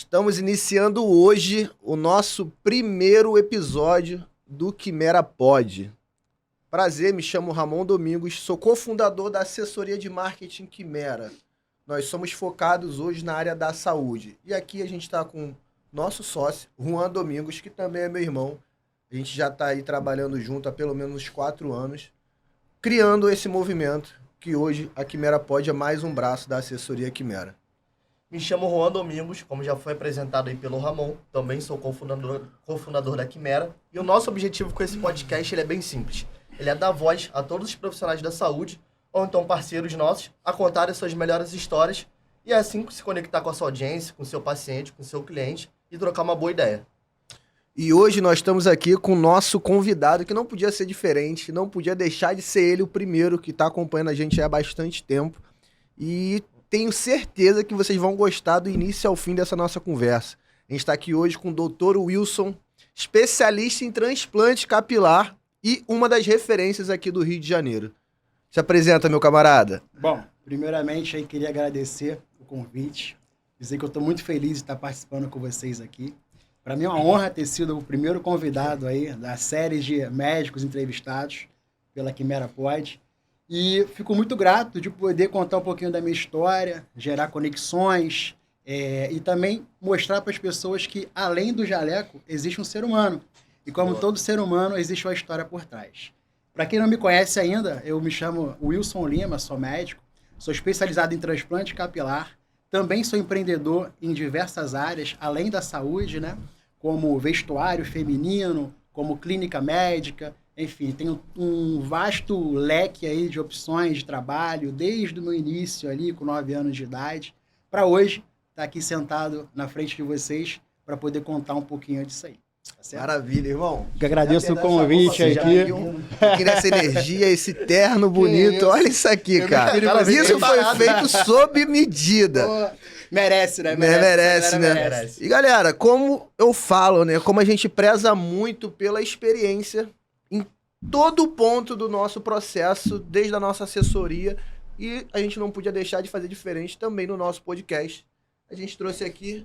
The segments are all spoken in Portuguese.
Estamos iniciando hoje o nosso primeiro episódio do Quimera Pod. Prazer, me chamo Ramon Domingos, sou cofundador da assessoria de marketing Quimera. Nós somos focados hoje na área da saúde. E aqui a gente está com nosso sócio, Juan Domingos, que também é meu irmão. A gente já está aí trabalhando junto há pelo menos 4 anos, criando esse movimento que hoje a Quimera Pod é mais um braço da assessoria Quimera. Me chamo Juan Domingos, como já foi apresentado aí pelo Ramon, também sou cofundador da Quimera. E o nosso objetivo com esse podcast ele é bem simples. Ele é dar voz a todos os profissionais da saúde, ou então parceiros nossos, a contar as suas melhores histórias e assim se conectar com a sua audiência, com o seu paciente, com o seu cliente e trocar uma boa ideia. E hoje nós estamos aqui com o nosso convidado, que não podia ser diferente, não podia deixar de ser ele o primeiro que está acompanhando a gente há bastante tempo. E tenho certeza que vocês vão gostar do início ao fim dessa nossa conversa. A gente está aqui hoje com o Dr. Wilson, especialista em transplante capilar e uma das referências aqui do Rio de Janeiro. Se apresenta, meu camarada. Bom, primeiramente aí queria agradecer o convite, dizer que eu estou muito feliz de estar participando com vocês aqui. Para mim é uma honra ter sido o primeiro convidado aí da série de médicos entrevistados pela Quimera Pod. E fico muito grato de poder contar um pouquinho da minha história, gerar conexões e também mostrar para as pessoas que, além do jaleco, existe um ser humano. E como todo ser humano, existe uma história por trás. Para quem não me conhece ainda, eu me chamo Wilson Lima, sou médico, sou especializado em transplante capilar, também sou empreendedor em diversas áreas, além da saúde, né? Como vestuário feminino, como clínica médica, enfim, tenho um vasto leque aí de opções de trabalho, desde o meu início ali, com 9 anos de idade, para hoje estar aqui sentado na frente de vocês para poder contar um pouquinho disso aí. Tá certo? Maravilha, irmão. Eu agradeço o convite aqui. Um pouquinho dessa energia, esse terno bonito. Olha isso aqui, cara. Isso foi feito sob medida. Pô, merece, né? Merece, né? E galera, como eu falo, né? Como a gente preza muito pela experiência em todo ponto do nosso processo, desde a nossa assessoria, e a gente não podia deixar de fazer diferente também no nosso podcast. A gente trouxe aqui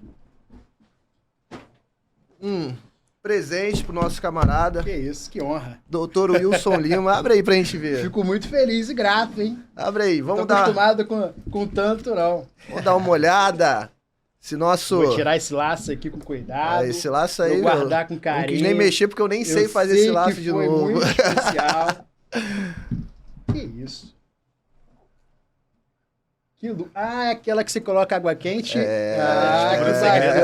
presente pro nosso camarada. Que isso, que honra. Dr. Wilson Lima. Abre aí pra gente ver. Fico muito feliz e grato, hein? Abre aí, vamos Tô dar. acostumado com tanto, não. Vamos dar uma olhada. Esse nosso. Vou tirar esse laço aqui com cuidado. Esse laço aí. Vou guardar com carinho. Não quis nem mexer porque eu nem sei fazer esse laço de novo. Foi muito especial. Que isso? Ah, é aquela que você coloca água quente? Que bacana.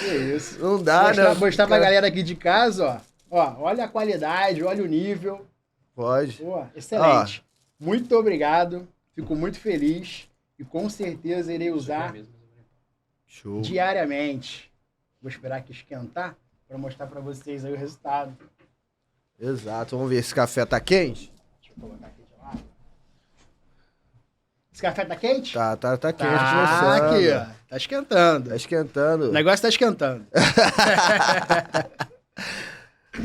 Que isso. Não dá, né? Mostrar pra galera aqui de casa, ó. Olha a qualidade, olha o nível. Pode. Pô, excelente. Muito obrigado. Fico muito feliz. E com certeza irei usar diariamente. Vou esperar aqui esquentar para mostrar para vocês aí o resultado. Exato. Vamos ver se esse café tá quente. Deixa eu colocar aqui de lado. Esse café tá quente? Tá quente. Tá aqui, ó. Tá esquentando. Tá esquentando. O negócio tá esquentando.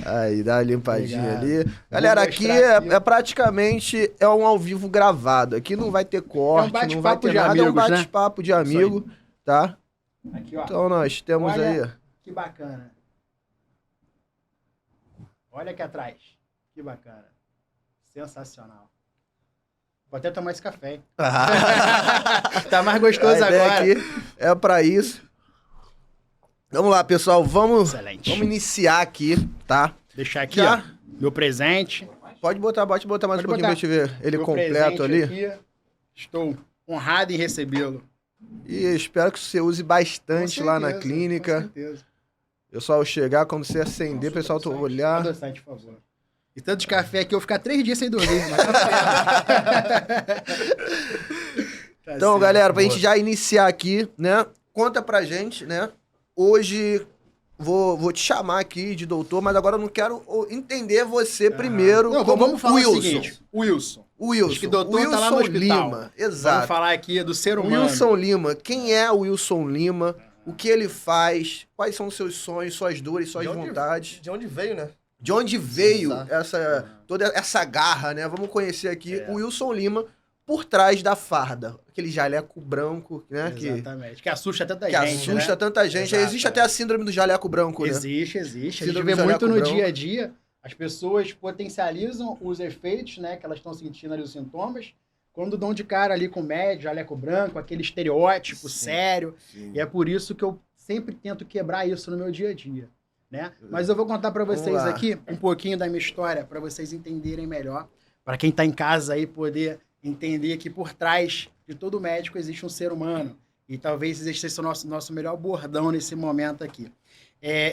Aí, dá uma limpadinha Obrigado. ali. Galera, aqui é praticamente um ao vivo gravado. Aqui não vai ter corte, não vai ter nada. É um bate-papo de amigo, tá? Aqui, ó. Então nós temos Olha aí. Que bacana. Olha aqui atrás. Que bacana. Sensacional. Vou até tomar esse café, hein? Tá mais gostoso A ideia agora. aqui é pra isso. Vamos lá, pessoal. Vamos iniciar aqui, tá? Deixar aqui, ó, meu presente. Pode botar mais um pouquinho pra gente ver ele meu completo ali. Aqui. Estou honrado em recebê-lo. E espero que você use bastante lá na clínica. Com certeza. Eu só ao chegar, quando você acender, o pessoal olhar. Adoçante, por favor. E tanto de café aqui, eu vou ficar 3 dias sem dormir. Mas tá então, galera, pra gente já iniciar aqui, né? Conta pra gente, né? Hoje vou te chamar aqui de doutor, mas agora eu não quero entender você primeiro. Não, como vamos falar Wilson. o seguinte. Wilson. Acho que doutor Wilson tá lá no hospital. Lima, exato. Vamos falar aqui do ser humano. Wilson Lima. Quem é o Wilson Lima? O que ele faz? Quais são os seus sonhos, suas dores, suas vontades? De onde veio, né? De onde veio toda essa garra, né? Vamos conhecer aqui o Wilson Lima, por trás da farda. Aquele jaleco branco, né? Exatamente. Que assusta tanta Que gente, assusta né? tanta gente. Exato, Existe até a síndrome do jaleco branco, né? Existe. A Síndrome gente do vê muito jaleco no branco. dia a dia. As pessoas potencializam os efeitos, né? Que elas estão sentindo ali, os sintomas, quando dão de cara ali com médio, jaleco branco, aquele estereótipo sério. Sim. E é por isso que eu sempre tento quebrar isso no meu dia a dia, né? Mas eu vou contar para vocês aqui um pouquinho da minha história, para vocês entenderem melhor. Para quem está em casa aí poder entender que por trás de todo médico existe um ser humano. E talvez esse seja o nosso melhor bordão nesse momento aqui.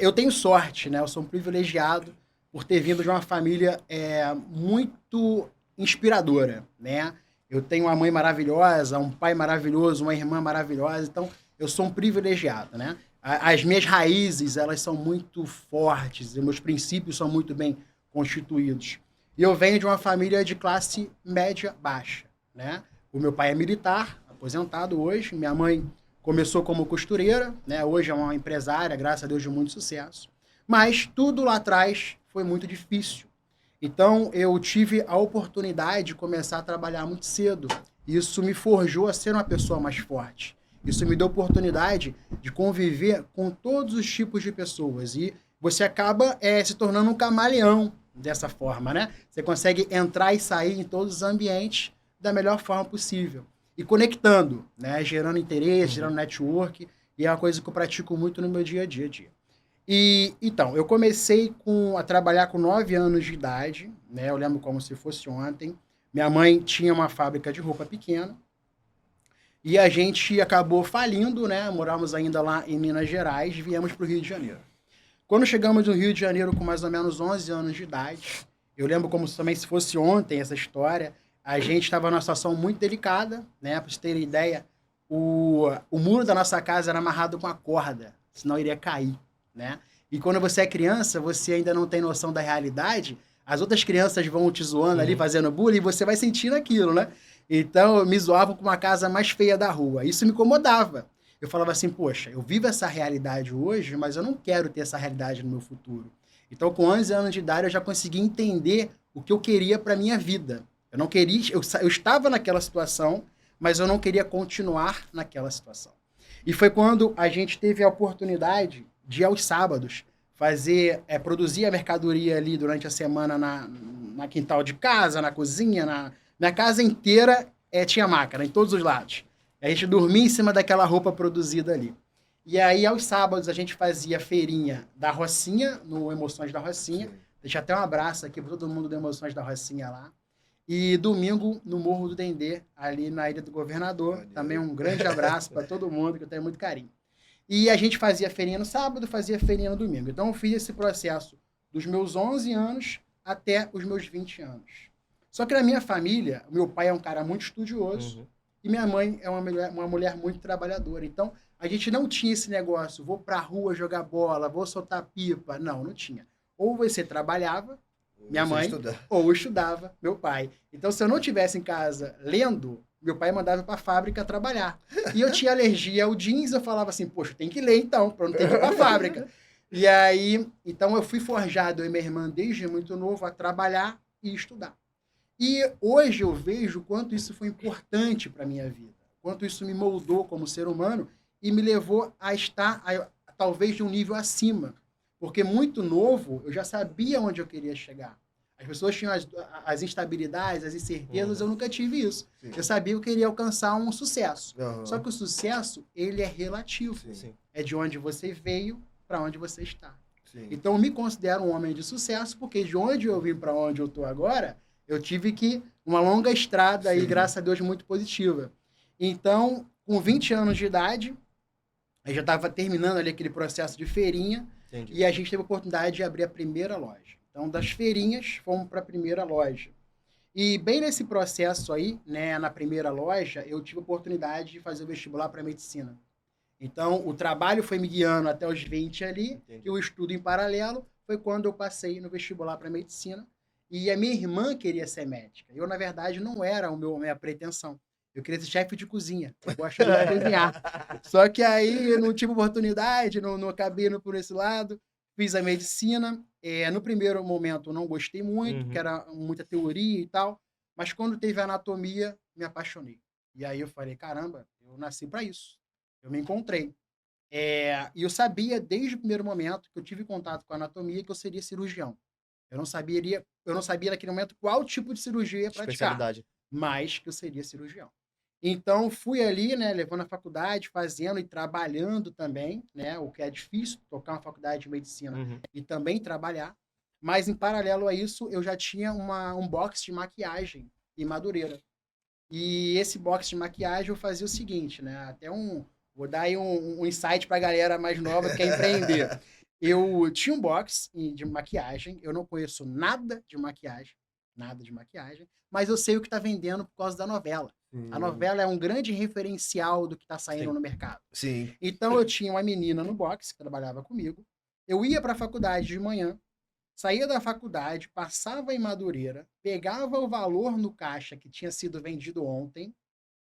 Eu tenho sorte, né? Eu sou um privilegiado por ter vindo de uma família muito inspiradora, né? Eu tenho uma mãe maravilhosa, um pai maravilhoso, uma irmã maravilhosa, então eu sou um privilegiado, né? As minhas raízes, elas são muito fortes, e meus princípios são muito bem constituídos. E eu venho de uma família de classe média baixa, né? O meu pai é militar, aposentado hoje, minha mãe começou como costureira, né? Hoje é uma empresária, graças a Deus, de muito sucesso. Mas tudo lá atrás foi muito difícil. Então, eu tive a oportunidade de começar a trabalhar muito cedo. Isso me forjou a ser uma pessoa mais forte. Isso me deu oportunidade de conviver com todos os tipos de pessoas. E você acaba se tornando um camaleão dessa forma, né? Você consegue entrar e sair em todos os ambientes da melhor forma possível. E conectando, né? Gerando interesse, gerando network. E é uma coisa que eu pratico muito no meu dia a dia. E, então, eu comecei a trabalhar com 9 anos de idade, né? Eu lembro como se fosse ontem. Minha mãe tinha uma fábrica de roupa pequena e a gente acabou falindo, né? Morávamos ainda lá em Minas Gerais e viemos para o Rio de Janeiro. Quando chegamos no Rio de Janeiro com mais ou menos 11 anos de idade, eu lembro como também se fosse ontem essa história, a gente estava numa situação muito delicada, né? Para vocês terem ideia, o muro da nossa casa era amarrado com a corda, senão iria cair, né? E quando você é criança, você ainda não tem noção da realidade, as outras crianças vão te zoando ali, fazendo bullying, e você vai sentindo aquilo, né? Então, eu me zoava com uma casa mais feia da rua. Isso me incomodava. Eu falava assim, poxa, eu vivo essa realidade hoje, mas eu não quero ter essa realidade no meu futuro. Então, com 11 anos de idade, eu já consegui entender o que eu queria para minha vida. Eu não queria, eu estava naquela situação, mas eu não queria continuar naquela situação. E foi quando a gente teve a oportunidade de, aos sábados, produzir a mercadoria ali durante a semana na quintal de casa, na cozinha, na casa inteira tinha máquina, em todos os lados. A gente dormia em cima daquela roupa produzida ali. E aí, aos sábados, a gente fazia feirinha da Rocinha, no Emoções da Rocinha. Sim. Deixa até um abraço aqui para todo mundo do Emoções da Rocinha lá. E domingo, no Morro do Dendê, ali na Ilha do Governador. Valeu. Também um grande abraço para todo mundo, que eu tenho muito carinho. E a gente fazia feirinha no sábado, fazia feirinha no domingo. Então, eu fiz esse processo dos meus 11 anos até os meus 20 anos. Só que na minha família, meu pai é um cara muito estudioso e minha mãe é uma mulher muito trabalhadora. Então, a gente não tinha esse negócio, vou pra rua jogar bola, vou soltar pipa. Não tinha. Ou você trabalhava, minha mãe, ou estudava, meu pai. Então, se eu não estivesse em casa lendo, meu pai mandava para a fábrica trabalhar. E eu tinha alergia ao jeans, eu falava assim, poxa, tem que ler então, para não ter que ir para a fábrica. E aí, então eu fui forjado, eu e minha irmã, desde muito novo, a trabalhar e estudar. E hoje eu vejo o quanto isso foi importante para a minha vida, quanto isso me moldou como ser humano e me levou a estar, talvez, de um nível acima. Porque muito novo, eu já sabia onde eu queria chegar. As pessoas tinham as instabilidades, as incertezas, eu nunca tive isso. Sim. Eu sabia que eu queria alcançar um sucesso. Só que o sucesso, ele é relativo. Sim. É de onde você veio para onde você está. Sim. Então, eu me considero um homem de sucesso, porque de onde eu vim para onde eu estou agora, eu tive uma longa estrada aí, graças a Deus, muito positiva. Então, com 20 anos de idade, eu já estava terminando ali aquele processo de feirinha. Entendi. E a gente teve a oportunidade de abrir a primeira loja. Então, das feirinhas, fomos para a primeira loja. E bem nesse processo aí, né, na primeira loja, eu tive a oportunidade de fazer o vestibular para medicina. Então, o trabalho foi me guiando até os 20 ali, Entendi. E o estudo em paralelo foi quando eu passei no vestibular para medicina. E a minha irmã queria ser médica. Eu, na verdade, não era a minha pretensão. Eu queria ser chefe de cozinha. Eu gosto de cozinhar. Só que aí eu não tive oportunidade, não acabei indo por esse lado. Fiz a medicina. No primeiro momento eu não gostei muito, porque era muita teoria e tal. Mas quando teve a anatomia, me apaixonei. E aí eu falei, caramba, eu nasci para isso. Eu me encontrei. E eu sabia desde o primeiro momento que eu tive contato com a anatomia que eu seria cirurgião. Eu não sabia naquele momento qual tipo de cirurgia eu ia praticar, Especialidade. mas que eu seria cirurgião. Então, fui ali, né, levando a faculdade, fazendo e trabalhando também, né, o que é difícil, tocar uma faculdade de medicina e também trabalhar. Mas, em paralelo a isso, eu já tinha um box de maquiagem em Madureira. E esse box de maquiagem eu fazia o seguinte, né, vou dar aí um insight para a galera mais nova que quer empreender. Eu tinha um box de maquiagem, eu não conheço nada de maquiagem, mas eu sei o que está vendendo por causa da novela. A novela é um grande referencial do que está saindo no mercado. Sim. Então eu tinha uma menina no box que trabalhava comigo, eu ia para a faculdade de manhã, saía da faculdade, passava em Madureira, pegava o valor no caixa que tinha sido vendido ontem,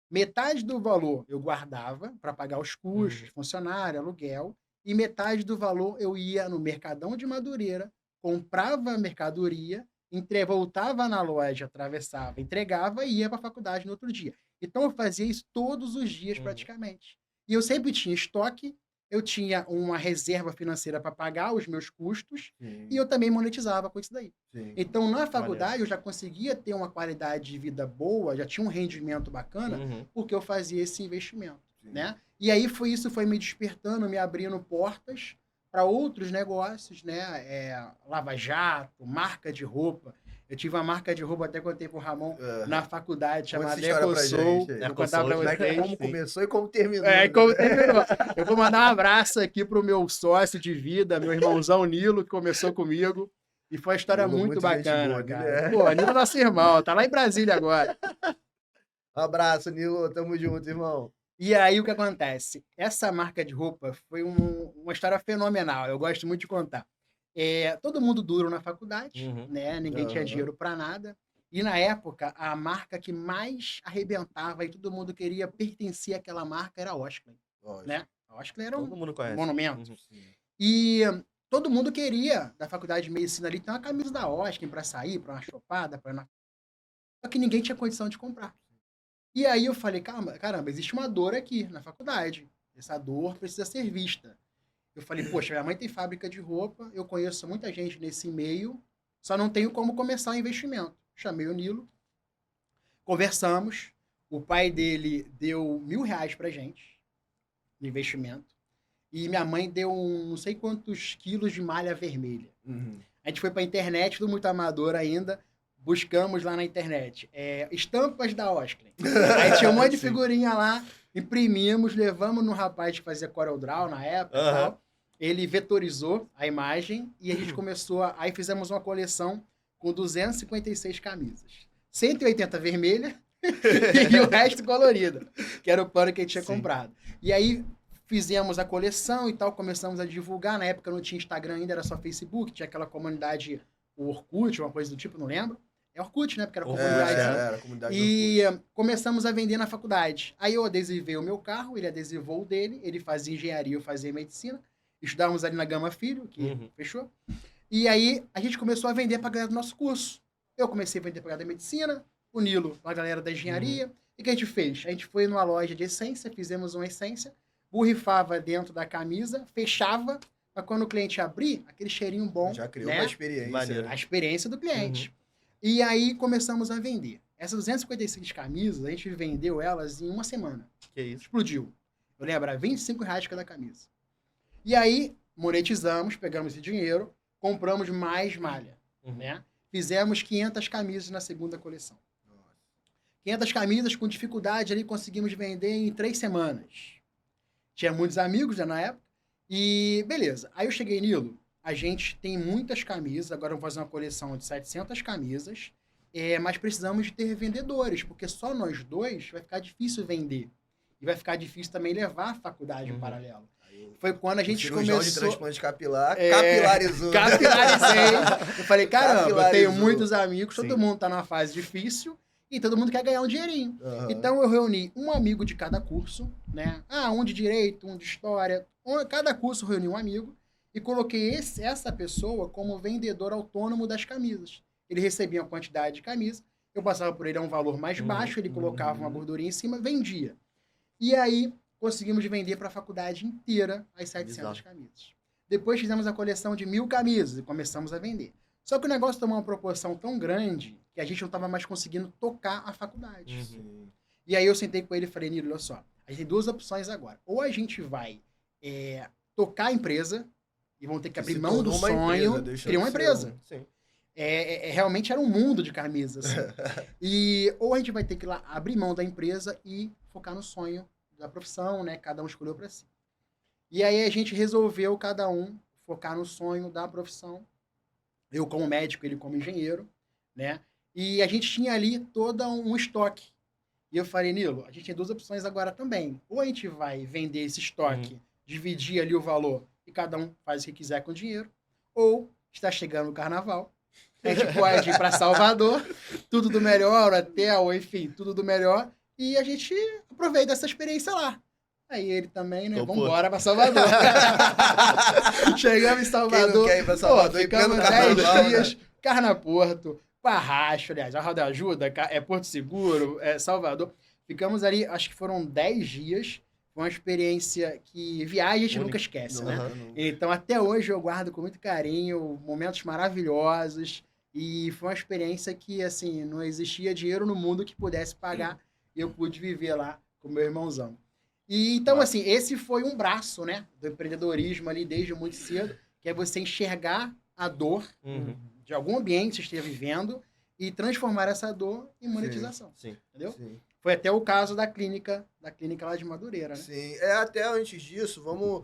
metade do valor eu guardava para pagar os custos, funcionário, aluguel, e metade do valor eu ia no Mercadão de Madureira, comprava a mercadoria, voltava na loja, atravessava, entregava e ia para a faculdade no outro dia. Então eu fazia isso todos os dias praticamente. E eu sempre tinha estoque, eu tinha uma reserva financeira para pagar os meus custos e eu também monetizava com isso daí. Então, na faculdade, eu já conseguia ter uma qualidade de vida boa, já tinha um rendimento bacana, porque eu fazia esse investimento, né? E aí foi me despertando, me abrindo portas para outros negócios, né? Lava Jato, marca de roupa. Eu tive uma marca de roupa, até contei pro Ramon, na faculdade, chamada EcoSoul. Vou contar pra vocês como começou e como terminou. Eu vou mandar um abraço aqui pro meu sócio de vida, meu irmãozão Nilo, que começou comigo. E foi uma história muito bacana, boa, cara. Pô, Nilo é nosso irmão, tá lá em Brasília agora. Um abraço, Nilo, tamo junto, irmão. E aí, o que acontece? Essa marca de roupa foi uma história fenomenal, eu gosto muito de contar. Todo mundo duro na faculdade, né? Ninguém tinha dinheiro para nada. E na época, a marca que mais arrebentava e todo mundo queria pertencer àquela marca era a Osklen, né? A Osklen era um monumento. E todo mundo queria, da faculdade de medicina ali, ter uma camisa da Osklen para sair, para uma chopada, só que ninguém tinha condição de comprar. E aí eu falei, caramba, existe uma dor aqui na faculdade. Essa dor precisa ser vista. Eu falei, poxa, minha mãe tem fábrica de roupa, eu conheço muita gente nesse meio, só não tenho como começar o investimento. Chamei o Nilo, conversamos, o pai dele deu R$1.000 pra gente, no investimento, e minha mãe deu não sei quantos quilos de malha vermelha. A gente foi pra internet, tudo muito amador ainda, buscamos lá na internet, estampas da Osklen. Aí tinha um monte de figurinha lá, imprimimos, levamos no rapaz que fazia CorelDRAW na época e tal. Ele vetorizou a imagem e a gente começou aí fizemos uma coleção com 256 camisas. 180 vermelha e o resto colorida, que era o pano que a gente tinha comprado. E aí fizemos a coleção e tal, começamos a divulgar. Na época não tinha Instagram ainda, era só Facebook, tinha aquela comunidade, o Orkut, uma coisa do tipo, não lembro. É Orkut, né? Porque era comunidade. Era comunidade. E começamos a vender na faculdade. Aí eu adesivei o meu carro, ele adesivou o dele, ele fazia engenharia, eu fazia medicina. Estudávamos ali na Gama Filho, que fechou. E aí a gente começou a vender pra galera do nosso curso. Eu comecei a vender pra galera da medicina, o Nilo pra galera da engenharia. E o que a gente fez? A gente foi numa loja de essência, fizemos uma essência, borrifava dentro da camisa, fechava, pra quando o cliente abrir, aquele cheirinho bom. Já criou uma experiência. A experiência do cliente. E aí começamos a vender. Essas 256 camisas, a gente vendeu elas em uma semana. Que isso? Explodiu. Eu lembro, era R$25 cada camisa. E aí, monetizamos, pegamos esse dinheiro, compramos mais malha, né? Fizemos 500 camisas na segunda coleção. 500 camisas com dificuldade, ali conseguimos vender em 3 semanas. Tinha muitos amigos já na época. E beleza. Aí eu cheguei, Nilo, a gente tem muitas camisas, agora vamos fazer uma coleção de 700 camisas, mas precisamos de ter vendedores, porque só nós dois vai ficar difícil vender. E vai ficar difícil também levar a faculdade em paralelo. Foi quando a gente começou... de transplante capilar, capilarizou. Capilarizei. Eu falei, caramba, eu tenho muitos amigos, todo mundo tá numa fase difícil e todo mundo quer ganhar um dinheirinho. Então eu reuni um amigo de cada curso, né? Um de direito, um de história. Cada curso eu reuni um amigo e coloquei essa pessoa como vendedor autônomo das camisas. Ele recebia uma quantidade de camisa eu passava por ele a um valor mais baixo, ele colocava uma gordurinha em cima, vendia. E aí, conseguimos vender para a faculdade inteira as 700 camisas. Depois fizemos a coleção de 1.000 camisas e começamos a vender. Só que o negócio tomou uma proporção tão grande que a gente não estava mais conseguindo tocar a faculdade. E aí eu sentei com ele e falei, Nilo, olha só, a gente tem duas opções agora. Ou a gente vai tocar a empresa e vão ter que abrir mão do sonho, criar uma empresa. Sim. Realmente era um mundo de camisas. Assim. Ou a gente vai ter que ir lá abrir mão da empresa e focar no sonho da profissão, né? Cada um escolheu para si. E aí a gente resolveu, cada um, focar no sonho da profissão. Eu como médico, ele como engenheiro, né? E a gente tinha ali todo um estoque. E eu falei, Nilo, a gente tem duas opções agora também. Ou a gente vai vender esse estoque, dividir ali o valor e cada um faz o que quiser com o dinheiro. Ou está chegando o carnaval. A gente pode ir para Salvador, tudo do melhor, hotel, enfim, tudo do melhor. E a gente aproveita essa experiência lá. Aí ele também, né? Vamos embora pra Salvador. Chegamos em Salvador. Quem não quer ir pra Salvador? Ficamos 10 dias, Carnaporto, Parracho, aliás, a Roda Ajuda, Porto Seguro, Salvador. Ficamos ali, acho que foram 10 dias. Foi uma experiência que viagem a gente nunca esquece, né? Então, até hoje eu guardo com muito carinho, momentos maravilhosos. E foi uma experiência que, assim, não existia dinheiro no mundo que pudesse pagar. E eu pude viver lá com meu irmãozão. E então, assim, esse foi um braço, né, do empreendedorismo ali desde muito cedo, que é você enxergar a dor de algum ambiente que você esteja vivendo e transformar essa dor em monetização. Sim. Entendeu? Sim. Foi até o caso da clínica lá de Madureira, né? Sim. Até antes disso, vamos...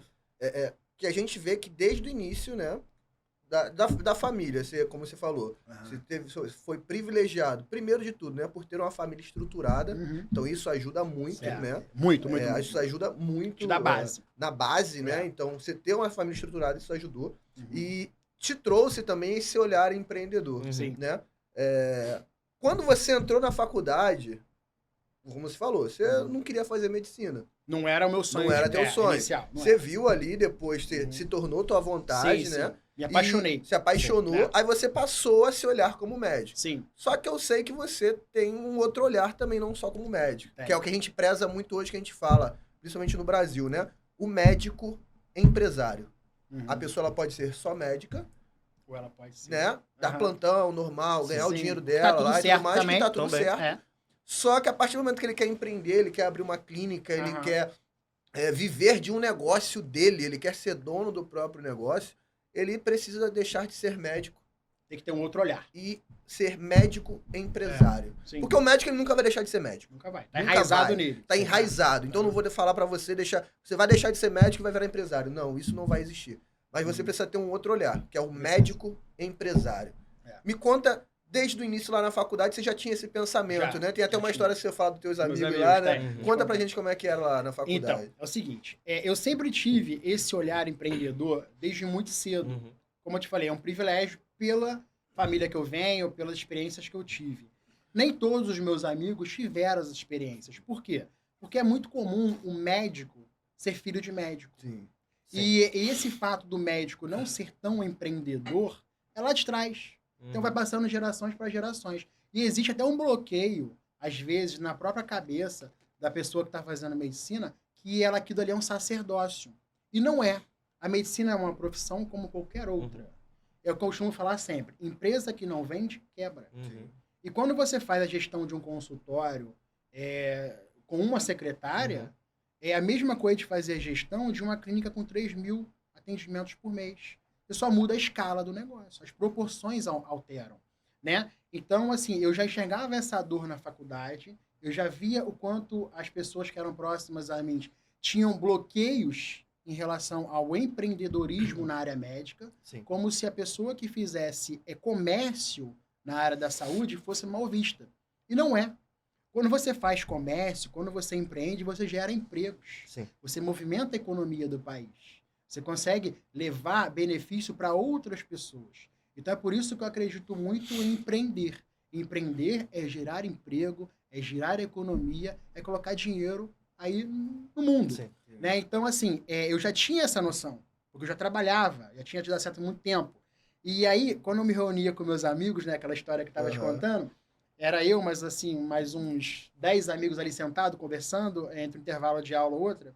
que a gente vê que desde o início, né, da família, como você falou, você foi privilegiado, primeiro de tudo, né, por ter uma família estruturada, então isso ajuda muito, né? Muito. Isso ajuda muito. Da base. Na base, né? Então, você ter uma família estruturada, isso ajudou. E te trouxe também esse olhar empreendedor, né? Quando você entrou na faculdade, como você falou, você não queria fazer medicina. Não era o meu sonho. Não era teu sonho. Inicial, você viu ali, depois se tornou tua vontade, né? Sim. Me apaixonei. Se apaixonou, aí você passou a se olhar como médico. Sim. Só que eu sei que você tem um outro olhar também, não só como médico. Que é o que a gente preza muito hoje, que a gente fala, principalmente no Brasil, né? O médico empresário. A pessoa ela pode ser só médica, ou ela pode ser, né? Dar plantão normal, ganhar o dinheiro dela, tá tudo lá, certo e tudo mais, também, que tá tudo certo. É. Só que a partir do momento que ele quer empreender, ele quer abrir uma clínica, ele quer viver de um negócio dele, ele quer ser dono do próprio negócio, ele precisa deixar de ser médico. Tem que ter um outro olhar. E ser médico empresário. Porque o médico ele nunca vai deixar de ser médico. Nunca vai. Tá enraizado nele. Tá enraizado. Então eu não vou falar pra você você vai deixar de ser médico e vai virar empresário. Não, isso não vai existir. Mas você precisa ter um outro olhar, que é o médico empresário. Me conta, desde o início lá na faculdade, você já tinha esse pensamento, né? Tem até uma história que você fala dos teus amigos lá, né? Conta pra gente como é que era lá na faculdade. Então, é o seguinte, eu sempre tive esse olhar empreendedor desde muito cedo. Como eu te falei, é um privilégio pela família que eu venho, pelas experiências que eu tive. Nem todos os meus amigos tiveram as experiências. Por quê? Porque é muito comum o médico ser filho de médico. Sim. E esse fato do médico não ser tão empreendedor é lá de trás. Então vai passando de gerações para gerações. E existe até um bloqueio, às vezes, na própria cabeça da pessoa que está fazendo medicina, que aquilo ali é um sacerdócio. E não é. A medicina é uma profissão como qualquer outra. Eu costumo falar sempre, empresa que não vende, quebra. E quando você faz a gestão de um consultório com uma secretária, é a mesma coisa de fazer a gestão de uma clínica com 3.000 atendimentos por mês. Você só muda a escala do negócio, as proporções alteram, né? Então, assim, eu já enxergava essa dor na faculdade, eu já via o quanto as pessoas que eram próximas a mim tinham bloqueios em relação ao empreendedorismo na área médica, como se a pessoa que fizesse comércio na área da saúde fosse mal vista. E não é. Quando você faz comércio, quando você empreende, você gera empregos. Você movimenta a economia do país. Você consegue levar benefício para outras pessoas. Então é por isso que eu acredito muito em empreender. Empreender é gerar emprego, é gerar economia, é colocar dinheiro aí no mundo. Né? Então, assim, eu já tinha essa noção, porque eu já trabalhava, já tinha tido certo há muito tempo. E aí, quando eu me reunia com meus amigos, né, aquela história que eu estava te contando, era eu, mas assim, mais uns 10 amigos ali sentados, conversando, entre um intervalo de aula ou outra.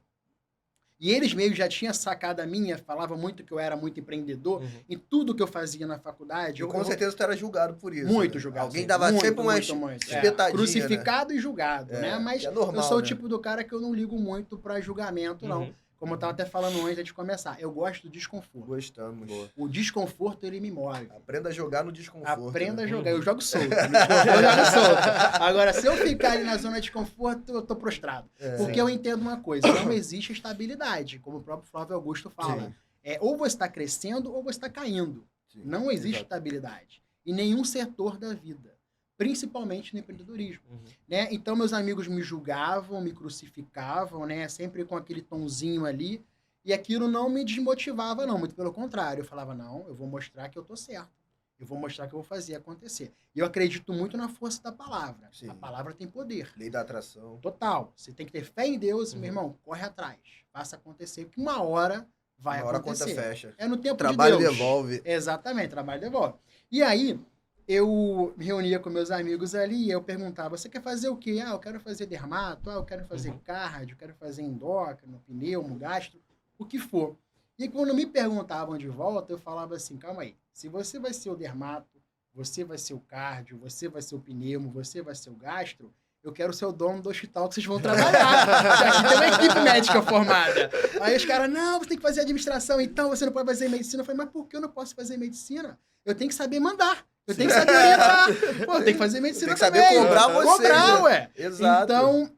E eles meio já tinham sacado a minha, falavam muito que eu era muito empreendedor. Em tudo que eu fazia na faculdade. E com certeza tu era julgado por isso. Muito né? julgado. Alguém sim. dava muito, sempre uma muito. espetadinha, Crucificado e julgado, né? Mas que é normal, eu sou o né? tipo do cara que eu não ligo muito pra julgamento, não. Como eu tava até falando antes de começar. Eu gosto do desconforto. Gostamos. Boa. O desconforto, ele me move. Aprenda a jogar no desconforto. Aprenda né? a jogar. Eu jogo solto. Eu jogo solto. Agora, se eu ficar ali na zona de conforto, eu tô prostrado. Porque eu entendo uma coisa. Não existe estabilidade, como o próprio Flávio Augusto fala. Sim. Ou você está crescendo ou você está caindo. Sim, não existe exato. estabilidade. Em nenhum setor da vida. Principalmente no empreendedorismo. Né? Então, meus amigos me julgavam, me crucificavam, né? Sempre com aquele tonzinho ali. E aquilo não me desmotivava, não. Muito pelo contrário. Eu falava, não, eu vou mostrar que eu tô certo. Eu vou mostrar que eu vou fazer acontecer. E eu acredito muito na força da palavra. Sim. A palavra tem poder. Lei da atração. Total. Você tem que ter fé em Deus, meu irmão, corre atrás. Faça acontecer, porque uma hora vai Uma hora a conta acontecer. fecha. É no tempo Trabalho de Deus. devolve. Exatamente, trabalho devolve. E aí, eu me reunia com meus amigos ali e eu perguntava, você quer fazer o quê? Ah, eu quero fazer dermato, eu quero fazer cardio, eu quero fazer endócrino, pneumo, gastro, o que for. E quando me perguntavam de volta, eu falava assim, calma aí, se você vai ser o dermato, você vai ser o cardio, você vai ser o pneumo, você vai ser o gastro, eu quero ser o dono do hospital que vocês vão trabalhar. Aqui tem uma equipe médica formada. Aí os caras, não, você tem que fazer administração, então você não pode fazer medicina. Eu falei, mas por que eu não posso fazer medicina? Eu tenho que saber mandar. Eu tenho que saber orientar. Pô, eu tenho que fazer medicina Tem que também. saber cobrar você. Cobrar, né? ué. Exato. Então,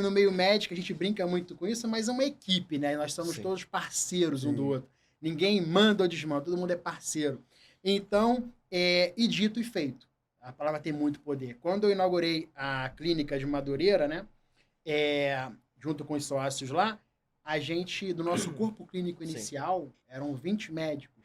no meio médico, a gente brinca muito com isso, mas é uma equipe, né? Nós somos todos parceiros um do outro. Ninguém manda ou desmanda, todo mundo é parceiro. Então, e dito e feito. A palavra tem muito poder. Quando eu inaugurei a clínica de Madureira, né? Junto com os sócios lá, a gente, do nosso corpo clínico inicial, eram 20 médicos.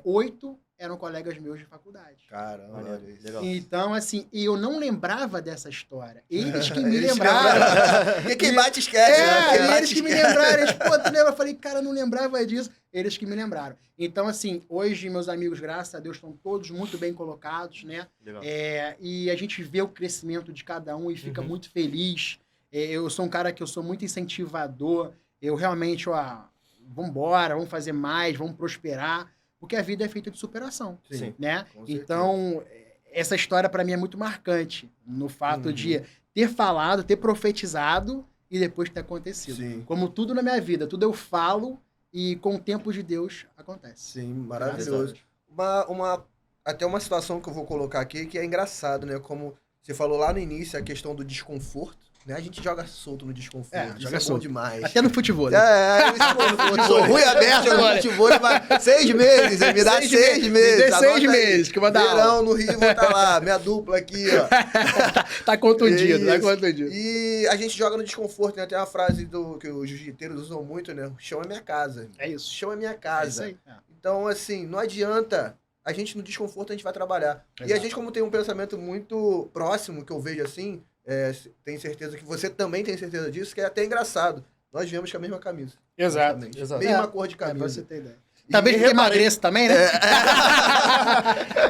8 eram colegas meus de faculdade. Caramba, olha isso. Legal. Então, assim, eu não lembrava dessa história. Eles que me lembraram. Porque quem bate esquece, né? Quem bate Eles que me esquece. lembraram. Eles, pô, tu lembra? Eu falei, cara, eu não lembrava disso. Eles que me lembraram. Então, assim, hoje meus amigos, graças a Deus, estão todos muito bem colocados, né? Legal. E a gente vê o crescimento de cada um e fica muito feliz. Eu sou um cara que eu sou muito incentivador. Eu realmente, vambora, vamos fazer mais, vamos prosperar. Porque a vida é feita de superação, Sim, né? com certeza. Então, essa história para mim é muito marcante no fato de ter falado, ter profetizado e depois ter acontecido. Sim. Como tudo na minha vida, tudo eu falo e com o tempo de Deus acontece. Sim, maravilhoso. Até uma situação que eu vou colocar aqui que é engraçado, né? Como você falou lá no início, a questão do desconforto. Né? A gente joga solto no desconforto. Isso joga é bom solto. demais. Até no futebol. Isso é bom no futebol. Sou ruim aberto no futebol, mas 6 meses. Me dá 6 meses. Me dê 6 Anota aí. meses que eu vou dar Verão aula. no Rio, vou estar lá. Minha dupla aqui, ó. Tá contundido, tá Isso. contundido. E a gente joga no desconforto, né? Tem uma frase que os jiu-jiteiros usam muito, né? O chão é minha casa. É O isso. chão é minha É isso casa. aí. Então, assim, não adianta. A gente no desconforto a gente vai trabalhar. E a Exato. gente, como tem um pensamento muito próximo, que eu vejo assim, tenho certeza que você também tem certeza disso, que é até engraçado. Nós viemos com a mesma camisa. Exato. Praticamente. Exato. Mesma cor de Pra camisa. você ter ideia. Talvez porque reparei- emagreço também, né?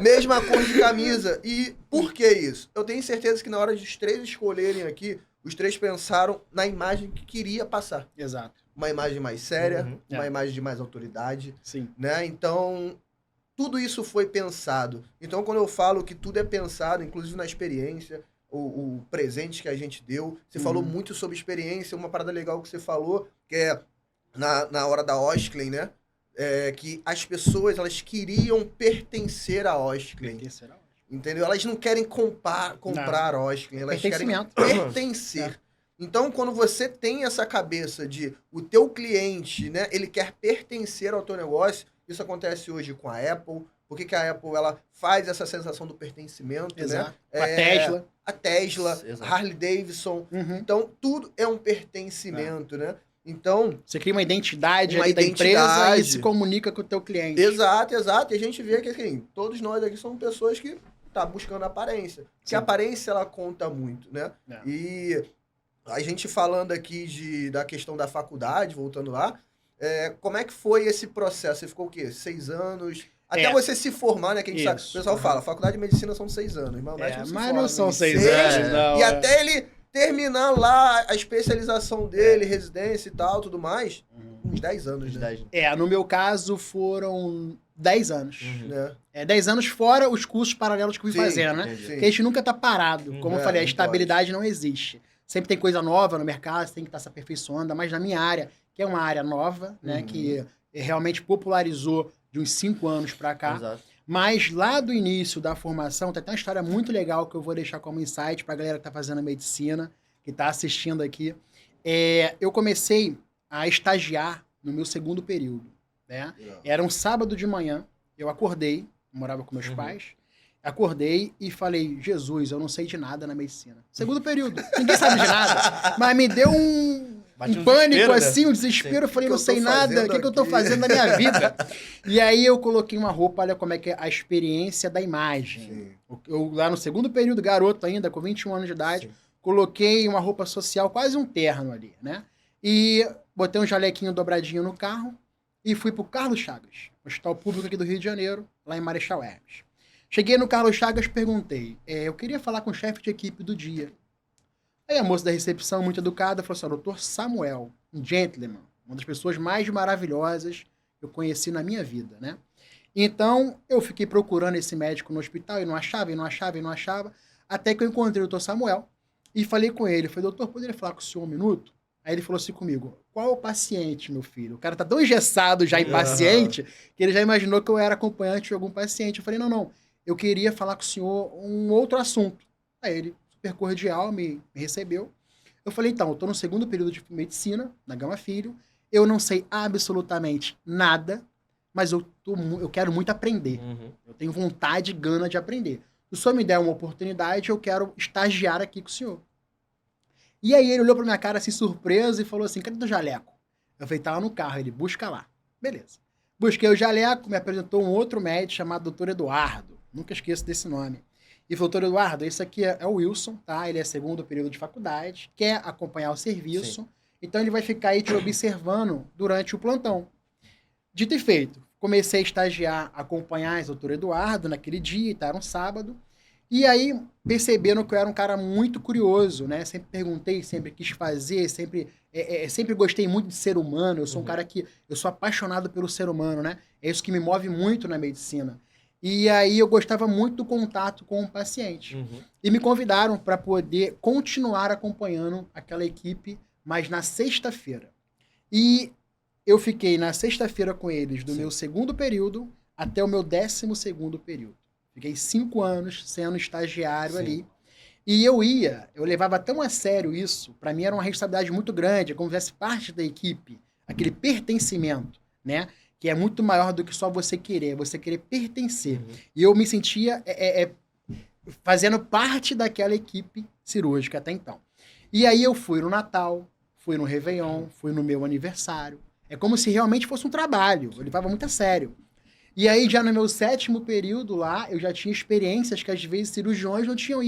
Mesma cor de camisa. E por que isso? Eu tenho certeza que na hora de os 3 escolherem aqui, os 3 pensaram na imagem que queria passar. Exato. Uma imagem mais séria, uma É. imagem de mais autoridade, Sim. né? Então, tudo isso foi pensado. Então, quando eu falo que tudo é pensado, inclusive na experiência, o presente que a gente deu, você falou muito sobre experiência, uma parada legal que você falou, que é na hora da Osklen, né? Que as pessoas, elas queriam pertencer a Osklen, Terceira hora. entendeu? Elas não querem comprar Osklen, elas querem Pertencimento. pertencer. Então, quando você tem essa cabeça de o teu cliente, né, ele quer pertencer ao teu negócio, isso acontece hoje com a Apple. Por que a Apple ela faz essa sensação do pertencimento, Exato. né? Com a Tesla. A Tesla, Exato. Harley Davidson. Uhum. Então, tudo é um pertencimento, né? Então, Você cria uma identidade Uma ali da empresa identidade. e se comunica com o teu cliente. exato. E a gente vê que, assim, todos nós aqui somos pessoas que tá buscando aparência. Porque Sim. a aparência, ela conta muito, né? É. E a gente falando aqui da questão da faculdade, voltando lá, como é que foi esse processo? Você ficou o quê? 6 anos Até você se formar, né? Que a gente sabe. Isso. O pessoal fala, faculdade de medicina são 6 anos. Mas não são 6 anos, não. E até ele terminar lá a especialização dele, residência e tal, tudo mais, uns 10 anos, né? No meu caso foram 10 anos. Né? 10 anos fora os cursos paralelos que eu fui fazendo, né? Sim. Porque a gente nunca tá parado. Como eu falei, a não estabilidade não existe. Sempre tem coisa nova no mercado, você tem que estar se aperfeiçoando, mas na minha área, que é uma área nova, né? Que realmente popularizou de uns 5 anos pra cá. Exato. Mas lá do início da formação, tem até uma história muito legal que eu vou deixar como insight pra galera que tá fazendo medicina, que tá assistindo aqui. Eu comecei a estagiar no meu segundo período, né? Era um sábado de manhã, eu acordei, morava com meus pais, acordei e falei, Jesus, eu não sei de nada na medicina. Segundo período, ninguém sabe de nada, mas me deu um pânico assim, um desespero, eu falei, não sei nada, o que eu tô fazendo na minha vida? E aí eu coloquei uma roupa, olha como é que é a experiência da imagem. Eu lá no segundo período, garoto ainda, com 21 anos de idade, coloquei uma roupa social, quase um terno ali, né? E botei um jalequinho dobradinho no carro e fui pro Carlos Chagas, hospital público aqui do Rio de Janeiro, lá em Marechal Hermes. Cheguei no Carlos Chagas, perguntei, eu queria falar com o chefe de equipe do dia. Aí a moça da recepção, muito educada, falou assim, doutor Samuel, um gentleman, uma das pessoas mais maravilhosas que eu conheci na minha vida, né? Então, eu fiquei procurando esse médico no hospital e não achava, até que eu encontrei o doutor Samuel e falei com ele, falei, doutor, poderia falar com o senhor um minuto? Aí ele falou assim comigo, qual é o paciente, meu filho? O cara tá tão engessado já em paciente, que ele já imaginou que eu era acompanhante de algum paciente. Eu falei, não, eu queria falar com o senhor um outro assunto. Aí ele, super cordial, me recebeu. Eu falei, então, eu tô no segundo período de medicina, na Gama Filho, eu não sei absolutamente nada, mas eu quero muito aprender. Eu tenho vontade e gana de aprender. Se o senhor me der uma oportunidade, eu quero estagiar aqui com o senhor. E aí ele olhou pra minha cara assim, surpreso, e falou assim, cadê o jaleco? Eu falei, tá lá no carro. Ele, busca lá. Beleza. Busquei o jaleco, me apresentou um outro médico chamado doutor Eduardo. Nunca esqueço desse nome. E falou, doutor Eduardo, esse aqui é o Wilson, tá? Ele é segundo período de faculdade, quer acompanhar o serviço, então ele vai ficar aí te observando durante o plantão. Dito e feito, comecei a estagiar, acompanhar o doutor Eduardo naquele dia, tá? Era um sábado. E aí, perceberam que eu era um cara muito curioso, né? Sempre perguntei, sempre quis fazer, sempre gostei muito de ser humano. Eu sou um cara que... Eu sou apaixonado pelo ser humano, né? É isso que me move muito na medicina. E aí, eu gostava muito do contato com o paciente. E me convidaram para poder continuar acompanhando aquela equipe, mas na sexta-feira. E eu fiquei na sexta-feira com eles, do meu segundo período até o meu 12º período. Fiquei 5 anos sendo estagiário ali. E eu levava tão a sério isso, para mim era uma responsabilidade muito grande, é como se fizesse parte da equipe, aquele pertencimento, né? Que é muito maior do que só você querer pertencer. E eu me sentia fazendo parte daquela equipe cirúrgica até então. E aí eu fui no Natal, fui no Réveillon, fui no meu aniversário. É como se realmente fosse um trabalho, eu levava muito a sério. E aí, já no meu 7º período lá, eu já tinha experiências que às vezes cirurgiões não tinham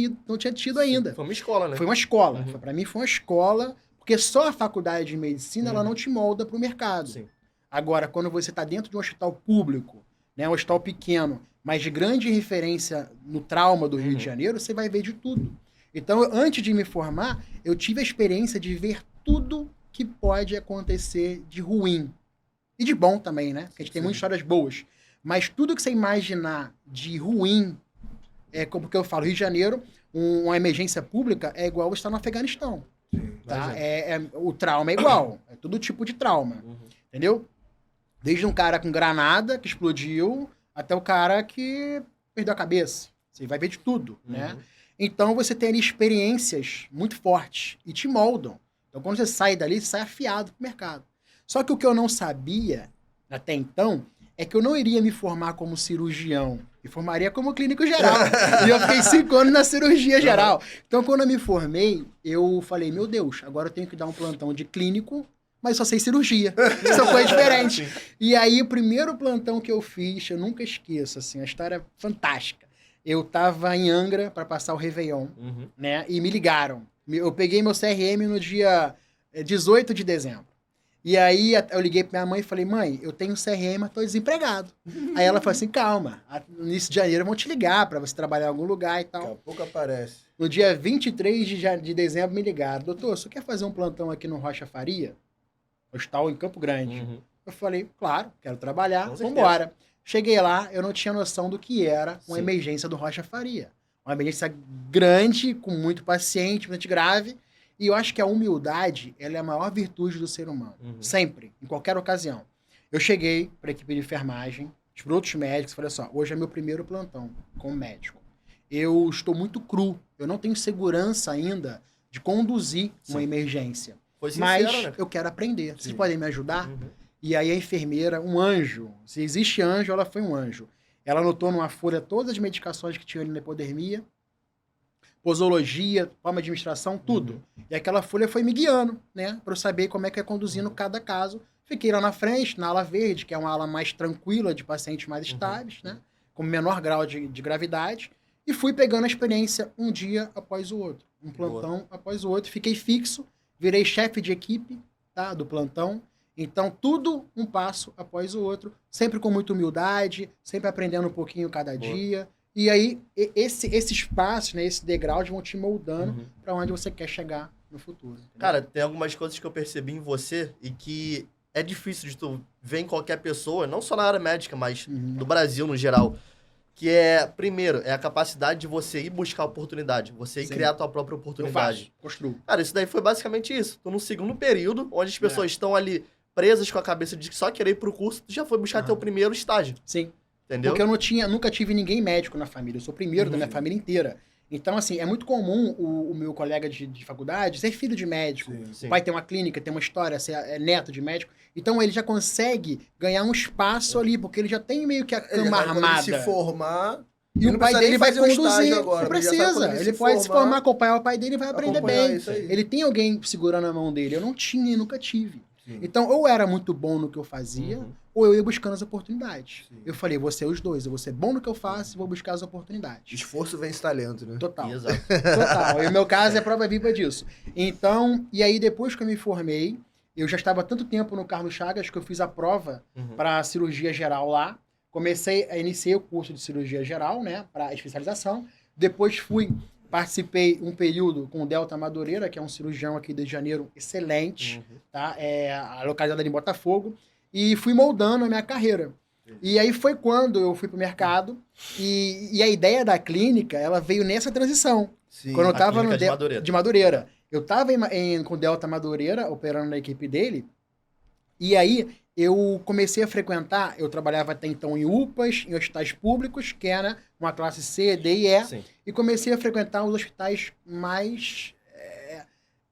tido ainda. Foi uma escola, né? Foi uma escola. Para mim foi uma escola, porque só a faculdade de medicina ela não te molda para o mercado. Sim. Agora, quando você está dentro de um hospital público, né, um hospital pequeno, mas de grande referência no trauma do Rio de Janeiro, você vai ver de tudo. Então, antes de me formar, eu tive a experiência de ver tudo que pode acontecer de ruim. E de bom também, né? Porque a gente tem muitas histórias boas. Mas tudo que você imaginar de ruim, como que eu falo, Rio de Janeiro, uma emergência pública é igual estar no Afeganistão. Tá? O trauma é igual. É todo tipo de trauma. Entendeu? Desde um cara com granada que explodiu, até o cara que perdeu a cabeça. Você vai ver de tudo, né? Então você tem ali experiências muito fortes e te moldam. Então quando você sai dali, você sai afiado pro mercado. Só que o que eu não sabia até então é que eu não iria me formar como cirurgião, me formaria como clínico geral. E eu fiquei 5 anos na cirurgia geral. Então, quando eu me formei, eu falei, meu Deus, agora eu tenho que dar um plantão de clínico, mas só sei cirurgia. Isso foi diferente. E aí, o primeiro plantão que eu fiz, eu nunca esqueço, assim, uma história fantástica. Eu tava em Angra para passar o Réveillon, né? E me ligaram. Eu peguei meu CRM no dia 18 de dezembro. E aí eu liguei pra minha mãe e falei, mãe, eu tenho CRM, mas tô desempregado. Aí ela falou assim, calma, no início de janeiro vão te ligar pra você trabalhar em algum lugar e Daqui tal. a pouco aparece. No dia 23 de dezembro me ligaram, doutor, você quer fazer um plantão aqui no Rocha Faria? Hospital em Campo Grande. Uhum. Eu falei, claro, quero trabalhar, Com certeza. vambora. Cheguei lá, eu não tinha noção do que era uma Sim. emergência do Rocha Faria. Uma emergência grande, com muito paciente, muito grave. E eu acho que a humildade, ela é a maior virtude do ser humano. Uhum. Sempre, em qualquer ocasião. Eu cheguei para a equipe de enfermagem, para outros médicos, falei assim, ó, hoje é meu primeiro plantão como médico. Eu estou muito cru, eu não tenho segurança ainda de conduzir uma Sim. emergência. Foi sincero, Mas né? eu quero aprender. Vocês Sim. podem me ajudar? Uhum. E aí a enfermeira, um anjo, se existe anjo, ela foi um anjo. Ela anotou numa folha todas as medicações que tinham ali na hipodermia, posologia, forma de administração, tudo. E aquela folha foi me guiando, né? Para eu saber como é que é conduzindo cada caso. Fiquei lá na frente, na ala verde, que é uma ala mais tranquila, de pacientes mais estáveis, né? Com menor grau de gravidade. E fui pegando a experiência um dia após o outro. Um plantão após o outro. Fiquei fixo, virei chefe de equipe, tá? Do plantão. Então, tudo um passo após o outro. Sempre com muita humildade, sempre aprendendo um pouquinho cada dia. E aí, esses passos, né, esse degrau vão te moldando para onde você quer chegar no futuro. Entendeu? Cara, tem algumas coisas que eu percebi em você e que é difícil de tu ver em qualquer pessoa, não só na área médica, mas no Brasil no geral. Que é, primeiro, é a capacidade de você ir buscar oportunidade, você ir Sim. criar a tua própria Eu oportunidade. faço, construo. Cara, isso daí foi basicamente isso. Tô no segundo período, onde as pessoas estão ali presas com a cabeça de só querer ir pro curso, tu já foi buscar teu primeiro estágio, Sim. entendeu? Porque eu nunca tive ninguém médico na família. Eu sou o primeiro da minha família inteira. Então, assim, é muito comum o meu colega de faculdade ser filho de médico. Sim. O pai tem uma clínica, tem uma história, é neto de médico. Então, ele já consegue ganhar um espaço ali, porque ele já tem meio que a cama Quando armada. ele se formar... E ele o não pai precisa dele nem vai fazer um estágio conduzir. agora, Não ele já sabe quando precisa. ele Ele se pode se formar, formar, acompanhar o pai dele e vai aprender acompanhar bem. isso aí. Ele tem alguém segurando a mão dele. Eu não tinha e nunca tive. Sim. Então, ou era muito bom no que eu fazia, ou eu ia buscando as oportunidades. Sim. Eu falei, vou ser os dois. Eu vou ser bom no que eu faço e vou buscar as oportunidades. Esforço vence talento, né? Total. Exato. Total. E o meu caso é prova viva disso. Então, e aí depois que eu me formei, eu já estava há tanto tempo no Carlos Chagas que eu fiz a prova para cirurgia geral lá. Iniciei o curso de cirurgia geral, né, para especialização. Depois participei um período com o Delta Madureira, que é um cirurgião aqui de Janeiro excelente, tá? Localizado em Botafogo. E fui moldando a minha carreira. E aí foi quando eu fui pro mercado e a ideia da clínica, ela veio nessa transição. Sim. Quando eu A tava clínica no de Madureira. de Madureira. Eu tava com o Delta Madureira, operando na equipe dele. E aí eu comecei a frequentar, eu trabalhava até então em UPAs, em hospitais públicos, que era uma classe C, D e E. Sim. E comecei a frequentar os hospitais mais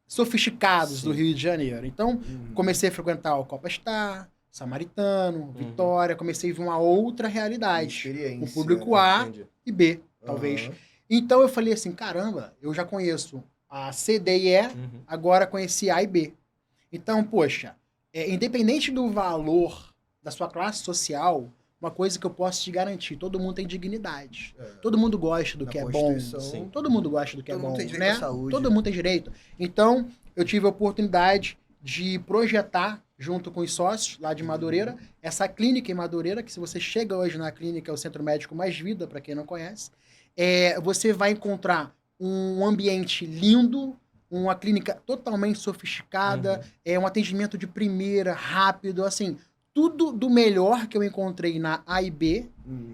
sofisticados do Rio de Janeiro. Então, comecei a frequentar o Copa Star, Samaritano, Vitória. Comecei a ver uma outra realidade. Experiência. O público A Entendi. e B, talvez. Aham. Então, eu falei assim, caramba, eu já conheço a C, D e E, agora conheci A e B. Então, poxa, independente do valor da sua classe social, uma coisa que eu posso te garantir, todo mundo tem dignidade. Todo mundo gosta do Na que é bom. Constituição, Sim. Todo mundo gosta do que Todo é bom, mundo tem direito né? à saúde. Todo mundo tem direito. Então, eu tive a oportunidade de projetar, junto com os sócios lá de Madureira, essa clínica em Madureira, que se você chega hoje na clínica, é o Centro Médico Mais Vida, para quem não conhece, você vai encontrar um ambiente lindo, uma clínica totalmente sofisticada, um atendimento de primeira, rápido, assim, tudo do melhor que eu encontrei na A e B,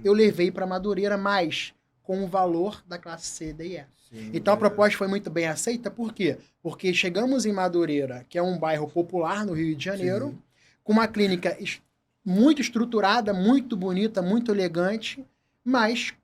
eu levei para Madureira, mas com o valor da classe C, D e E. Sim, Então a proposta foi muito bem aceita, por quê? Porque chegamos em Madureira, que é um bairro popular no Rio de Janeiro, Sim. com uma clínica muito estruturada, muito bonita, muito elegante, mas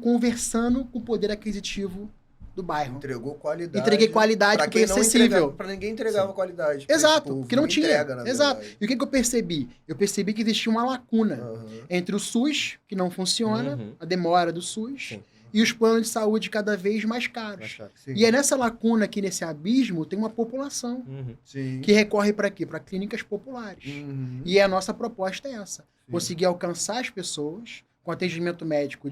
conversando com o poder aquisitivo do bairro. Entregou qualidade. Entreguei qualidade pra porque quem é não acessível. entregava, pra ninguém entregava qualidade. pra esse Exato, povo, porque não tinha. entrega, na Exato. verdade. E o que eu percebi? Eu percebi que existia uma lacuna Aham. entre o SUS, que não funciona, Uhum. a demora do SUS, Sim. e os planos de saúde cada vez mais caros. Mais caro. Sim. E é nessa lacuna aqui, nesse abismo, tem uma população Sim. que recorre para quê? Para clínicas populares. Uhum. E a nossa proposta é essa. Sim. Conseguir alcançar as pessoas com atendimento médico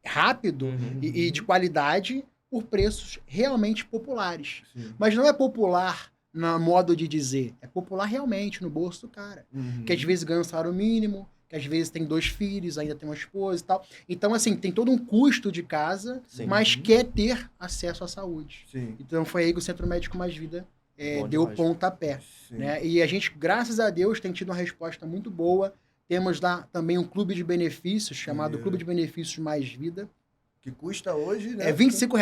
rápido e de qualidade por preços realmente populares. Sim. Mas não é popular na modo de dizer. É popular realmente no bolso do cara. Que às vezes ganha um salário mínimo, que às vezes tem 2 filhos, ainda tem uma esposa e tal. Então, assim, tem todo um custo de casa, Sim. mas quer ter acesso à saúde. Sim. Então foi aí que o Centro Médico Mais Vida Bom deu o demais. pontapé. Sim. Né? E a gente, graças a Deus, tem tido uma resposta muito boa. Temos lá também um clube de benefícios, chamado Maneiro. Clube de Benefícios Mais Vida. Que custa hoje, né? É R$25.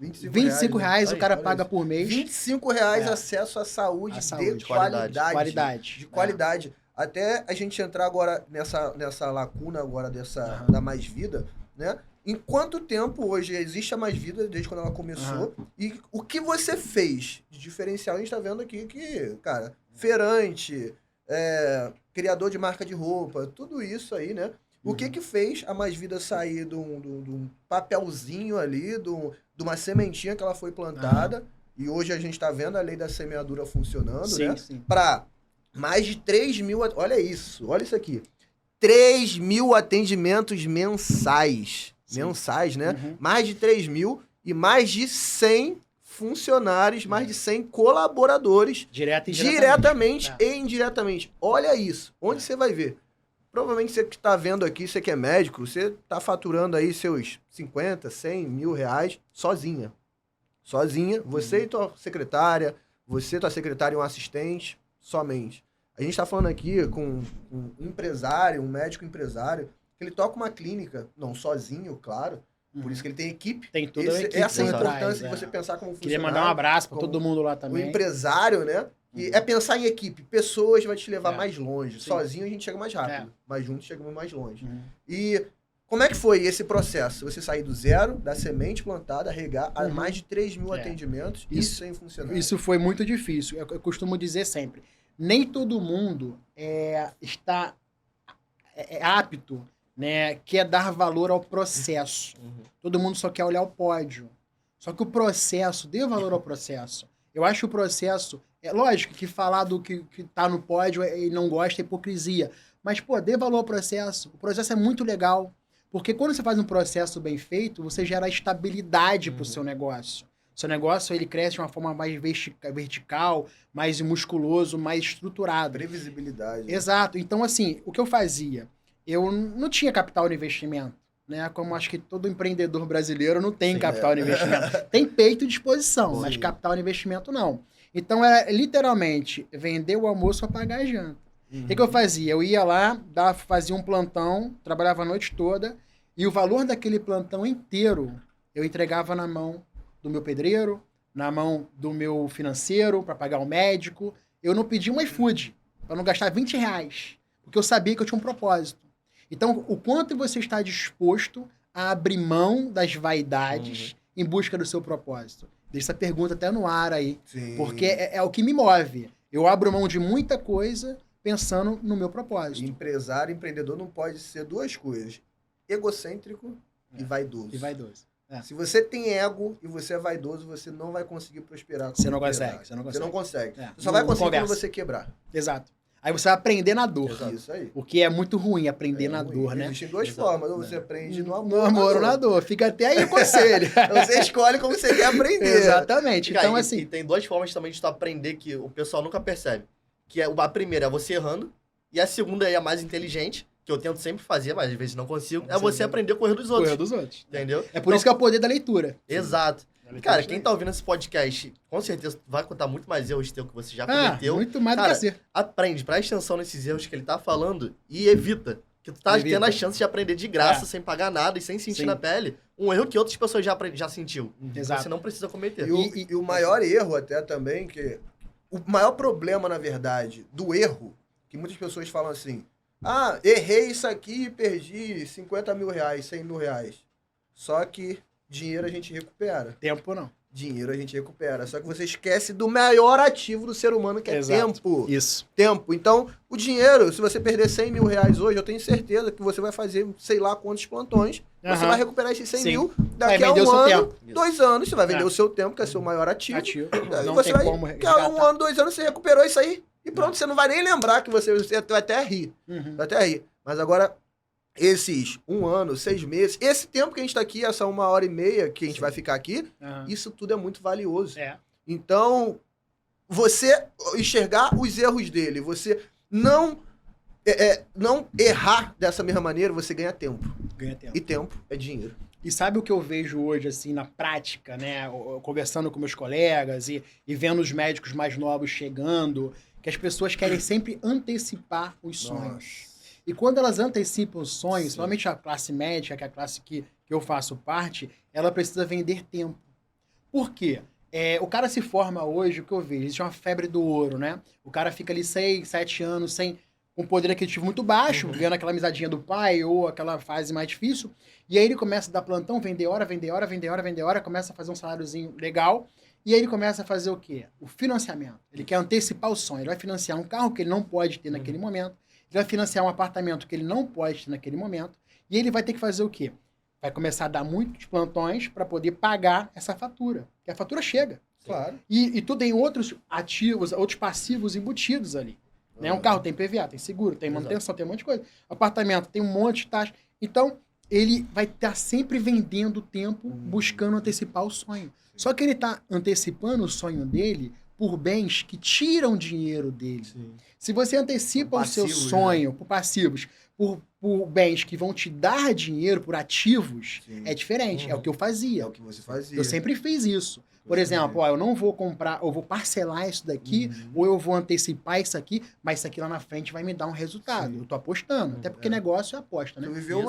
R$25 né? o cara Olha paga isso. por mês. R$25 É. acesso à saúde, À saúde. de qualidade. Qualidade. De qualidade. Até a gente entrar agora nessa lacuna agora Aham. da Mais Vida, né? Em quanto tempo hoje existe a Mais Vida, desde quando ela começou? E o que você fez de diferencial? A gente tá vendo aqui que, cara, feirante, criador de marca de roupa, tudo isso aí, né? O que fez a Mais Vida sair de um papelzinho ali, de uma sementinha que ela foi plantada, e hoje a gente tá vendo a lei da semeadura funcionando, Sim, né? sim. Para mais de 3 mil... Olha isso, olha isso aqui. 3 mil atendimentos mensais. Sim. Mensais, né? Uhum. Mais de 3 mil e mais de 100 funcionários, mais de 100 colaboradores, Direto e diretamente É. e indiretamente. Olha isso. Onde você vai ver? Provavelmente você que está vendo aqui, você que é médico, você está faturando aí seus 50, 100 mil reais sozinha. Sozinha, você e tua secretária, você, tua secretária e um assistente, somente. A gente está falando aqui com um empresário, um médico empresário, que ele toca uma clínica, não sozinho, claro, por isso que ele tem equipe. Tem toda a equipe Essa é a por trás, importância de você pensar como Queria funcionário. mandar um abraço para como todo mundo lá O também. empresário, né? E é pensar em equipe. Pessoas vai te levar É. mais longe. Sim. Sozinho a gente chega mais rápido. É. Mas juntos chegamos mais longe. Uhum. E como é que foi esse processo? Você sair do zero, da semente plantada, regar a Uhum. mais de 3 mil É. atendimentos, Isso- isso sem funcionar. Isso foi muito difícil. Eu costumo dizer sempre, nem todo mundo está apto, né, quer dar valor ao processo. Todo mundo só quer olhar o pódio. Só que o processo, dê valor ao processo. Eu acho que o processo, é lógico que falar do que tá no pódio e não gosta é hipocrisia. Mas, pô, dê valor ao processo. O processo é muito legal. Porque quando você faz um processo bem feito, você gera estabilidade para o seu negócio. Seu negócio, ele cresce de uma forma mais vertical, mais musculoso, mais estruturado. Previsibilidade. Exato. Então, assim, o que eu fazia? Eu não tinha capital de investimento, né? Como acho que todo empreendedor brasileiro não tem Sim, capital de investimento. Tem peito e disposição, Sim. mas capital de investimento não. Então, era literalmente vender o almoço para pagar a janta. O que eu fazia? Eu ia lá, fazia um plantão, trabalhava a noite toda, e o valor daquele plantão inteiro eu entregava na mão do meu pedreiro, na mão do meu financeiro, para pagar o médico. Eu não pedia um iFood, para não gastar R$20, porque eu sabia que eu tinha um propósito. Então, o quanto você está disposto a abrir mão das vaidades em busca do seu propósito? Deixa essa pergunta até no ar aí, Sim. porque é o que me move. Eu abro mão de muita coisa pensando no meu propósito. Empresário, empreendedor não pode ser duas coisas. Egocêntrico e vaidoso. E vaidoso. Se você tem ego e você é vaidoso, você não vai conseguir prosperar. como Você não empresário. consegue, você não Você não consegue. É, Você só vai não conseguir quando conversa. você quebrar. Exato. Aí você vai aprender na dor. Isso aí. O que é muito ruim, aprender na ruim. dor, né? Existem duas Exato. formas. Ou você aprende no amor. No amor ou na dor. Fica até aí o conselho. Você escolhe como você quer aprender. Exatamente. Cara, Então, e assim... tem duas formas também de tu aprender que o pessoal nunca percebe. Que é, a primeira é você errando, e a segunda é a mais inteligente, que eu tento sempre fazer, mas às vezes não consigo, é você aprender com o erro dos outros. Correr dos outros. Entendeu? É por isso que é o poder da leitura. Exato. Cara, quem tá ouvindo esse podcast, com certeza vai contar muito mais erros teus que você já Ah, cometeu. muito mais do Cara, que ser. Aprende, presta atenção nesses erros que ele tá falando e evita. Que tu tá Evita. tendo a chance de aprender de graça, É. sem pagar nada e sem sentir Sim. na pele um erro que outras pessoas já sentiu. Exato. Você não precisa cometer. E o maior erro até também, que o maior problema, na verdade, do erro, que muitas pessoas falam assim, errei isso aqui e perdi 50 mil reais, 100 mil reais. Só que dinheiro a gente recupera. Tempo não. Dinheiro a gente recupera. Só que você esquece do maior ativo do ser humano, que é Exato. tempo. Isso. Tempo. Então, o dinheiro, se você perder 100 mil reais hoje, eu tenho certeza que você vai fazer sei lá quantos plantões. Você Aham. vai recuperar esses 100 Sim. mil Vai daqui a vender o um seu ano, tempo. 2 anos. Você vai vender É. o seu tempo, que é seu maior ativo. Ativo. Aí Não você tem vai, como daqui a um resgatar. ano, 2 anos, você recuperou isso aí. E pronto, você não vai nem lembrar que você vai até rir. Uhum. Vai até rir. Mas agora, esses 1 ano, 6 meses, esse tempo que a gente tá aqui, essa 1h30 que a gente vai ficar aqui, Aham. isso tudo é muito valioso. É. Então, você enxergar os erros dele, você não errar dessa mesma maneira, você ganha tempo. Ganha tempo. E tempo é dinheiro. E sabe o que eu vejo hoje, assim, na prática, né? Conversando com meus colegas e vendo os médicos mais novos chegando, que as pessoas querem sempre antecipar os sonhos. E quando elas antecipam os sonhos, principalmente a classe médica, que é a classe que eu faço parte, ela precisa vender tempo. Por quê? O cara se forma hoje, o que eu vejo, existe uma febre do ouro, né? O cara fica ali 6, 7 anos sem um poder aquisitivo muito baixo, ganhando aquela amizadinha do pai ou aquela fase mais difícil, e aí ele começa a dar plantão, vender hora, começa a fazer um saláriozinho legal, e aí ele começa a fazer o quê? O financiamento. Ele quer antecipar o sonho, ele vai financiar um carro que ele não pode ter naquele momento, ele vai financiar um apartamento que ele não pode ter naquele momento, e ele vai ter que fazer o quê? Vai começar a dar muitos plantões para poder pagar essa fatura. Porque a fatura chega. Claro. E tu tem outros ativos, outros passivos embutidos ali. Né? Um carro tem PVA, tem seguro, tem manutenção, tem um monte de coisa. Apartamento tem um monte de taxa. Então, ele vai estar sempre vendendo tempo, buscando antecipar o sonho. Só que ele está antecipando o sonho dele por bens que tiram dinheiro dele. Sim. Se você antecipa o seu sonho por passivos, por bens que vão te dar dinheiro, por ativos, é diferente. É o que eu fazia. É o que você fazia. Eu sempre fiz isso. Por exemplo, eu não vou comprar, eu vou parcelar isso daqui, ou eu vou antecipar isso aqui, mas isso aqui lá na frente vai me dar um resultado. Eu tô apostando. Até porque negócio é aposta, né? Tu viveu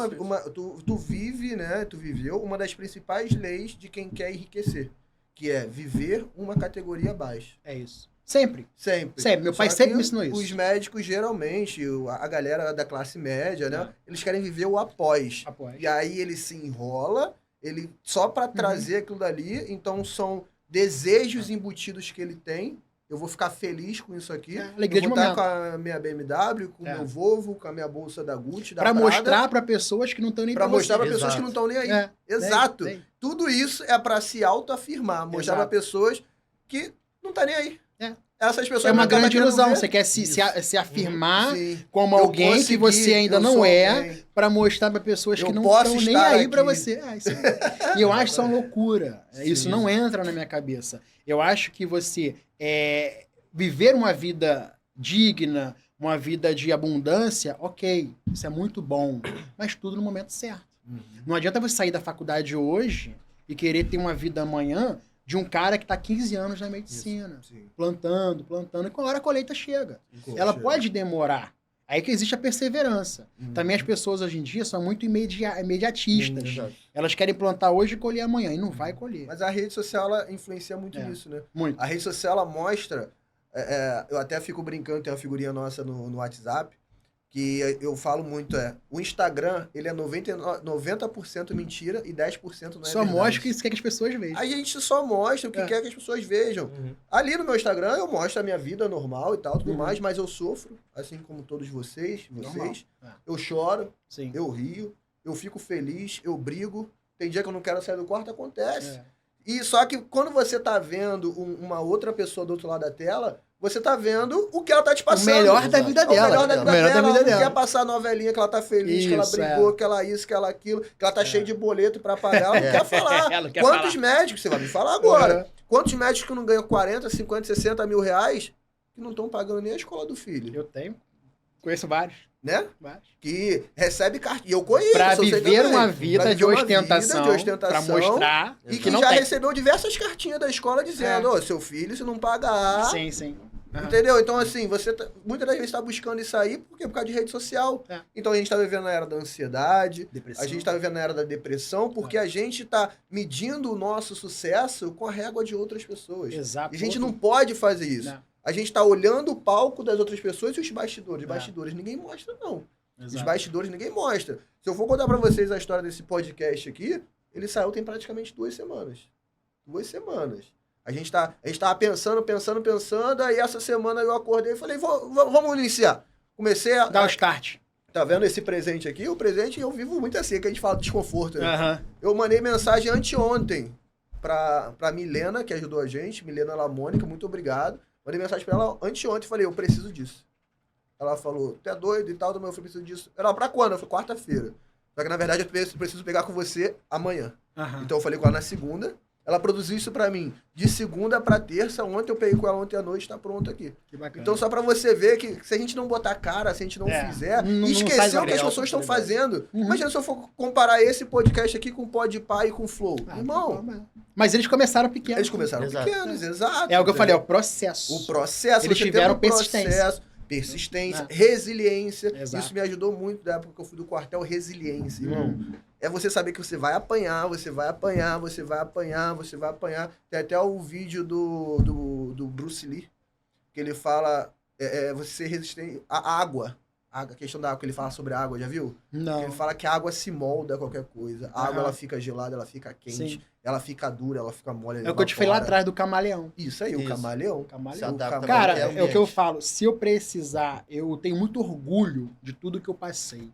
tu vive, né? Tu viveu uma das principais leis de quem quer enriquecer, que é viver uma categoria abaixo. É isso. Sempre. Sempre. Meu pai Só sempre que me ensinou isso. Os médicos, geralmente, a galera da classe média, né? Eles querem viver o após. E aí ele se enrola, ele só para trazer aquilo dali, então são desejos embutidos que ele tem. Eu vou ficar feliz com isso aqui. Alegria eu vou de estar momento. com a minha BMW, com o meu Volvo, com a minha bolsa da Gucci, da Pra Prada, mostrar pra pessoas que não estão nem pra mostrar pra você. pessoas que não estão nem aí. Exato. Tudo isso é pra se autoafirmar, mostrar pra pessoas que não tá nem aí. Essas pessoas É uma grande ilusão. ver. Você quer se afirmar Sim. como Eu alguém que consegui, você ainda eu não sou é, alguém. pra mostrar pra pessoas que Eu não posso estão nem estar aí pra aqui. você. Isso aí. E eu acho isso uma loucura. Isso não entra na minha cabeça. Eu acho que você viver uma vida digna, uma vida de abundância, ok, isso é muito bom, mas tudo no momento certo. Não adianta você sair da faculdade hoje e querer ter uma vida amanhã de um cara que está 15 anos na medicina, plantando, e com a hora a colheita chega. Ela pode demorar. Aí que existe a perseverança. Também as pessoas hoje em dia são muito imediatistas. Elas querem plantar hoje e colher amanhã, e não vai colher. Mas a rede social, ela influencia muito nisso, né? Muito. A rede social, ela mostra... eu até fico brincando, tem uma figurinha nossa no WhatsApp, que eu falo muito, o Instagram, ele é 90% mentira e 10% não é Só verdade. mostra o que quer que as pessoas vejam. A gente só mostra o que quer que as pessoas vejam. Ali no meu Instagram eu mostro a minha vida normal e tal, tudo mais, mas eu sofro, assim como todos vocês. Eu choro, eu rio, eu fico feliz, eu brigo. Tem dia que eu não quero sair do quarto, acontece. E só que quando você tá vendo uma outra pessoa do outro lado da tela, você tá vendo o que ela tá te passando. O melhor da vida dela. O melhor da vida dela. Não quer passar a novelinha que ela tá feliz, que ela brigou, que ela isso, que ela aquilo, que ela tá cheia de boleto pra pagar. Ela não quer falar. Ela quer Quantos médicos, você vai me falar agora, quantos médicos que não ganham 40, 50, 60 mil reais que não estão pagando nem a escola do filho? Eu tenho. Conheço vários. Né? Vários. Que recebe cartinha. E eu conheço. Pra eu sei viver também. uma vida de ostentação. Pra mostrar. E que já recebeu diversas cartinhas da escola dizendo, seu filho, se não pagar... Sim. Entendeu? Então, assim, você muitas das vezes está buscando isso aí por causa de rede social. Então, a gente está vivendo na era da ansiedade, a gente está vivendo na era da depressão, porque a gente está medindo o nosso sucesso com a régua de outras pessoas. Exato. E a gente não pode fazer isso. Não. A gente está olhando o palco das outras pessoas e os bastidores. Bastidores ninguém mostra, não. Exato. Os bastidores ninguém mostra. Se eu for contar para vocês a história desse podcast aqui, ele saiu tem praticamente 2 semanas. 2 semanas. A gente tava pensando, aí essa semana eu acordei e falei, vamos iniciar. Comecei a... Dá o start. Tá vendo esse presente aqui? O presente eu vivo muito assim, que a gente fala de desconforto, né? Uhum. Eu mandei mensagem anteontem pra Milena, que ajudou a gente, Milena Lamônica, muito obrigado. Mandei mensagem pra ela anteontem e falei, eu preciso disso. Ela falou, tu é doido e tal, eu preciso disso. Ela, pra quando? Eu falei, quarta-feira. Só que na verdade eu preciso pegar com você amanhã. Uhum. Então eu falei com ela na segunda. Ela produziu isso pra mim de segunda pra terça. Ontem eu peguei com ela ontem à noite, tá pronto aqui. Que bacana. Então, só pra você ver que se a gente não botar cara, se a gente não fizer, não e esquecer faz o que as real pessoas estão oportunidade. fazendo. Imagina se eu for comparar esse podcast aqui com o Podpah e com o Flow. Irmão, Mas eles começaram pequenos. eles começaram Exato. pequenos, exato. É o que eu falei, é o entendeu? processo. O processo, Eles você tiveram teve um processo, persistência, resiliência. Exato. Isso me ajudou muito da época que eu fui do quartel, resiliência, irmão. É você saber que você vai apanhar, você vai apanhar, você vai apanhar, você vai apanhar. Tem até o vídeo do Bruce Lee, que ele fala, você ser resistente à água. A questão da água, que ele fala sobre a água, já viu? Não. Ele fala que a água se molda a qualquer coisa. A água, Aham. ela fica gelada, ela fica quente, Sim. ela fica dura, ela fica mole. É o que eu te falei lá evapora. atrás do camaleão. Isso aí, o Isso. camaleão. Se Camaleão. adapta a Cara, qualquer é o que eu ambiente. falo. Se eu precisar, eu tenho muito orgulho de tudo que eu passei.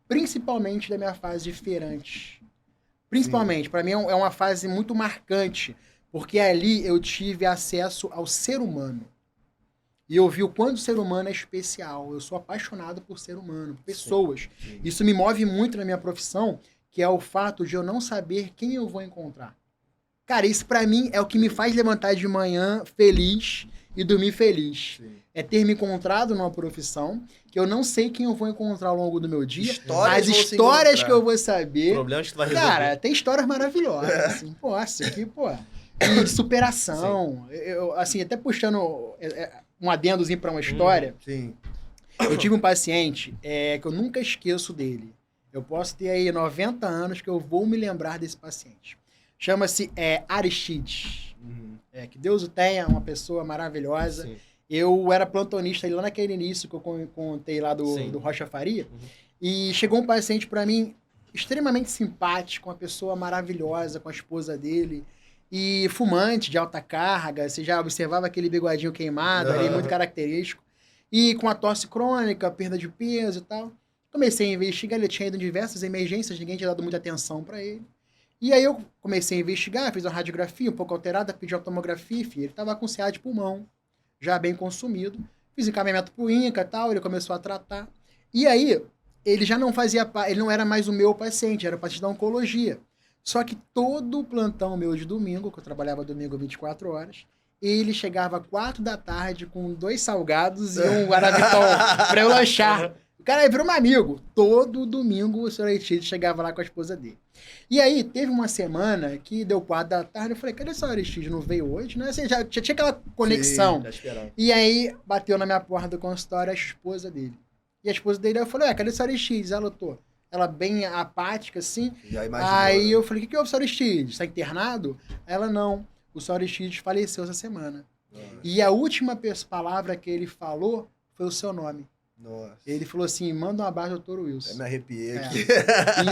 Principalmente da minha fase de feirante. Principalmente, pra mim é uma fase muito marcante. Porque ali eu tive acesso ao ser humano. E eu vi o quanto o ser humano é especial. Eu sou apaixonado por ser humano, por pessoas. Sim. Isso me move muito na minha profissão, que é o fato de eu não saber quem eu vou encontrar. Cara, isso pra mim é o que me faz levantar de manhã feliz e dormir feliz. Sim. É ter me encontrado numa profissão que eu não sei quem eu vou encontrar ao longo do meu dia. Histórias As vão se histórias encontrar. que eu vou saber. Problemas que tu vai resolver. Cara, tem histórias maravilhosas. Assim, pô, isso aqui, pô. E de superação. Eu, assim, até puxando um adendozinho pra uma história. Sim. Eu tive um paciente que eu nunca esqueço dele. Eu posso ter aí 90 anos que eu vou me lembrar desse paciente. Chama-se Aristides. Uhum. Que Deus o tenha, uma pessoa maravilhosa. Sim. Eu era plantonista lá naquele início que eu contei lá Sim. do Rocha Faria. Uhum. E chegou um paciente para mim extremamente simpático, uma pessoa maravilhosa com a esposa dele. E fumante de alta carga, você já observava aquele bigodinho queimado ali, muito característico. E com a tosse crônica, perda de peso e tal. Comecei a investigar, ele tinha ido em diversas emergências, ninguém tinha dado muita atenção para ele. E aí eu comecei a investigar, fiz uma radiografia um pouco alterada, pedi uma tomografia, filho, ele estava com CA de pulmão, já bem consumido. Fiz encaminhamento pro INCA e tal, ele começou a tratar. E aí, ele já não fazia ele não era mais o meu paciente, era o paciente da oncologia. Só que todo o plantão meu de domingo, que eu trabalhava domingo 24 horas, ele chegava às 4 da tarde com 2 salgados e um Guaraviton pra eu lanchar. O cara virou meu amigo. Todo domingo o senhor Aristides chegava lá com a esposa dele. E aí, teve uma semana que deu 4 da tarde, eu falei, cadê o senhor Aristides? Não veio hoje? Né? Assim, já tinha aquela conexão. Tá esperando. E aí, bateu na minha porta do consultório a esposa dele. E a esposa dele, eu falei, cadê o senhor Aristides? Ela bem apática, assim. Já imaginou, Aí né? eu falei, o que é o senhor Aristides? Está internado? Ela, não. O senhor Aristides faleceu essa semana. Nossa. E a última palavra que ele falou foi o seu nome. Nossa. Ele falou assim, manda um abraço ao doutor Wilson. Eu me arrepiei É. aqui.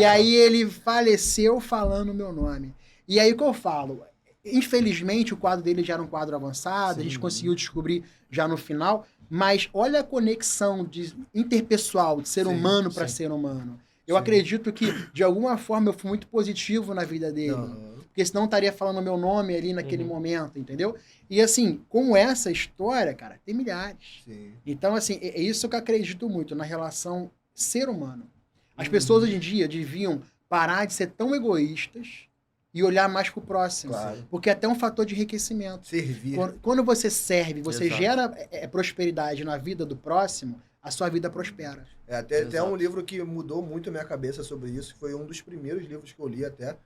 E aí ele faleceu falando o meu nome. E aí o que eu falo? Infelizmente o quadro dele já era um quadro avançado, a gente conseguiu descobrir já no final, mas olha a conexão interpessoal, de ser Sim, humano para sim. ser humano. Eu Sim. acredito que, de alguma forma, eu fui muito positivo na vida dele. Aham. Porque senão eu estaria falando o meu nome ali naquele Uhum. momento, entendeu? E assim, como essa história, cara, tem milhares. Sim. Então, assim, é isso que eu acredito muito na relação ser humano. As pessoas hoje em dia deviam parar de ser tão egoístas e olhar mais pro próximo. Claro. Porque é até um fator de enriquecimento. Servir. Quando você serve, você Exato. gera prosperidade na vida do próximo, a sua vida prospera. Até Exato. um livro que mudou muito a minha cabeça sobre isso, foi um dos primeiros livros que eu li até,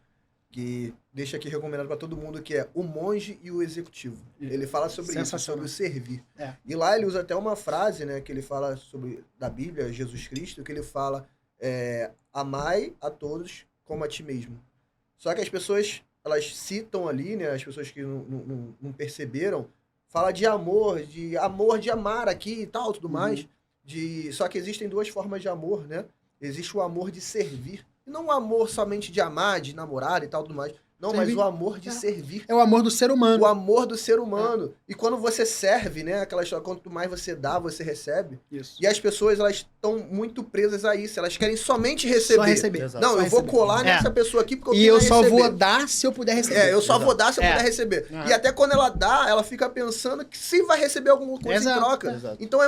que deixa aqui recomendado para todo mundo, que é O Monge e o Executivo. Ele fala sobre isso, sobre Sensacional. o servir. É. E lá ele usa até uma frase, né, que ele fala sobre, da Bíblia, Jesus Cristo, que ele fala, amai a todos como a ti mesmo. Só que as pessoas, elas citam ali, né, as pessoas que não perceberam, fala de amor de amar aqui e tal, tudo mais. Só que existem duas formas de amor, né? Existe o amor de servir. E não o amor somente de amar, de namorar e tal, tudo mais. Não, Servir. mas o amor de servir. É o amor do ser humano. O amor do ser humano. E quando você serve, né? Aquela história, quanto mais você dá, você recebe. Isso. E as pessoas, elas estão muito presas a isso. Elas querem somente receber. Só receber. Exato. Não, Só eu vou receber. colar nessa pessoa aqui porque eu E tenho eu a só receber. vou dar se eu puder receber. Eu só Exato. vou dar se eu É. puder receber. Aham. E até quando ela dá, ela fica pensando que se vai receber alguma coisa Exato. em troca. Exato. Então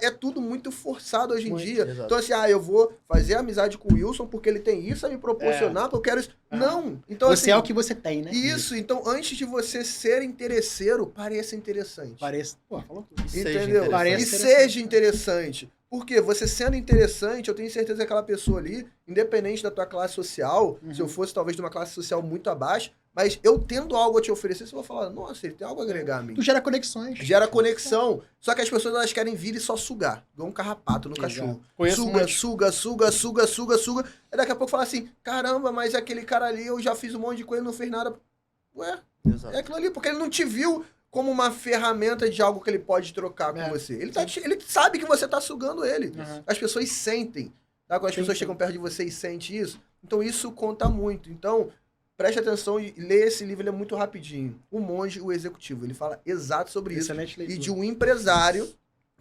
é tudo muito forçado hoje em Muito. dia. Exato. Então assim, eu vou fazer amizade com o Wilson porque ele tem isso a me proporcionar, porque eu quero isso. Não. Então, Você assim, é o que você tem, né? Isso. Então, antes de você ser interesseiro, pareça interessante. Parece. Pô, falou tudo. Entendeu? Parece E interessante. seja interessante. Porque você sendo interessante, eu tenho certeza que aquela pessoa ali, independente da tua classe social, se eu fosse talvez de uma classe social muito abaixo, mas eu tendo algo a te oferecer, você vai falar, nossa, ele tem algo a agregar a mim. Tu gera conexões. Gera conexão. Só que as pessoas elas querem vir e só sugar. Igual um carrapato no cachorro. Conheço Suga, muitos. suga. E daqui a pouco fala assim, caramba, mas aquele cara ali, eu já fiz um monte de coisa e não fez nada. Ué, Exato. é aquilo ali, porque ele não te viu como uma ferramenta de algo que ele pode trocar com você. Ele sabe que você tá sugando ele. Uhum. As pessoas sentem. Tá? Quando as pessoas chegam perto de você e sentem isso, então isso conta muito. Então, preste atenção e lê esse livro, ele é muito rapidinho. O Monge, o Executivo. Ele fala exato sobre isso. Excelente leitura. E de um empresário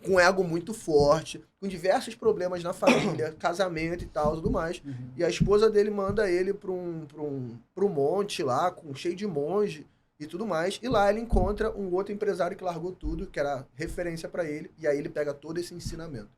com ego muito forte, com diversos problemas na família, casamento e tal, tudo mais. E a esposa dele manda ele pro monte lá, cheio de monge e tudo mais. E lá ele encontra um outro empresário que largou tudo, que era referência pra ele. E aí ele pega todo esse ensinamento.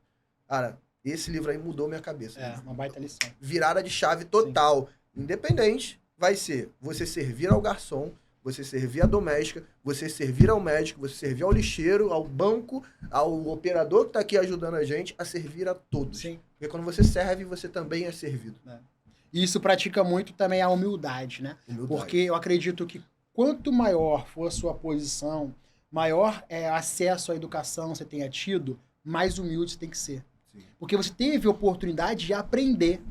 Cara, esse livro aí mudou minha cabeça. É, uma baita lição. Virada de chave total. Independente, vai ser você servir ao garçom, você servir à doméstica, você servir ao médico, você servir ao lixeiro, ao banco, ao operador que tá aqui ajudando a gente, a servir a todos. Sim. Porque quando você serve, você também é servido. E isso pratica muito também a humildade, né? Humildade. Porque eu acredito que quanto maior for a sua posição, maior acesso à educação você tenha tido, mais humilde você tem que ser. Sim. Porque você teve oportunidade de aprender.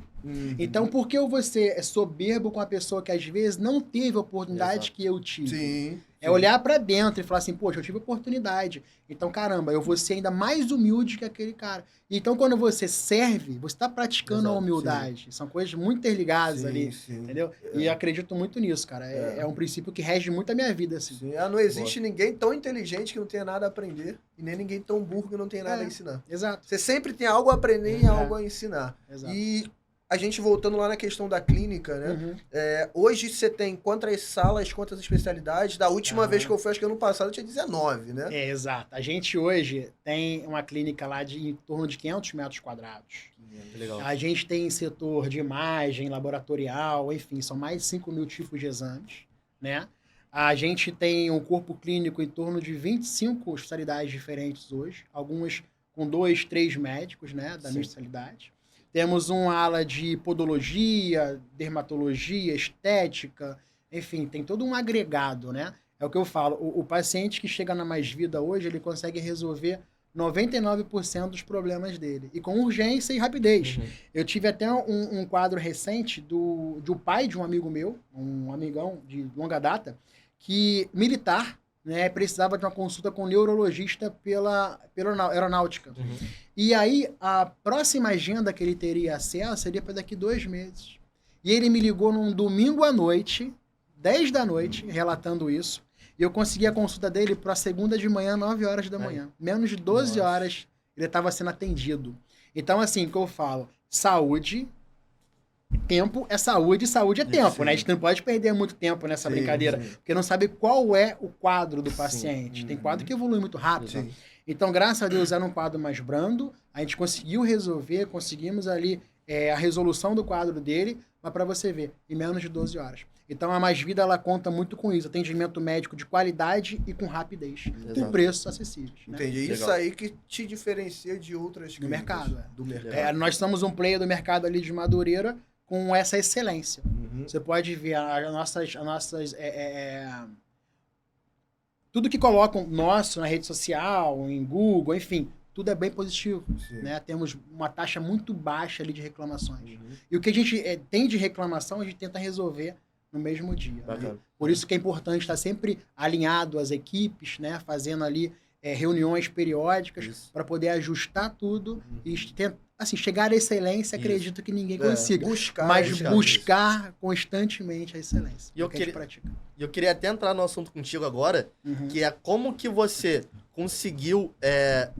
Então, por que você é soberbo com a pessoa que às vezes não teve a oportunidade que eu tive? Sim. É olhar pra dentro e falar assim, poxa, eu tive oportunidade. Então, caramba, eu vou ser ainda mais humilde que aquele cara. Então, quando você serve, você está praticando a Exato, humildade. São coisas muito interligadas ali, sim. entendeu? E eu acredito muito nisso, cara. É um princípio que rege muito a minha vida, assim. Sim. Não existe ninguém tão inteligente que não tenha nada a aprender e nem ninguém tão burro que não tenha nada a ensinar. Exato. Você sempre tem algo a aprender e algo a ensinar. Exato. E a gente voltando lá na questão da clínica, né? Hoje você tem quantas salas, quantas especialidades? Da última vez que eu fui, acho que ano passado, tinha 19, né? Exato. A gente hoje tem uma clínica lá de em torno de 500 metros quadrados. Legal. A gente tem setor de imagem, laboratorial, enfim, são mais de 5 mil tipos de exames, né? A gente tem um corpo clínico em torno de 25 especialidades diferentes hoje, algumas com 2, 3 médicos, né, da minha especialidade. Temos uma ala de podologia, dermatologia, estética, enfim, tem todo um agregado, né? É o que eu falo, o paciente que chega na Mais Vida hoje, ele consegue resolver 99% dos problemas dele, e com urgência e rapidez. Eu tive até um quadro recente do pai de um amigo meu, um amigão de longa data, que militar, né, precisava de uma consulta com um neurologista pela aeronáutica. E aí, a próxima agenda que ele teria acesso seria para daqui 2 meses. E ele me ligou num domingo à noite, 10 da noite, relatando isso. E eu consegui a consulta dele para segunda de manhã, 9 horas da manhã. Menos de 12 horas ele estava sendo atendido. Então, assim, o que eu falo, saúde, tempo é saúde, saúde é tempo, né? A gente não pode perder muito tempo nessa brincadeira, porque não sabe qual é o quadro do paciente. Tem quadro que evolui muito rápido. Então, graças a Deus, era um quadro mais brando, a gente conseguiu resolver, conseguimos ali a resolução do quadro dele, mas para você ver, em menos de 12 horas. Então, a Mais Vida, ela conta muito com isso, atendimento médico de qualidade e com rapidez, com preços acessíveis. Né? Entendi. Isso aí que te diferencia de outras Do mercado. Do mercado. Nós somos um player do mercado ali de Madureira com essa excelência. Você pode ver as nossas tudo que colocam nosso na rede social, em Google, enfim, tudo é bem positivo. Né? Temos uma taxa muito baixa ali de reclamações. E o que a gente tem de reclamação, a gente tenta resolver no mesmo dia. Né? Por isso que é importante estar sempre alinhado às equipes, né? Fazendo ali reuniões periódicas para poder ajustar tudo e assim, chegar à excelência, acredito que ninguém consiga. Buscar constantemente a excelência. E eu queria até entrar no assunto contigo agora, que é como que você conseguiu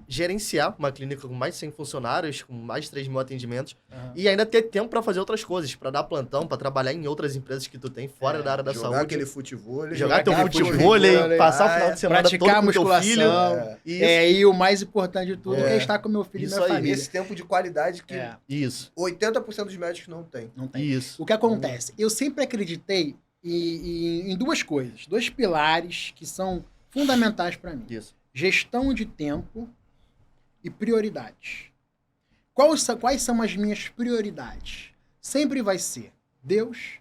gerenciar uma clínica com mais de 100 funcionários, com mais de 3 mil atendimentos, e ainda ter tempo para fazer outras coisas, para dar plantão, para trabalhar em outras empresas que tu tem fora da área da Jogar saúde. aquele futevôlei. Jogar teu aquele futevôlei, passar o final de semana praticar todo com teu musculação. filho. E o mais importante de tudo é estar com meu filho e Isso minha aí, família. Esse tempo de qualidade que Isso. 80% dos médicos não tem. Não tem. Isso. O que acontece? Eu sempre acreditei em duas coisas, dois pilares que são fundamentais para mim. Isso. Gestão de tempo e prioridades. Quais são as minhas prioridades? Sempre vai ser Deus,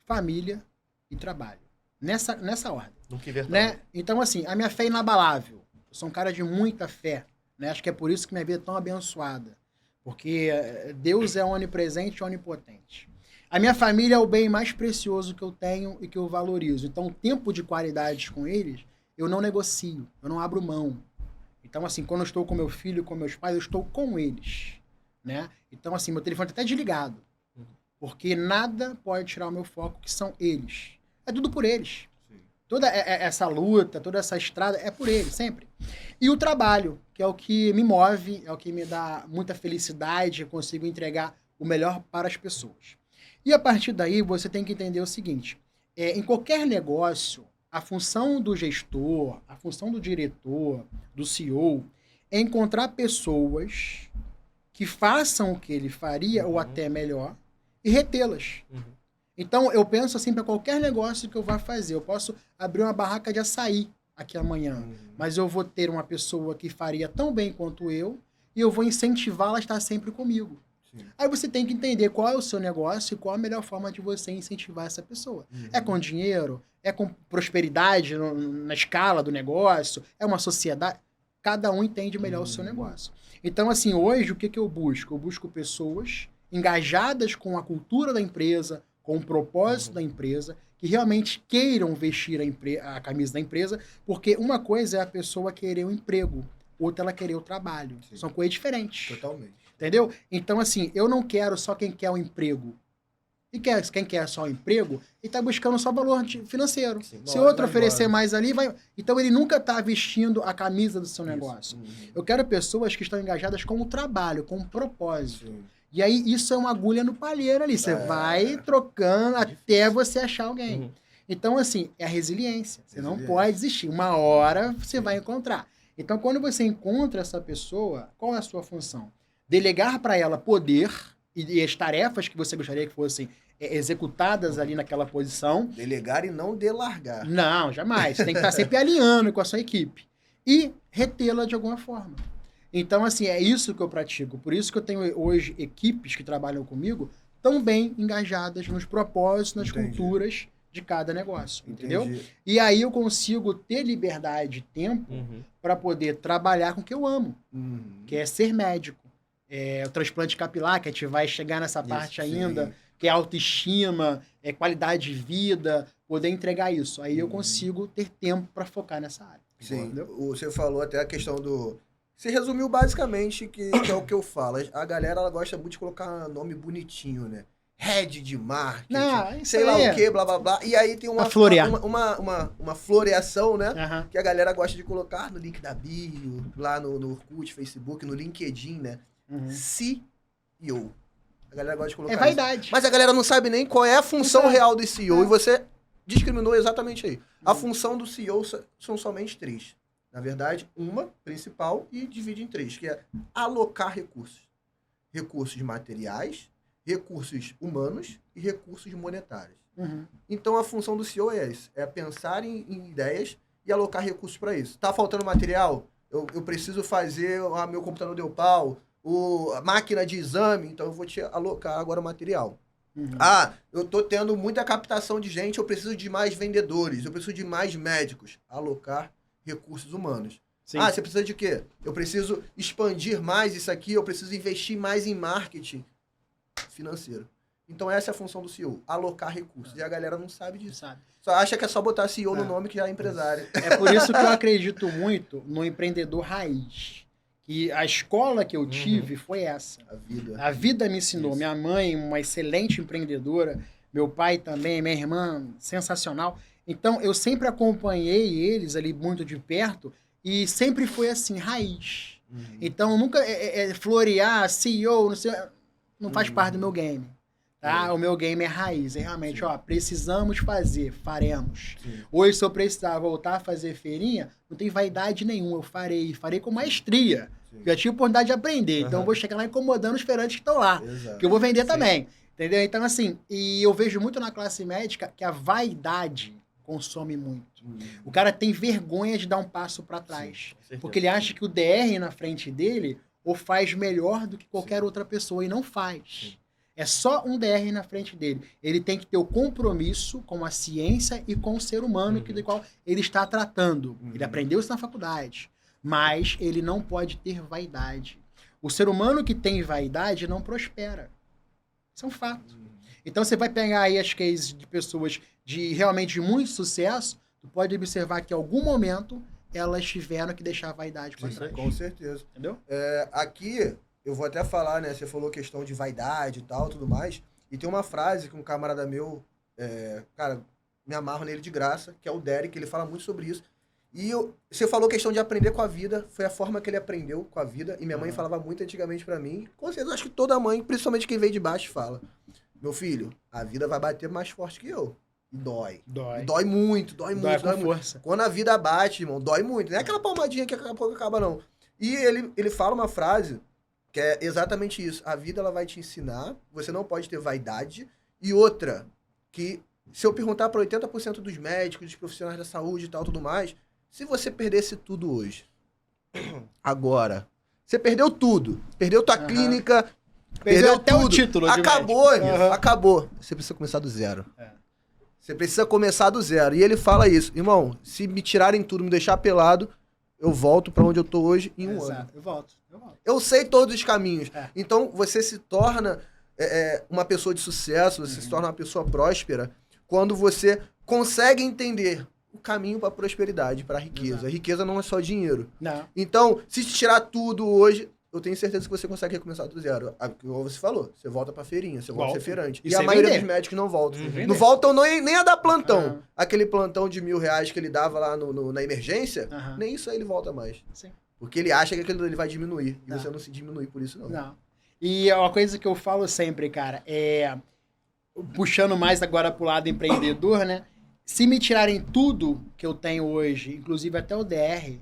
família e trabalho. Nessa ordem. Nunca inverter. Né? Então, assim, a minha fé é inabalável. Eu sou um cara de muita fé. Né? Acho que é por isso que minha vida é tão abençoada. Porque Deus é onipresente e onipotente. A minha família é o bem mais precioso que eu tenho e que eu valorizo. Então, o tempo de qualidade com eles, eu não negocio, eu não abro mão. Então, assim, quando eu estou com meu filho, com meus pais, eu estou com eles. Né? Então, assim, meu telefone está até desligado. Porque nada pode tirar o meu foco, que são eles. É tudo por eles. Toda essa luta, toda essa estrada é por eles, sempre. E o trabalho, que é o que me move, é o que me dá muita felicidade, eu consigo entregar o melhor para as pessoas. E a partir daí, você tem que entender o seguinte, em qualquer negócio, a função do gestor, a função do diretor, do CEO, é encontrar pessoas que façam o que ele faria, ou até melhor, e retê-las. Então, eu penso assim, para qualquer negócio que eu vá fazer, eu posso abrir uma barraca de açaí aqui amanhã, mas eu vou ter uma pessoa que faria tão bem quanto eu, e eu vou incentivá-la a estar sempre comigo. Sim. Aí você tem que entender qual é o seu negócio e qual a melhor forma de você incentivar essa pessoa. É com dinheiro? É com prosperidade na escala do negócio? É uma sociedade? Cada um entende melhor o seu negócio. Então, assim, hoje, o que eu busco? Eu busco pessoas engajadas com a cultura da empresa, com o propósito da empresa, que realmente queiram vestir a camisa da empresa, porque uma coisa é a pessoa querer um emprego, outra ela querer o trabalho. Sim. São coisas diferentes. Totalmente. Entendeu? Então, assim, eu não quero só quem quer um emprego. E quem quer só um emprego, ele está buscando só valor financeiro. Sim, se outro oferecer mais ali, vai... Então, ele nunca está vestindo a camisa do seu negócio. Eu quero pessoas que estão engajadas com o trabalho, com o propósito. Sim. E aí, isso é uma agulha no palheiro ali. Você vai trocando até você achar alguém. Então, assim, é a resiliência. Você não pode desistir. Uma hora você vai encontrar. Então, quando você encontra essa pessoa, qual é a sua função? Delegar para ela poder e as tarefas que você gostaria que fossem executadas ali naquela posição. Delegar e não delargar. Não, jamais. Você tem que estar sempre alinhando com a sua equipe. E retê-la de alguma forma. Então, assim, é isso que eu pratico. Por isso que eu tenho hoje equipes que trabalham comigo tão bem engajadas nos propósitos, nas culturas de cada negócio. Entendeu? E aí eu consigo ter liberdade de tempo para poder trabalhar com o que eu amo, que é ser médico. O transplante capilar, que a gente vai chegar nessa parte ainda, que é autoestima, qualidade de vida, poder entregar isso. Aí eu consigo ter tempo para focar nessa área. Sim, entendeu? Você falou até a questão do... Você resumiu basicamente que é o que eu falo. A galera ela gosta muito de colocar nome bonitinho, né? Head de marketing, não, sei lá o que, blá, blá, blá. E aí tem uma floreação, né? Que a galera gosta de colocar no link da bio, lá no Orkut, Facebook, no LinkedIn, né? CEO. A galera gosta de colocar isso. Vaidade. Mas a galera não sabe nem qual é a função real do CEO. E você discriminou exatamente aí. A função do CEO são somente 3. Na verdade, uma principal e divide em 3, que é alocar recursos. Recursos materiais, recursos humanos e recursos monetários. Então, a função do CEO é essa, é pensar em ideias e alocar recursos para isso. Tá faltando material? Eu preciso fazer, meu computador deu pau, a máquina de exame, então eu vou te alocar agora o material. Eu tô tendo muita captação de gente, eu preciso de mais vendedores, eu preciso de mais médicos. Alocar recursos humanos. Sim. Você precisa de quê? Eu preciso expandir mais isso aqui, eu preciso investir mais em marketing financeiro. Então essa é a função do CEO, alocar recursos. E a galera não sabe disso. Só acha que é só botar CEO no nome que já é empresário. É por isso que eu acredito muito no empreendedor raiz. E a escola que eu tive foi essa. A vida me ensinou. Isso. Minha mãe, uma excelente empreendedora. Meu pai também, minha irmã, sensacional. Então, eu sempre acompanhei eles ali muito de perto E sempre foi assim, raiz. Então, nunca florear, CEO, não faz parte do meu game. Tá? O meu game é raiz. É realmente, precisamos fazer, faremos. Sim. Hoje, se eu precisar voltar a fazer feirinha, não tem vaidade nenhuma. Eu farei com maestria. Sim. Eu tive a oportunidade de aprender. Então, eu vou chegar lá incomodando os feirantes que estão lá. Exato. Que eu vou vender também. Entendeu? Então, assim, e eu vejo muito na classe médica que a vaidade consome muito. O cara tem vergonha de dar um passo para trás. Porque ele acha que o DR na frente dele o faz melhor do que qualquer outra pessoa. E não faz. É só um DR na frente dele. Ele tem que ter o compromisso com a ciência e com o ser humano do qual ele está tratando. Ele aprendeu isso na faculdade. Mas ele não pode ter vaidade. O ser humano que tem vaidade não prospera. Isso é um fato. Então você vai pegar aí as cases de pessoas de realmente de muito sucesso, tu pode observar que em algum momento elas tiveram que deixar a vaidade para trás. Com certeza. Entendeu? Aqui, eu vou até falar, né? Você falou questão de vaidade e tal, tudo mais. E tem uma frase que um camarada meu, cara, me amarro nele de graça, que é o Derek, ele fala muito sobre isso. E você falou questão de aprender com a vida, foi a forma que ele aprendeu com a vida. E minha mãe falava muito antigamente pra mim, com certeza, acho que toda mãe, principalmente quem veio de baixo, fala: meu filho, a vida vai bater mais forte que eu. E dói. Dói. Dói muito, dói muito. Com força. Quando a vida bate, irmão, dói muito. Não é aquela palmadinha que daqui a pouco acaba, não. E ele fala uma frase que é exatamente isso. A vida, ela vai te ensinar, você não pode ter vaidade. E outra, que se eu perguntar para 80% dos médicos, dos profissionais da saúde e tal, tudo mais, se você perdesse tudo hoje, agora, você perdeu tudo. Perdeu tua clínica, perdeu até tudo. o título de acabou, médico. irmão, acabou. Você precisa começar do zero. Você precisa começar do zero. E ele fala isso. Irmão, se me tirarem tudo, me deixar pelado, eu volto pra onde eu tô hoje em um ano. Eu volto. Eu sei todos os caminhos. Então, você se torna uma pessoa de sucesso, você se torna uma pessoa próspera, quando você consegue entender o caminho pra prosperidade, pra riqueza. Exato. A riqueza não é só dinheiro. Não. Então, se te tirar tudo hoje, eu tenho certeza que você consegue recomeçar do zero. Como você falou, você volta pra feirinha, você volta a ser feirante. E a maioria dos médicos não voltam. Não voltam nem a dar plantão. Aquele plantão de R$1.000 que ele dava lá na emergência, nem isso aí ele volta mais. Sim. Porque ele acha que aquilo ele vai diminuir. E você não se diminui por isso, não. Não. E uma coisa que eu falo sempre, cara, puxando mais agora pro lado empreendedor, né? Se me tirarem tudo que eu tenho hoje, inclusive até o DR,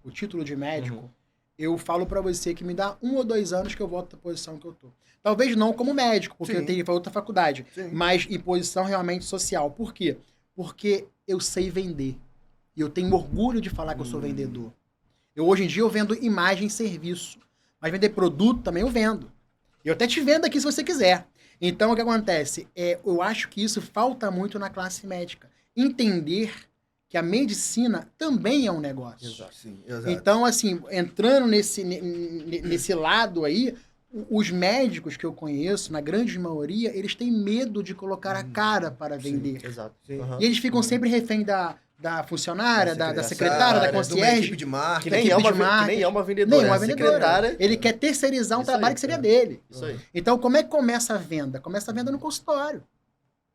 o título de médico, eu falo pra você que me dá 1 ou 2 anos que eu volto da posição que eu tô. Talvez não como médico, porque eu tenho outra faculdade, mas em posição realmente social. Por quê? Porque eu sei vender. E eu tenho orgulho de falar que eu sou vendedor. Hoje em dia eu vendo imagem e serviço. Mas vender produto também eu vendo. Eu até te vendo aqui se você quiser. Então o que acontece? Eu acho que isso falta muito na classe médica. Entender que a medicina também é um negócio. Exato, sim, exato. Então, assim, entrando nesse lado aí, os médicos que eu conheço, na grande maioria, eles têm medo de colocar a cara para vender. Sim, exato. Sim. E eles ficam sempre refém da funcionária, da secretária, da de uma concierge. equipe de marketing. Que nem é uma vendedora. Nem uma vendedora. Secretária. Ele quer terceirizar um Isso trabalho aí, que seria dele. Isso aí. Então, como é que começa a venda? Começa a venda no consultório.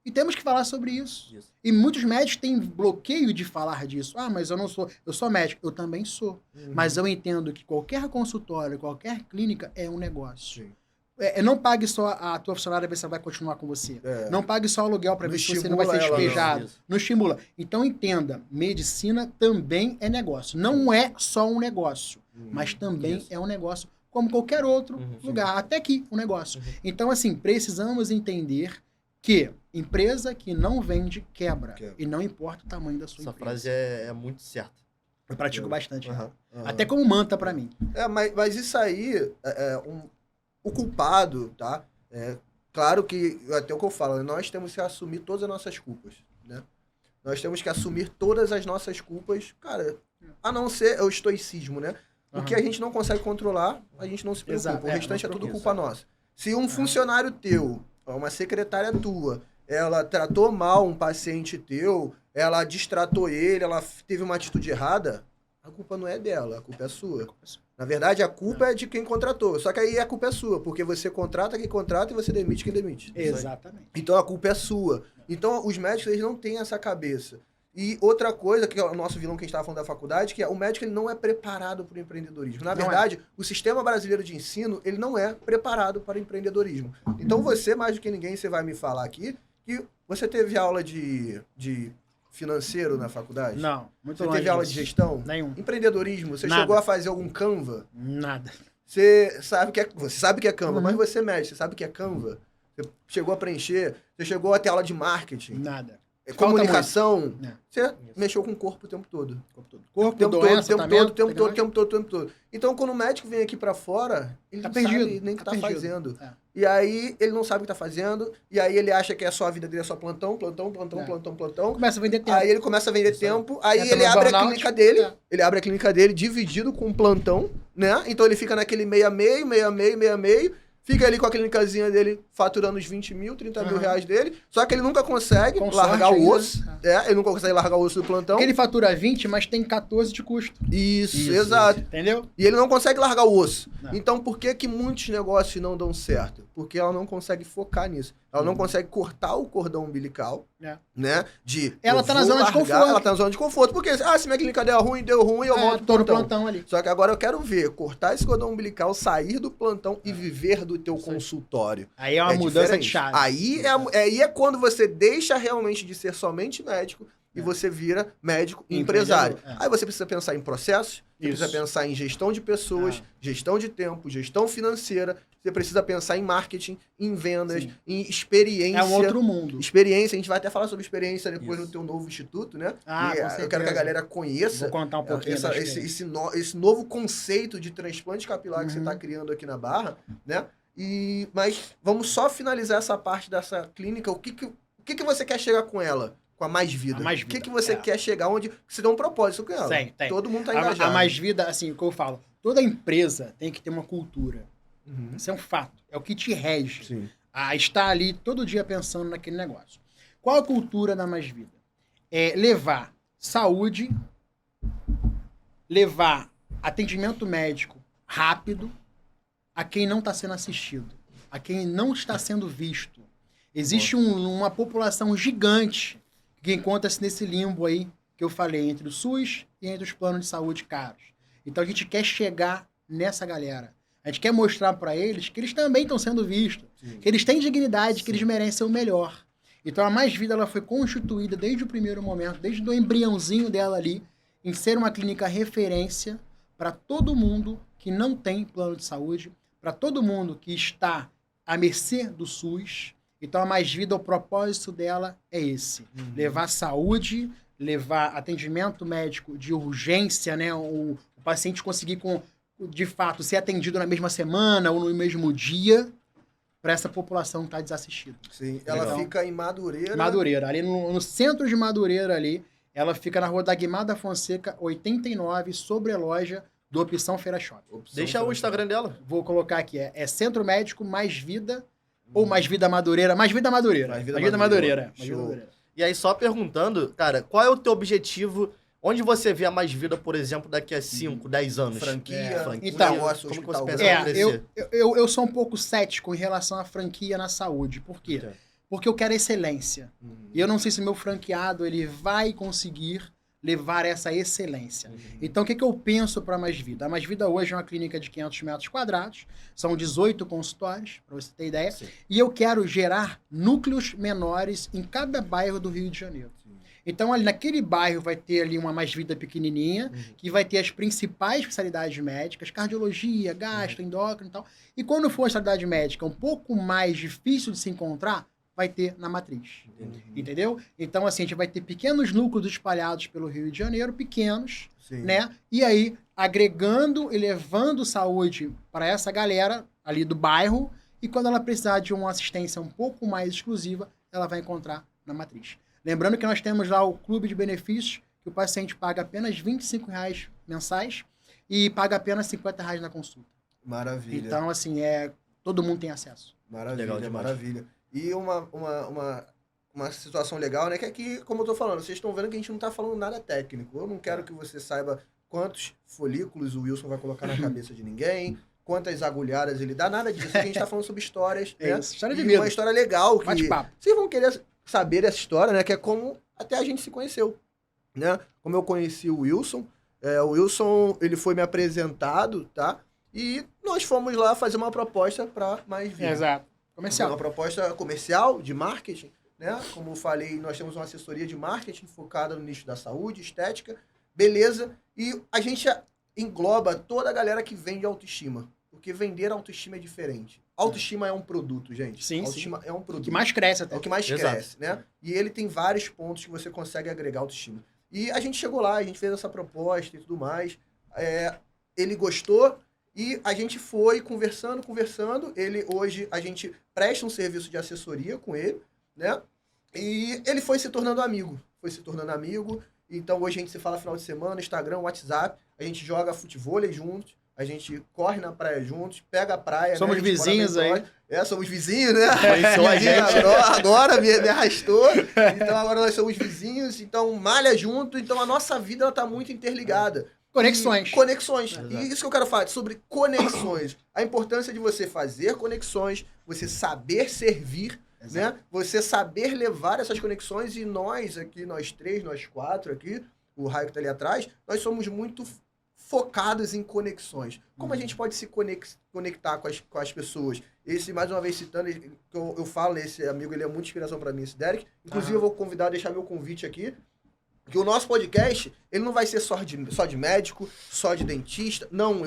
E temos que falar sobre isso. E muitos médicos têm bloqueio de falar disso. Ah, mas eu sou médico. Eu também sou. Mas eu entendo que qualquer consultório, qualquer clínica é um negócio. Sim. Não pague só a tua funcionária para ver se ela vai continuar com você. Não pague só o aluguel para ver se você não vai ser despejado. Não estimula. Então entenda, medicina também é negócio. Não é só um negócio, mas também é um negócio como qualquer outro lugar. Até aqui, um negócio. Então, assim, precisamos entender que empresa que não vende, quebra. E não importa o tamanho da sua Essa empresa. frase é muito certa. Eu pratico bastante. Até como manta para mim. Mas isso aí o culpado, tá? Claro que, até o que eu falo, nós temos que assumir todas as nossas culpas, né? Nós temos que assumir todas as nossas culpas, cara, a não ser o estoicismo, né? O que a gente não consegue controlar, a gente não se preocupa. Exato. O restante é tudo culpa nossa. Se um funcionário teu, uma secretária tua, ela tratou mal um paciente teu, ela distratou ele, ela teve uma atitude errada, a culpa não é dela, a culpa é sua. Na verdade, a culpa é de quem contratou. Só que aí a culpa é sua, porque você contrata quem contrata e você demite quem demite. Exatamente. Então a culpa é sua. Então os médicos, eles não têm essa cabeça. E outra coisa, que é o nosso vilão que a gente estava falando da faculdade, que é o médico ele não é preparado para o empreendedorismo. Na verdade, o sistema brasileiro de ensino, ele não é preparado para o empreendedorismo. Então você, mais do que ninguém, você vai me falar aqui que você teve aula de financeiro na faculdade? Não, muito longe Você teve aula de disso. gestão? Nenhum. Empreendedorismo? Você Nada. chegou a fazer algum Canva? Nada. Você sabe que é Canva, mas você mexe, você sabe que é Canva? Você chegou a preencher? Você chegou a ter aula de marketing? Nada. Comunicação? muito. Você mexeu com o corpo o tempo todo. Corpo, doença, tempo todo. Então, quando o médico vem aqui pra fora, ele Tá não perdido, sabe nem o que tá tá perdido. fazendo. É. E aí, ele não sabe o que tá fazendo, e aí ele acha que é só a vida dele, é só plantão. Começa a vender tempo. Aí ele começa a vender tempo, aí Entra ele no abre a burnout. clínica dele, É. ele abre a clínica dele dividido com um plantão, né? Então ele fica naquele meio, fica ali com a clínicazinha dele faturando os 20 mil, 30 mil reais dele, só que ele nunca consegue Com largar sorte o ainda, osso, ele nunca consegue largar o osso do plantão. Porque ele fatura 20, mas tem 14 de custo. Isso, exato. Entendeu? E ele não consegue largar o osso. Não. Então, por que muitos negócios não dão certo? Porque ela não consegue focar nisso. Ela não consegue cortar o cordão umbilical, né? Ela eu tá na vou zona de conforto. Ela tá na zona de conforto. Porque, se minha clínica deu ruim, eu volto tô pro no plantão. plantão ali. Só que agora eu quero ver, cortar esse cordão umbilical, sair do plantão e viver do teu consultório. Aí é uma mudança diferente. de chave. Aí é quando você deixa realmente de ser somente médico e você vira médico empresário. Empreendedor, Aí você precisa pensar em processos, você Isso. precisa pensar em gestão de pessoas, gestão de tempo, gestão financeira, você precisa pensar em marketing, em vendas, Sim. em experiência. É um outro mundo. Experiência, a gente vai até falar sobre experiência depois Isso. no teu novo instituto, né? Ah, E, com eu certeza. quero que a galera conheça Vou contar um pouquinho. essa- da esse, experiência. esse novo conceito de transplante capilar que você Uhum. está criando aqui na Barra, né? Mas vamos só finalizar essa parte dessa clínica. O que você quer chegar com ela? Com a Mais Vida? A Mais O Vida, que você é. quer chegar onde você tem um propósito com ela? Tem. Todo mundo tá A engajado. Mais Vida, assim, o que eu falo, toda empresa tem que ter uma cultura. Uhum. Isso é um fato. É o que te rege. Sim. A estar ali todo dia pensando naquele negócio. Qual a cultura da Mais Vida? É levar saúde, levar atendimento médico rápido a quem não está sendo assistido, a quem não está sendo visto. Existe uma população gigante que encontra-se nesse limbo aí que eu falei, entre o SUS e entre os planos de saúde caros. Então a gente quer chegar nessa galera. A gente quer mostrar para eles que eles também estão sendo vistos, que eles têm dignidade, que eles merecem o melhor. Então a Mais Vida ela foi constituída desde o primeiro momento, desde o embriãozinho dela ali, em ser uma clínica referência para todo mundo que não tem plano de saúde, para todo mundo que está à mercê do SUS. Então a Mais Vida, o propósito dela é esse, levar saúde, levar atendimento médico de urgência, né? O paciente conseguir, de fato, ser atendido na mesma semana ou no mesmo dia para essa população que está desassistida. Sim. Ela Legal. fica em Madureira. Madureira, ali no centro de Madureira ali, ela fica na rua da Guimar da Fonseca, 89, sobre a loja do Opção Feira Shop. Deixa o Instagram dela. Vou colocar aqui, é Centro Médico Mais Vida, ou Mais Vida Madureira, Mais Vida Madureira. Mais Vida Madureira. Madureira. Mais Vida Show. Madureira. E aí, só perguntando, cara, qual é o teu objetivo? Onde você vê a Mais Vida, por exemplo, daqui a 5, 10 anos? Franquia, franquia. Então, negócio, como que hospital você pensa grande. em crescer? Eu sou um pouco cético em relação à franquia na saúde. Por quê? Ok. Porque eu quero excelência. E eu não sei se meu franqueado ele vai conseguir levar essa excelência. Então, o que eu penso para a Mais Vida? A Mais Vida hoje é uma clínica de 500 metros quadrados, são 18 consultórios, para você ter ideia, Sim. e eu quero gerar núcleos menores em cada bairro do Rio de Janeiro. Então, ali naquele bairro vai ter ali uma Mais Vida pequenininha, que vai ter as principais especialidades médicas, cardiologia, gastro, endócrino e tal. E quando for uma especialidade médica um pouco mais difícil de se encontrar, vai ter na matriz. Entendeu? Então, assim, a gente vai ter pequenos núcleos espalhados pelo Rio de Janeiro, pequenos, Sim. né? E aí, agregando e levando saúde para essa galera ali do bairro, e quando ela precisar de uma assistência um pouco mais exclusiva, ela vai encontrar na matriz. Lembrando que nós temos lá o clube de benefícios, que o paciente paga apenas R$ 25 mensais e paga apenas R$ 50 na consulta. Maravilha. Então, assim, todo mundo tem acesso. Maravilha, Legal demais. maravilha. E uma situação legal, né? Que aqui, como eu tô falando, vocês estão vendo que a gente não tá falando nada técnico. Eu não quero que você saiba quantos folículos o Wilson vai colocar na cabeça de ninguém, quantas agulhadas ele dá, nada disso. Aqui a gente tá falando sobre histórias, É né? isso, história de E vida. uma história legal que Bate-papo. vocês vão querer saber essa história, né? Que é como até a gente se conheceu. né? Como eu conheci o Wilson, o Wilson, ele foi me apresentado, tá? E nós fomos lá fazer uma proposta para Mais Vida. Exato. Comercial. Uma proposta comercial, de marketing, né? Como eu falei, nós temos uma assessoria de marketing focada no nicho da saúde, estética, beleza. E a gente engloba toda a galera que vende autoestima. Porque vender autoestima é diferente. Autoestima é um produto, gente. Sim, autoestima é um O produto. que mais cresce até. É o que mais Exato. cresce, né? E ele tem vários pontos que você consegue agregar autoestima. E a gente chegou lá, a gente fez essa proposta e tudo mais. Ele gostou e a gente foi conversando. Hoje, a gente presta um serviço de assessoria com ele, né? E ele foi se tornando amigo. Então, hoje a gente se fala final de semana, Instagram, WhatsApp. A gente joga futevôlei juntos. A gente corre na praia juntos, pega a praia. Somos né? A gente mora vizinhos bem aí. próximo. Somos vizinhos, né? Conheceu a gente. Agora me arrastou. Então agora nós somos vizinhos, então malha junto. Então a nossa vida ela tá muito interligada. Conexões. Conexões. Exato. E isso que eu quero falar, sobre conexões. A importância de você fazer conexões, você saber servir, né? Você saber levar essas conexões. E nós aqui, nós três, nós quatro aqui, o Raio que tá ali atrás, nós somos muito focados em conexões. Como a gente pode se conectar com as pessoas? Esse, mais uma vez citando, que eu falo, esse amigo, ele é muita inspiração para mim, esse Derek. Inclusive, eu vou convidar, deixar meu convite aqui, que o nosso podcast, ele não vai ser só de médico, só de dentista. Não,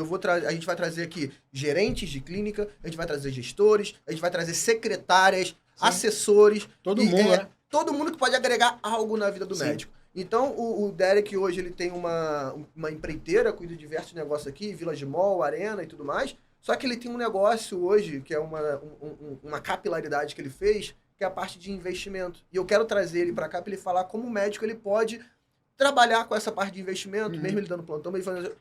a gente vai trazer aqui gerentes de clínica, a gente vai trazer gestores, a gente vai trazer secretárias, assessores. Todo mundo, né? Todo mundo que pode agregar algo na vida do médico. Então, o Derek hoje, ele tem uma empreiteira, cuida de diversos negócios aqui, Village Mall, Arena e tudo mais. Só que ele tem um negócio hoje, que é uma capilaridade que ele fez, que é a parte de investimento. E eu quero trazer ele para cá para ele falar como médico ele pode trabalhar com essa parte de investimento, mesmo ele dando plantão.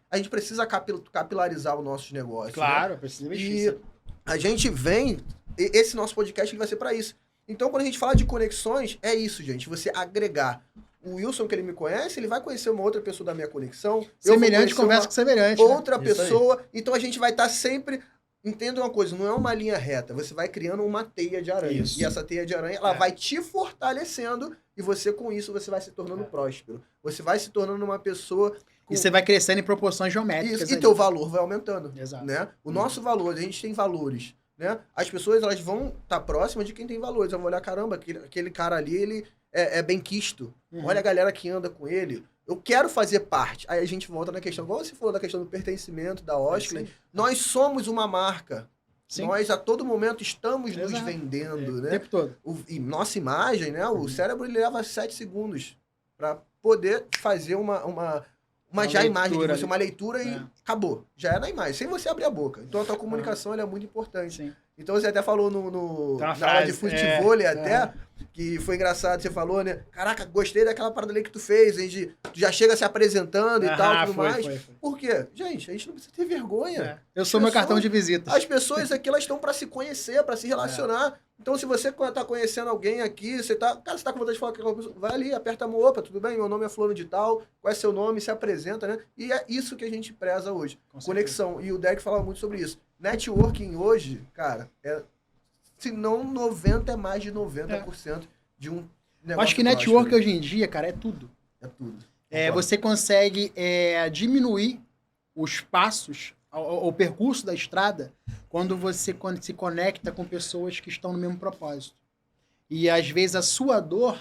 A gente precisa capilarizar os nossos negócios. Claro, né? precisa investir. E a gente vem... Esse nosso podcast ele vai ser para isso. Então, quando a gente fala de conexões, é isso, gente. Você agregar. O Wilson, que ele me conhece, ele vai conhecer uma outra pessoa da minha conexão. Semelhante conversa com semelhante. Outra Isso pessoa. Então, a gente vai estar sempre... Entenda uma coisa, não é uma linha reta. Você vai criando uma teia de aranha. Isso. E essa teia de aranha, ela vai te fortalecendo e você, com isso, você vai se tornando próspero. Você vai se tornando uma pessoa... E você vai crescendo em proporções geométricas. Isso, e teu valor vai aumentando. Exato. Né? O nosso valor, a gente tem valores. Né? As pessoas, elas vão estar próximas de quem tem valores. Eu vou olhar, caramba, aquele cara ali, ele é bem quisto. Olha a galera que anda com ele. Eu quero fazer parte. Aí a gente volta na questão, igual você falou da questão do pertencimento, da Osklen. Nós somos uma marca. Sim. Nós, a todo momento, estamos nos Exato. vendendo. O Né? tempo todo. E nossa imagem, né? O cérebro, ele leva 7 segundos para poder fazer uma já imagem de leitura você, ali. uma leitura e acabou. Já é na imagem, sem você abrir a boca. Então a tua comunicação ela é muito importante. Sim. Então você até falou Tem uma na aula frase, de futevôlei até, que foi engraçado, você falou, né? Caraca, gostei daquela parada ali que tu fez, tu já chega se apresentando e tal, tudo mais. Foi. Por quê? Gente, a gente não precisa ter vergonha. É. Eu sou meu cartão de visitas. As pessoas aqui, elas estão para se conhecer, para se relacionar. Então, se você tá conhecendo alguém aqui, você tá com vontade de falar com aquela pessoa, vai ali, aperta a mão, opa, tudo bem? Meu nome é fulano de tal, qual é seu nome? Se apresenta, né? E é isso que a gente preza hoje. Conexão. E o Derek fala muito sobre isso. Networking hoje, cara, se não 90, é mais de 90% de um negócio. Acho que network hoje em dia, cara, é tudo. É tudo. Você consegue diminuir os passos, o percurso da estrada, quando você se conecta com pessoas que estão no mesmo propósito. E às vezes a sua dor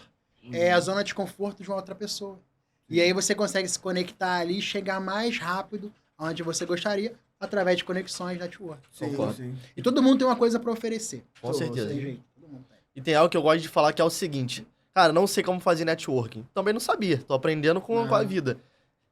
é a zona de conforto de uma outra pessoa. E aí você consegue se conectar ali e chegar mais rápido onde você gostaria, através de conexões network. Sim. E todo mundo tem uma coisa para oferecer. Com certeza. Tem jeito. Todo mundo tem. E tem algo que eu gosto de falar que é o seguinte. Cara, não sei como fazer networking. Também não sabia. Tô aprendendo com a vida.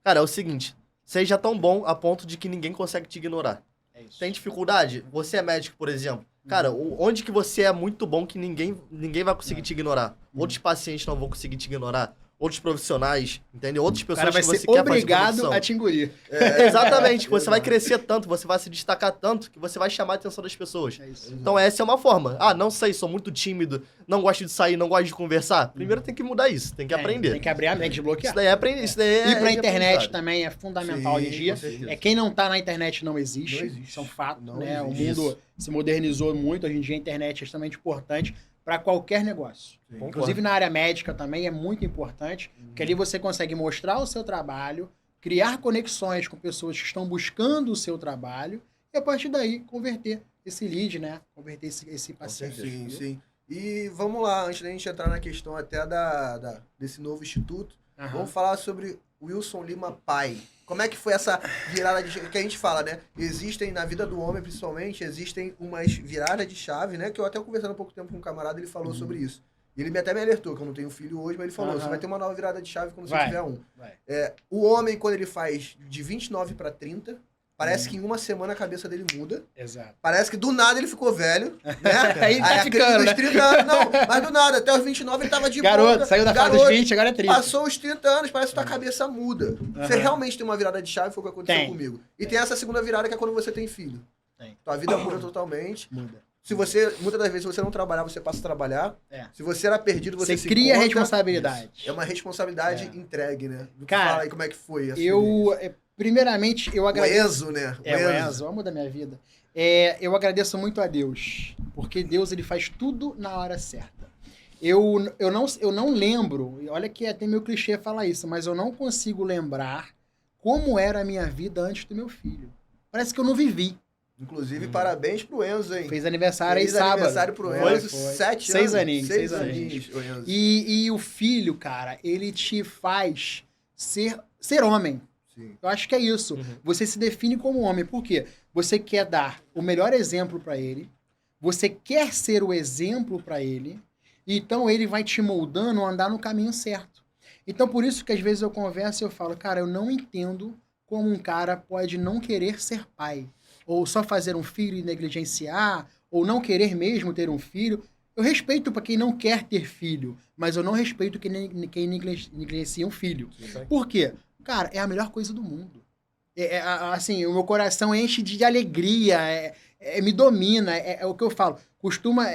Cara, é o seguinte. Seja tão bom a ponto de que ninguém consegue te ignorar. É isso. Tem dificuldade? Você é médico, por exemplo. Cara, onde que você é muito bom que ninguém vai conseguir te ignorar? Outros pacientes não vão conseguir te ignorar. Outros profissionais, entendeu? Outras O pessoas cara vai que você ser quer fazer obrigado conexão. a te engolir. Exatamente. Você vai crescer tanto, você vai se destacar tanto, que você vai chamar a atenção das pessoas. É isso. Então essa é uma forma. Não sei, sou muito tímido, não gosto de sair, não gosto de conversar. Primeiro tem que mudar isso, tem que aprender. Tem que abrir a mente, desbloquear. Isso daí é aprender. Isso daí é Ir pra internet aprendizado. também é fundamental Sim, hoje em dia. com certeza. Quem não tá na internet não existe. Não existe. Isso é um fato, Não né? O existe. mundo se modernizou muito. Hoje em dia a internet é extremamente importante para qualquer negócio. Sim. Inclusive na área médica também é muito importante, porque ali você consegue mostrar o seu trabalho, criar conexões com pessoas que estão buscando o seu trabalho e a partir daí converter esse lead, né? Converter esse paciente. Sim, sim. E vamos lá, antes da gente entrar na questão até desse novo instituto, Aham. vamos falar sobre Wilson Lima pai. Como é que foi essa virada de chave? Que a gente fala, né? Existem, na vida do homem principalmente, existem umas viradas de chave, né? Que eu até conversando há pouco tempo com um camarada, ele falou sobre isso. E ele até me alertou, que eu não tenho filho hoje, mas ele falou, você vai ter uma nova virada de chave quando você tiver um. Vai. O homem, quando ele faz de 29 para 30, parece que em uma semana a cabeça dele muda. Exato. Parece que do nada ele ficou velho, né? Aí tá a ficando, crise dos né? 30 anos, não, mas do nada, até os 29 ele tava de Garoto, boa. saiu da fase dos 20, agora é 30. Passou os 30 anos, parece que tua cabeça muda. Você realmente tem uma virada de chave, foi o que aconteceu Tem. comigo. E tem essa segunda virada que é quando você tem filho. Tem. Tua vida muda totalmente. Muda. Se você, muitas das vezes, se você não trabalhar, você passa a trabalhar. É. Se você era perdido, você se cria encontra. responsabilidade. É uma responsabilidade entregue, né? Cara, fala aí como é que foi essa Primeiramente, eu o agradeço... Enzo, né? o Enzo, o amor da minha vida. Eu agradeço muito a Deus, porque Deus ele faz tudo na hora certa. Eu não lembro, e olha que é até meio clichê falar isso, mas eu não consigo lembrar como era a minha vida antes do meu filho. Parece que eu não vivi. Inclusive, parabéns pro Enzo, hein? Fez aniversário Fez aí sábado. aniversário pro Foi, Enzo, foi. 7 Seis anos. aninhos, 6 seis aninhos, o Enzo. E o filho, cara, ele te faz ser homem. Sim. Eu acho que é isso. Você se define como homem. Por quê? Você quer dar o melhor exemplo para ele. Você quer ser o exemplo para ele. Então ele vai te moldando a andar no caminho certo. Então por isso que às vezes eu converso e eu falo, cara, eu não entendo como um cara pode não querer ser pai. Ou só fazer um filho e negligenciar. Ou não querer mesmo ter um filho. Eu respeito para quem não quer ter filho. Mas eu não respeito quem negligencia um filho. Por quê? Cara, é a melhor coisa do mundo. Assim, o meu coração enche de alegria, me domina, é o que eu falo.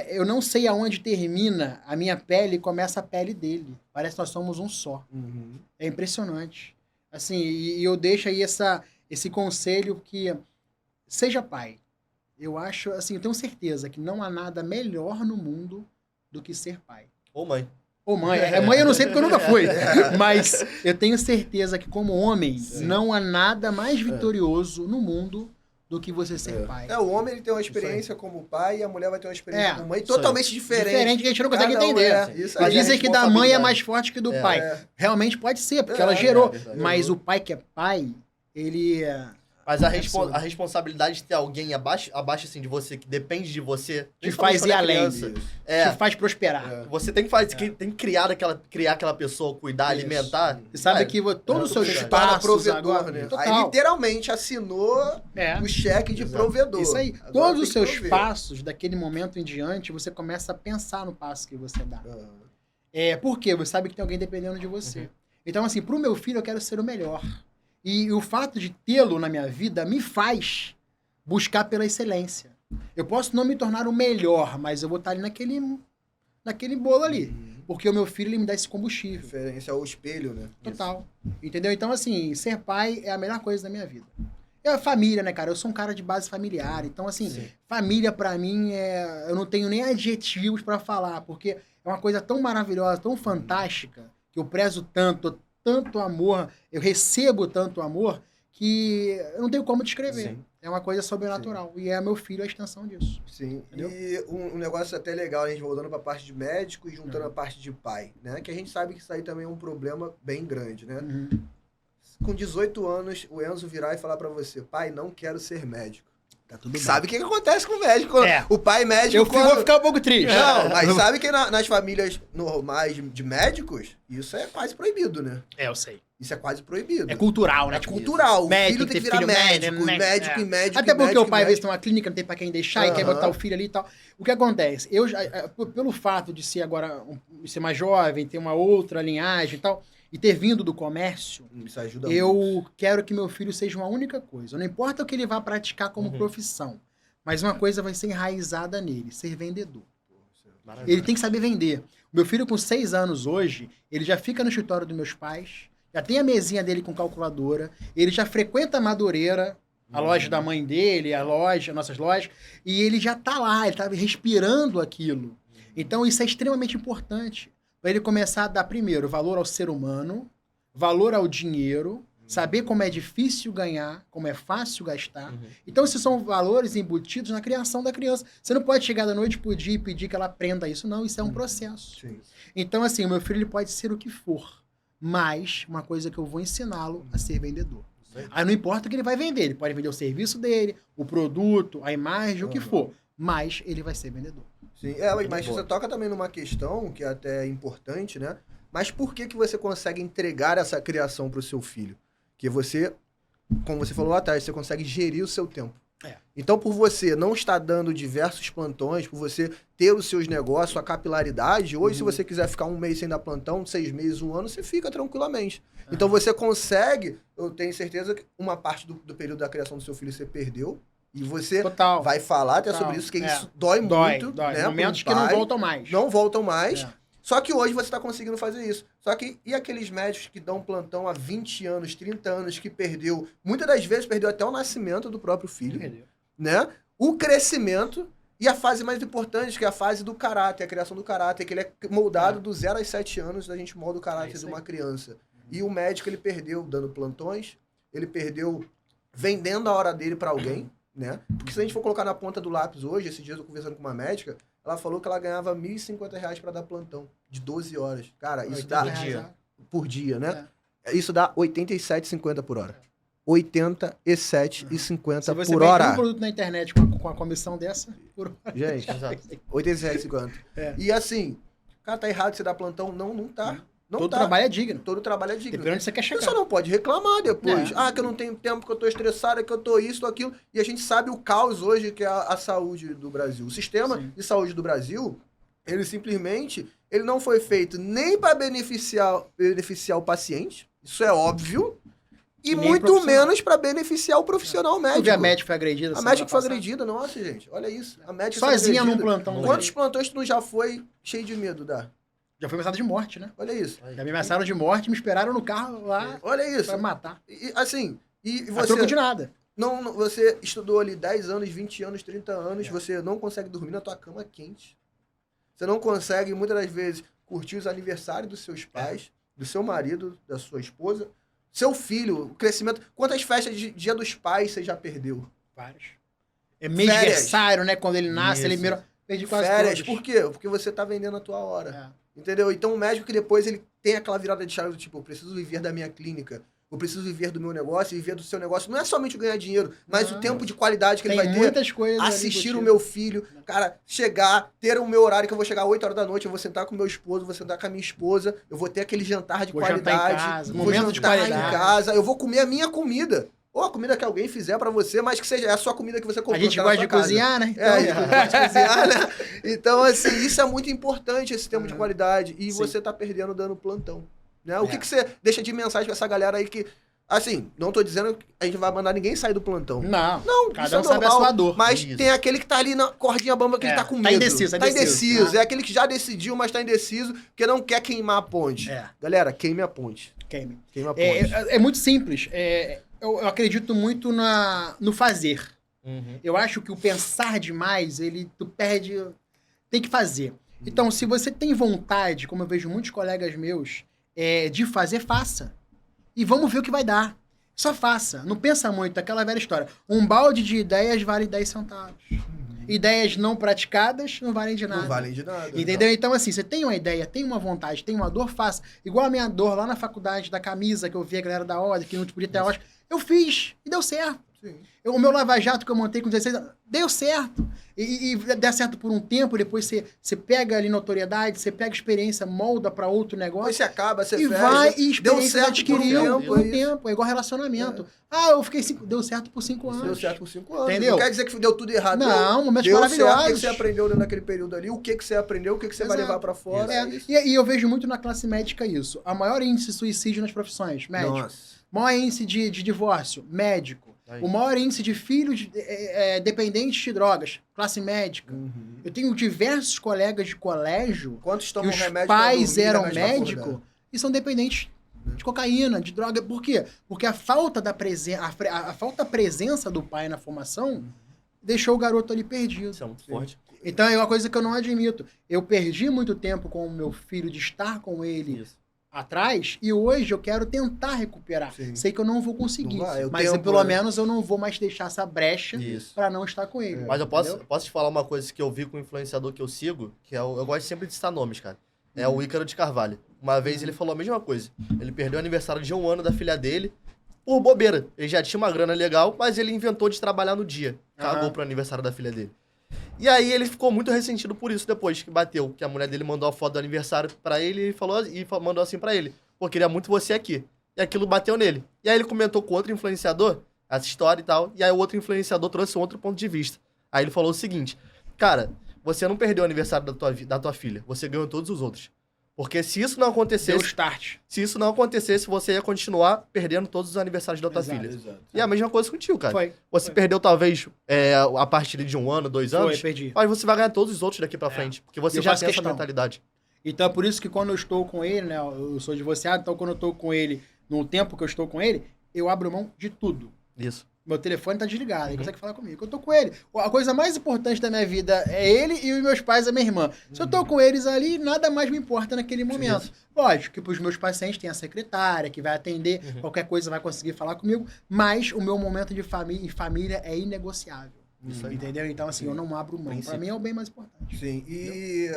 Eu não sei aonde termina a minha pele e começa a pele dele. Parece que nós somos um só. É impressionante. Assim, e eu deixo aí esse conselho que seja pai. Eu acho, assim, eu tenho certeza que não há nada melhor no mundo do que ser pai. Ou mãe. Ou mãe. Mãe eu não sei porque eu nunca fui. Mas eu tenho certeza que como homem, não há nada mais vitorioso no mundo do que você ser pai. O homem ele tem uma experiência como pai e a mulher vai ter uma experiência como mãe Isso totalmente diferente. Diferente que a gente não consegue Cada um entender. isso aí Dizem que da mãe é mais responsabilidade. forte que do pai. Realmente pode ser, porque ela É gerou. verdade. Mas o pai que é pai, ele... Mas a responsabilidade de ter alguém abaixo assim, de você, que depende de você... Te faz ir além. Te É, faz prosperar. você tem que criar aquela pessoa, cuidar, Isso. alimentar. Você sabe É, que todos os seus verdade. Para passos provedor, agora... né? Aí Total. literalmente assinou o cheque de provedor. Isso aí. Agora Todos tem os que seus prover. passos, daquele momento em diante, você começa a pensar no passo que você dá. Por quê? Você sabe que tem alguém dependendo de você. Então, assim, pro meu filho eu quero ser o melhor. E o fato de tê-lo na minha vida me faz buscar pela excelência. Eu posso não me tornar o melhor, mas eu vou estar ali naquele bolo ali. Porque o meu filho ele me dá esse combustível. Referência ao espelho, né? Total. Entendeu? Então, assim, ser pai é a melhor coisa da minha vida. É a família, né, cara? Eu sou um cara de base familiar. Então, assim, família pra mim eu não tenho nem adjetivos pra falar, porque é uma coisa tão maravilhosa, tão fantástica, que eu prezo tanto amor, eu recebo tanto amor, que eu não tenho como descrever. Sim. É uma coisa sobrenatural. E é meu filho a extensão disso. Sim. Entendeu? E um negócio até legal, a gente voltando pra parte de médico e juntando a parte de pai, né? Que a gente sabe que isso aí também é um problema bem grande, né? Com 18 anos, o Enzo virar e falar pra você, pai, não quero ser médico. Tá tudo bem. Sabe o que acontece com o médico? O pai médico... Eu vou ficar um pouco triste. Não, mas sabe que nas famílias normais de médicos, isso é quase proibido, né? Eu sei. Isso é quase proibido. É cultural, né? É cultural. O Médico, filho tem que ter virar filho, médico, né? médico e médico. Até e porque médico, o pai, às e vezes, tem uma clínica, não tem pra quem deixar, e quer botar o filho ali e tal. O que acontece? Eu, pelo fato de ser agora, ser mais jovem, ter uma outra linhagem e tal, e ter vindo do comércio, Isso ajuda muito. eu quero que meu filho seja uma única coisa. Não importa o que ele vá praticar como profissão, mas uma coisa vai ser enraizada nele, ser vendedor. Ele tem que saber vender. Meu filho com 6 anos hoje, ele já fica no escritório dos meus pais, já tem a mesinha dele com calculadora, ele já frequenta a Madureira, a loja da mãe dele, nossas lojas, e ele já tá lá, ele tá respirando aquilo. Então isso é extremamente importante para ele começar a dar, primeiro, valor ao ser humano, valor ao dinheiro, saber como é difícil ganhar, como é fácil gastar. Então esses são valores embutidos na criação da criança. Você não pode chegar da noite pro dia e pedir que ela aprenda isso, não. Isso é um processo. Sim. Então, assim, o meu filho ele pode ser o que for, mas uma coisa que eu vou ensiná-lo a ser vendedor. Aí não importa o que ele vai vender, ele pode vender o serviço dele, o produto, a imagem, o que for, mas ele vai ser vendedor. Sim, mas você toca também numa questão que é até importante, né? Mas por que você consegue entregar essa criação para o seu filho? Que você, como você falou lá atrás, você consegue gerir o seu tempo. Então, por você não estar dando diversos plantões, por você ter os seus negócios, a capilaridade, hoje, se você quiser ficar um mês sem dar plantão, 6 meses, 1 ano, você fica tranquilamente. Então, você consegue, eu tenho certeza que uma parte do período da criação do seu filho você perdeu, e você vai falar até sobre isso, que isso dói muito. Dói. Né, Momentos que não voltam mais. Não voltam mais. Só que hoje você está conseguindo fazer isso. Só que, e aqueles médicos que dão plantão há 20 anos, 30 anos, que perdeu, muitas das vezes perdeu até o nascimento do próprio filho, né? O crescimento e a fase mais importante, que é a fase do caráter, a criação do caráter, que ele é moldado do 0 aos 7 anos, a gente molda o caráter de uma criança. E o médico, ele perdeu dando plantões, ele perdeu vendendo a hora dele para alguém, né? Porque se a gente for colocar na ponta do lápis hoje, esses dias eu conversando com uma médica, ela falou que ela ganhava R$ 1.050 para dar plantão, de 12 horas. Cara, isso dá... Por dia, né? Isso dá R$ 87,50 por hora. R$ 87,50 por hora. Se você vende um produto na internet com a comissão dessa, por hora. Gente, R$ 87,50. E assim, cara, tá errado você dar plantão? Não tá. Todo trabalho é digno. Todo trabalho é digno. Depende de onde você quer chegar. Você só não pode reclamar depois. Que eu não tenho tempo, que eu tô estressado, que eu tô isso, aquilo. E a gente sabe o caos hoje que é a saúde do Brasil. O sistema de saúde do Brasil, ele simplesmente, ele não foi feito nem para beneficiar o paciente, isso é óbvio, e muito menos para beneficiar o profissional médico. A médica foi agredida. A médica foi agredida, nossa, gente, olha isso. A médica sozinha num plantão. Quantos plantões tu não já foi cheio de medo, Dá? Já foi ameaçado de morte, né? Olha isso. Já me ameaçaram de morte, me esperaram no carro lá. Olha isso. Pra matar. E assim, e você... A troco de nada. Não, você estudou ali 10 anos, 20 anos, 30 anos, você não consegue dormir na tua cama quente. Você não consegue, muitas das vezes, curtir os aniversários dos seus pais, do seu marido, da sua esposa, seu filho, o crescimento. Quantas festas de Dia dos Pais você já perdeu? Várias. É mêsversário, né? Quando ele nasce, ele perdi quase férias. todas. Por quê? Porque você tá vendendo a tua hora. Entendeu? Então o médico que depois ele tem aquela virada de chave do tipo, eu preciso viver da minha clínica, eu preciso viver do meu negócio e viver do seu negócio. Não é somente ganhar dinheiro, mas o tempo de qualidade que ele vai ter. Muitas coisas assistir o meu filho, cara, chegar, ter o meu horário que eu vou chegar 8 horas da noite, eu vou sentar com o meu esposo, vou sentar com a minha esposa, eu vou ter aquele jantar de qualidade, jantar em casa, vou jantar em casa, eu vou comer a minha comida. Ou a comida que alguém fizer pra você, mas que seja a sua comida que você comprou. A gente gosta de cozinhar, né? Então, a gente gosta de cozinhar, né? Então, assim, isso é muito importante, esse tempo de qualidade. E você tá perdendo dando plantão. Né? O que você deixa de mensagem pra essa galera aí que... Assim, não tô dizendo que a gente vai mandar ninguém sair do plantão. Não, cada um sabe a sua dor. Mas tem aquele que tá ali na cordinha bamba que ele tá com medo. Tá indeciso. É aquele que já decidiu, mas tá indeciso, porque não quer queimar a ponte. Galera, queime a ponte. Queime a ponte. É muito simples. Eu acredito muito no fazer. Eu acho que o pensar demais, tu perde... Tem que fazer. Então, se você tem vontade, como eu vejo muitos colegas meus, de fazer, faça. E vamos ver o que vai dar. Só faça. Não pensa muito. Aquela velha história. Um balde de ideias vale 10 centavos. Ideias não praticadas não valem de nada. Não valem de nada. Entendeu? Então, assim, você tem uma ideia, tem uma vontade, tem uma dor, faça. Igual a minha dor lá na faculdade da camisa, que eu vi a galera da ordem, que não podia ter ordem. Eu fiz e deu certo. Sim. O meu lava-jato que eu montei com 16 anos, deu certo. E dá certo por um tempo, depois você pega ali notoriedade, você pega experiência, molda para outro negócio. Depois você acaba, você fecha. E vai, e experiência adquiriu por um tempo. É igual relacionamento. Eu fiquei deu certo por 5 anos. Deu certo por 5 anos. Entendeu? Não quer dizer que deu tudo errado. Não, momentos deu maravilhosos. Certo, o que você aprendeu dentro daquele período ali, o que você aprendeu, o que você vai levar para fora. E eu vejo muito na classe médica isso. A maior índice de suicídio nas profissões, médico. Nossa. Maior índice de divórcio, médico. O maior índice de filhos dependentes de drogas, classe médica. Eu tenho diversos colegas de colégio Quantos tomam que os remédio pais dormir, eram médicos e são dependentes de cocaína, de droga. Por quê? Porque a falta da presença do pai na formação deixou o garoto ali perdido. Isso é muito forte. Então é uma coisa que eu não admito. Eu perdi muito tempo com o meu filho de estar com ele Isso. atrás e hoje eu quero tentar recuperar. Sim. Sei que eu não vou conseguir, Não vai, o mas tempo, pelo né? menos eu não vou mais deixar essa brecha Isso. para não estar com ele. Mas eu entendeu? posso te falar uma coisa que eu vi com o influenciador que eu sigo, que é eu gosto sempre de citar nomes, cara. É o Ícaro de Carvalho. Uma vez ele falou a mesma coisa. Ele perdeu o aniversário de 1 ano da filha dele por bobeira. Ele já tinha uma grana legal, mas ele inventou de trabalhar no dia. Cagou pro aniversário da filha dele. E aí ele ficou muito ressentido por isso depois que bateu. Que a mulher dele mandou a foto do aniversário pra ele mandou assim pra ele. Pô, queria muito você aqui. E aquilo bateu nele. E aí ele comentou com outro influenciador essa história e tal. E aí o outro influenciador trouxe um outro ponto de vista. Aí ele falou o seguinte: cara, você não perdeu o aniversário da tua filha. Você ganhou todos os outros. Porque se isso não Deu acontecesse, start. se isso não acontecesse, você ia continuar perdendo todos os aniversários da tua Exato. filha. Exato. E é a mesma coisa contigo, cara. Foi. Você perdeu, talvez, a partir de 1 ano, 2 anos. Foi, perdi. Mas você vai ganhar todos os outros daqui pra frente. Porque você Eu já faço tem essa questão. mentalidade. Então é por isso que quando eu estou com ele, né? Eu sou divorciado, então quando eu estou com ele, no tempo que eu estou com ele, eu abro mão de tudo. Isso. Meu telefone tá desligado, ele consegue falar comigo. Eu tô com ele. A coisa mais importante da minha vida é ele e os meus pais, a minha irmã. Se eu tô com eles ali, nada mais me importa naquele momento. Lógico que pros meus pacientes tem a secretária que vai atender, qualquer coisa vai conseguir falar comigo, mas o meu momento de família é inegociável. Isso aí. Entendeu? Então, assim, eu não abro mão. Pra Princípio. mim é o bem mais importante. Sim, e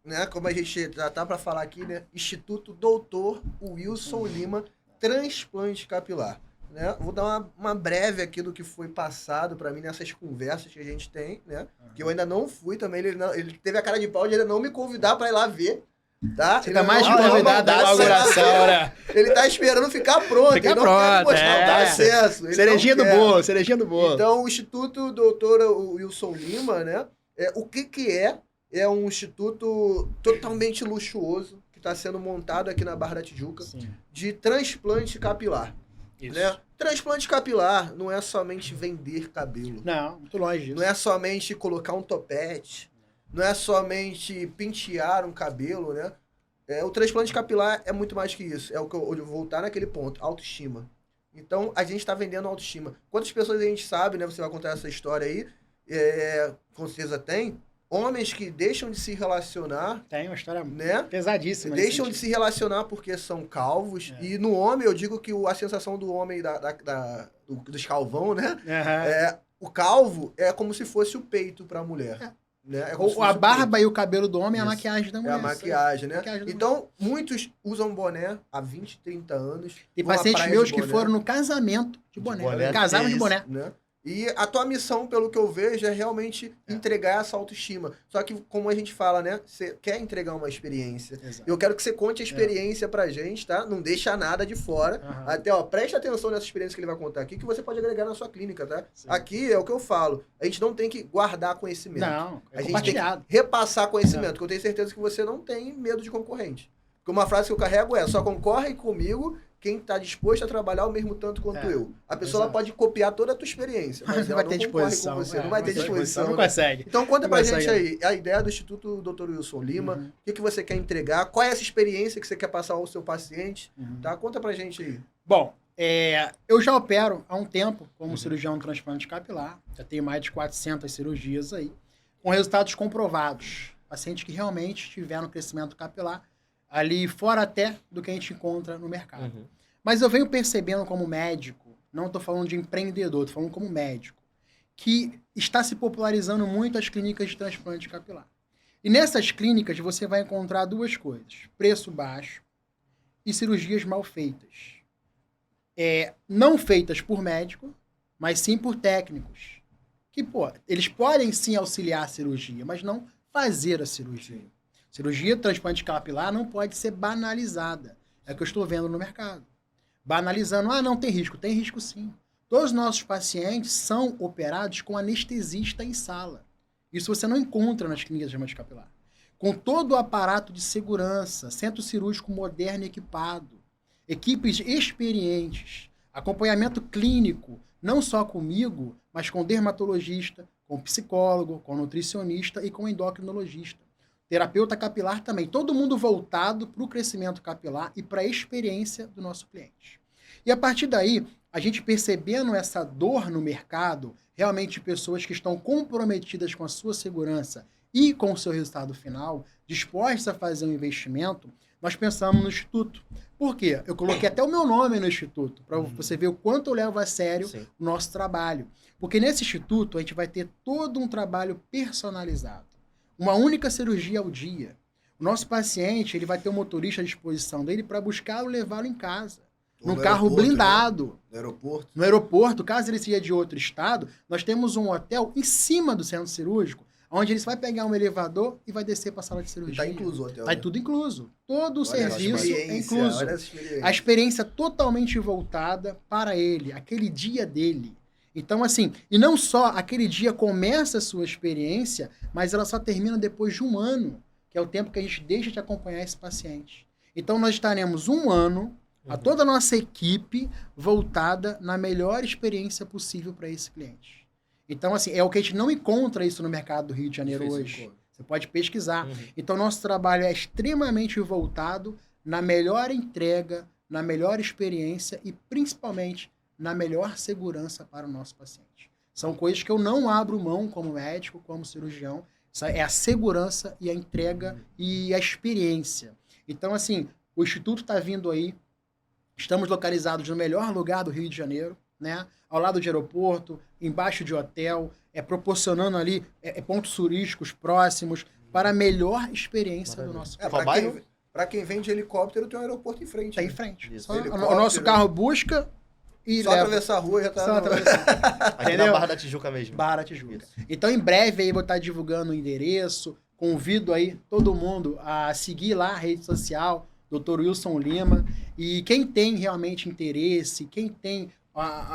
né, como a gente já tá para falar aqui, né? Instituto Doutor Wilson Lima, transplante capilar. Né? Vou dar uma breve aqui do que foi passado para mim nessas conversas que a gente tem, né? Que eu ainda não fui também, ele teve a cara de pau de ainda não me convidar para ir lá ver. Tá? Você Ele tá mais não- que convidado da dá inauguração, né? Ele tá esperando ficar pronto. Fica ele não pronto, quer mostrar, é. dá acesso. ele Cerejinha não do quer. bolo, cerejinha do bolo. Então, o Instituto Doutora Wilson Lima, né? O que é? É um instituto totalmente luxuoso que está sendo montado aqui na Barra da Tijuca Sim. de transplante capilar. Isso. Né? Transplante capilar não é somente vender cabelo. Não, muito longe disso. Não é somente colocar um topete. Não é somente pentear um cabelo, né? O transplante capilar é muito mais que isso. É o que eu vou voltar naquele ponto. Autoestima. Então, a gente está vendendo autoestima. Quantas pessoas a gente sabe, né? Você vai contar essa história aí. Com certeza tem. Homens que deixam de se relacionar, Tem uma história né? pesadíssima. Deixam de se relacionar porque são calvos. E no homem, eu digo que a sensação do homem dos calvão, né? O calvo é como se fosse o peito para a mulher. Né? É como se fosse A o barba e o cabelo do homem é a Isso. maquiagem da peito. mulher. É a maquiagem, né? Maquiagem da Então, muitos usam boné há 20, 30 anos. Tem vão à pacientes praia meus de que boné, foram no casamento de boné. boné, Casaram que de isso. boné. né? E a tua missão, pelo que eu vejo, é realmente entregar essa autoestima. Só que, como a gente fala, né? Você quer entregar uma experiência. Exato. Eu quero que você conte a experiência pra gente, tá? Não deixa nada de fora. Aham. Até, preste atenção nessa experiência que ele vai contar aqui, que você pode agregar na sua clínica, tá? Sim. Aqui é o que eu falo. A gente não tem que guardar conhecimento. Não, é A gente tem que compartilhado. repassar conhecimento, que eu tenho certeza que você não tem medo de concorrente. Porque uma frase que eu carrego é: só concorre comigo quem está disposto a trabalhar o mesmo tanto quanto eu. A pessoa ela exato. pode copiar toda a tua experiência, mas Não ela vai não ter concorre disposição. com você, não vai ter disposição. Não né? consegue. Então conta Não pra consegue. gente aí, a ideia do Instituto Dr. Wilson Lima, o que você quer entregar, qual é essa experiência que você quer passar ao seu paciente, tá? Conta pra gente aí. Bom, eu já opero há um tempo como cirurgião transplante capilar. Já tenho mais de 400 cirurgias aí, com resultados comprovados. Pacientes que realmente tiveram crescimento capilar ali fora até do que a gente encontra no mercado. Mas eu venho percebendo como médico, não estou falando de empreendedor, estou falando como médico, que está se popularizando muito as clínicas de transplante capilar. E nessas clínicas você vai encontrar duas coisas: preço baixo e cirurgias mal feitas. Não feitas por médico, mas sim por técnicos. Que, eles podem sim auxiliar a cirurgia, mas não fazer a cirurgia. Cirurgia de transplante capilar não pode ser banalizada. É o que eu estou vendo no mercado. Banalizando, não tem risco. Tem risco sim. Todos os nossos pacientes são operados com anestesista em sala. Isso você não encontra nas clínicas de transplante capilar. Com todo o aparato de segurança, centro cirúrgico moderno e equipado, equipes experientes, acompanhamento clínico, não só comigo, mas com dermatologista, com psicólogo, com nutricionista e com endocrinologista. Terapeuta capilar também. Todo mundo voltado para o crescimento capilar e para a experiência do nosso cliente. E a partir daí, a gente percebendo essa dor no mercado, realmente pessoas que estão comprometidas com a sua segurança e com o seu resultado final, dispostos a fazer um investimento, nós pensamos no Instituto. Por quê? Eu coloquei até o meu nome no Instituto, para você ver o quanto eu levo a sério o nosso trabalho. Porque nesse Instituto a gente vai ter todo um trabalho personalizado. Uma única cirurgia ao dia. O nosso paciente ele vai ter um motorista à disposição dele para buscá-lo e levá-lo em casa. Num carro blindado. Né? No aeroporto. No aeroporto, caso ele seja de outro estado, nós temos um hotel em cima do centro cirúrgico, onde ele vai pegar um elevador e vai descer para a sala de cirurgia. Está incluso o hotel. Está tudo incluso. Todo o serviço é incluso. Olha essa experiência. A experiência totalmente voltada para ele, aquele dia dele. Então, assim, e não só aquele dia começa a sua experiência, mas ela só termina depois de 1 ano, que é o tempo que a gente deixa de acompanhar esse paciente. Então, nós estaremos 1 ano, a toda a nossa equipe, voltada na melhor experiência possível para esse cliente. Então, assim, é o que a gente não encontra isso no mercado do Rio de Janeiro hoje. Você pode pesquisar. Então, nosso trabalho é extremamente voltado na melhor entrega, na melhor experiência e, principalmente, na melhor segurança para o nosso paciente. São coisas que eu não abro mão como médico, como cirurgião. É a segurança e a entrega e a experiência. Então, assim, o Instituto está vindo aí. Estamos localizados no melhor lugar do Rio de Janeiro, né? Ao lado de aeroporto, embaixo de hotel, proporcionando ali pontos turísticos próximos para a melhor experiência do nosso país. Para quem vem de helicóptero, tem um aeroporto em frente. Tem em frente. O nosso carro busca e só leva. Atravessar a rua já tá... Só atravessar. Aqui na Barra da Tijuca mesmo. Barra da Tijuca. Isso. Então, em breve, aí vou estar divulgando o endereço. Convido aí todo mundo a seguir lá a rede social, Dr. Wilson Lima. E quem tem realmente interesse, quem tem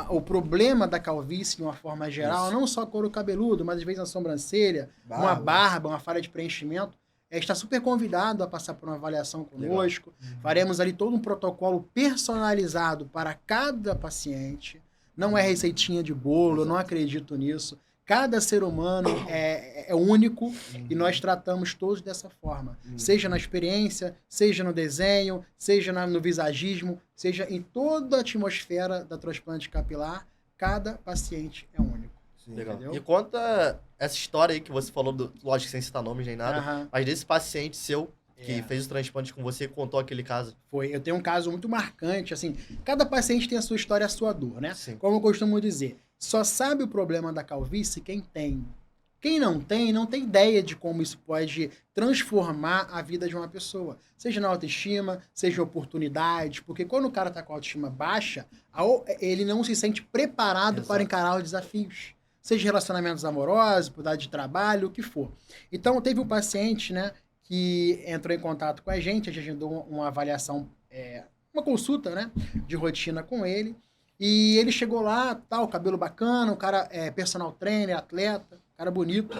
o problema da calvície de uma forma geral, não só couro cabeludo, mas às vezes a sobrancelha, uma barba, uma falha de preenchimento, está super convidado a passar por uma avaliação conosco. Faremos ali todo um protocolo personalizado para cada paciente. Não é receitinha de bolo, eu não acredito nisso. Cada ser humano é único e nós tratamos todos dessa forma. Seja na experiência, seja no desenho, seja no visagismo, seja em toda a atmosfera da transplante capilar, cada paciente é único. Legal. Entendeu? E conta essa história aí que você falou, lógico, sem citar nomes nem nada, mas desse paciente seu que fez o transplante com você e contou aquele caso. Eu tenho um caso muito marcante, assim, cada paciente tem a sua história, a sua dor, né? Sim. Como eu costumo dizer, só sabe o problema da calvície quem tem. Quem não tem ideia de como isso pode transformar a vida de uma pessoa. Seja na autoestima, seja oportunidade, porque quando o cara está com a autoestima baixa, ele não se sente preparado para encarar os desafios. Seja relacionamentos amorosos, oportunidade de trabalho, o que for. Então, teve um paciente, né, que entrou em contato com a gente agendou uma avaliação, uma consulta, né, de rotina com ele, e ele chegou lá, tal, cabelo bacana, um cara personal trainer, atleta, cara bonito,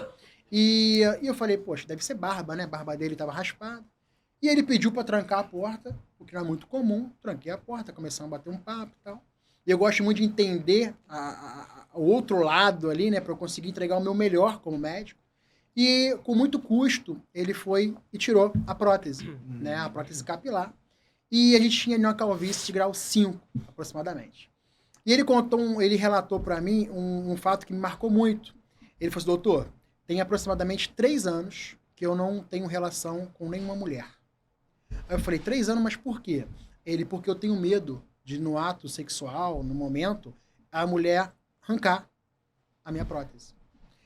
e eu falei, poxa, deve ser barba, né, a barba dele estava raspada, e ele pediu para trancar a porta, o que não é muito comum, tranquei a porta, começamos a bater um papo e tal, e eu gosto muito de entender o outro lado ali, né, para eu conseguir entregar o meu melhor como médico. E com muito custo, ele foi e tirou a prótese, né, a prótese capilar. E a gente tinha uma calvície de grau 5, aproximadamente. E ele relatou para mim um fato que me marcou muito. Ele falou assim, doutor, tem aproximadamente 3 anos que eu não tenho relação com nenhuma mulher. Aí eu falei, 3 anos, mas por quê? Porque eu tenho medo de, no ato sexual, no momento, a mulher arrancar a minha prótese.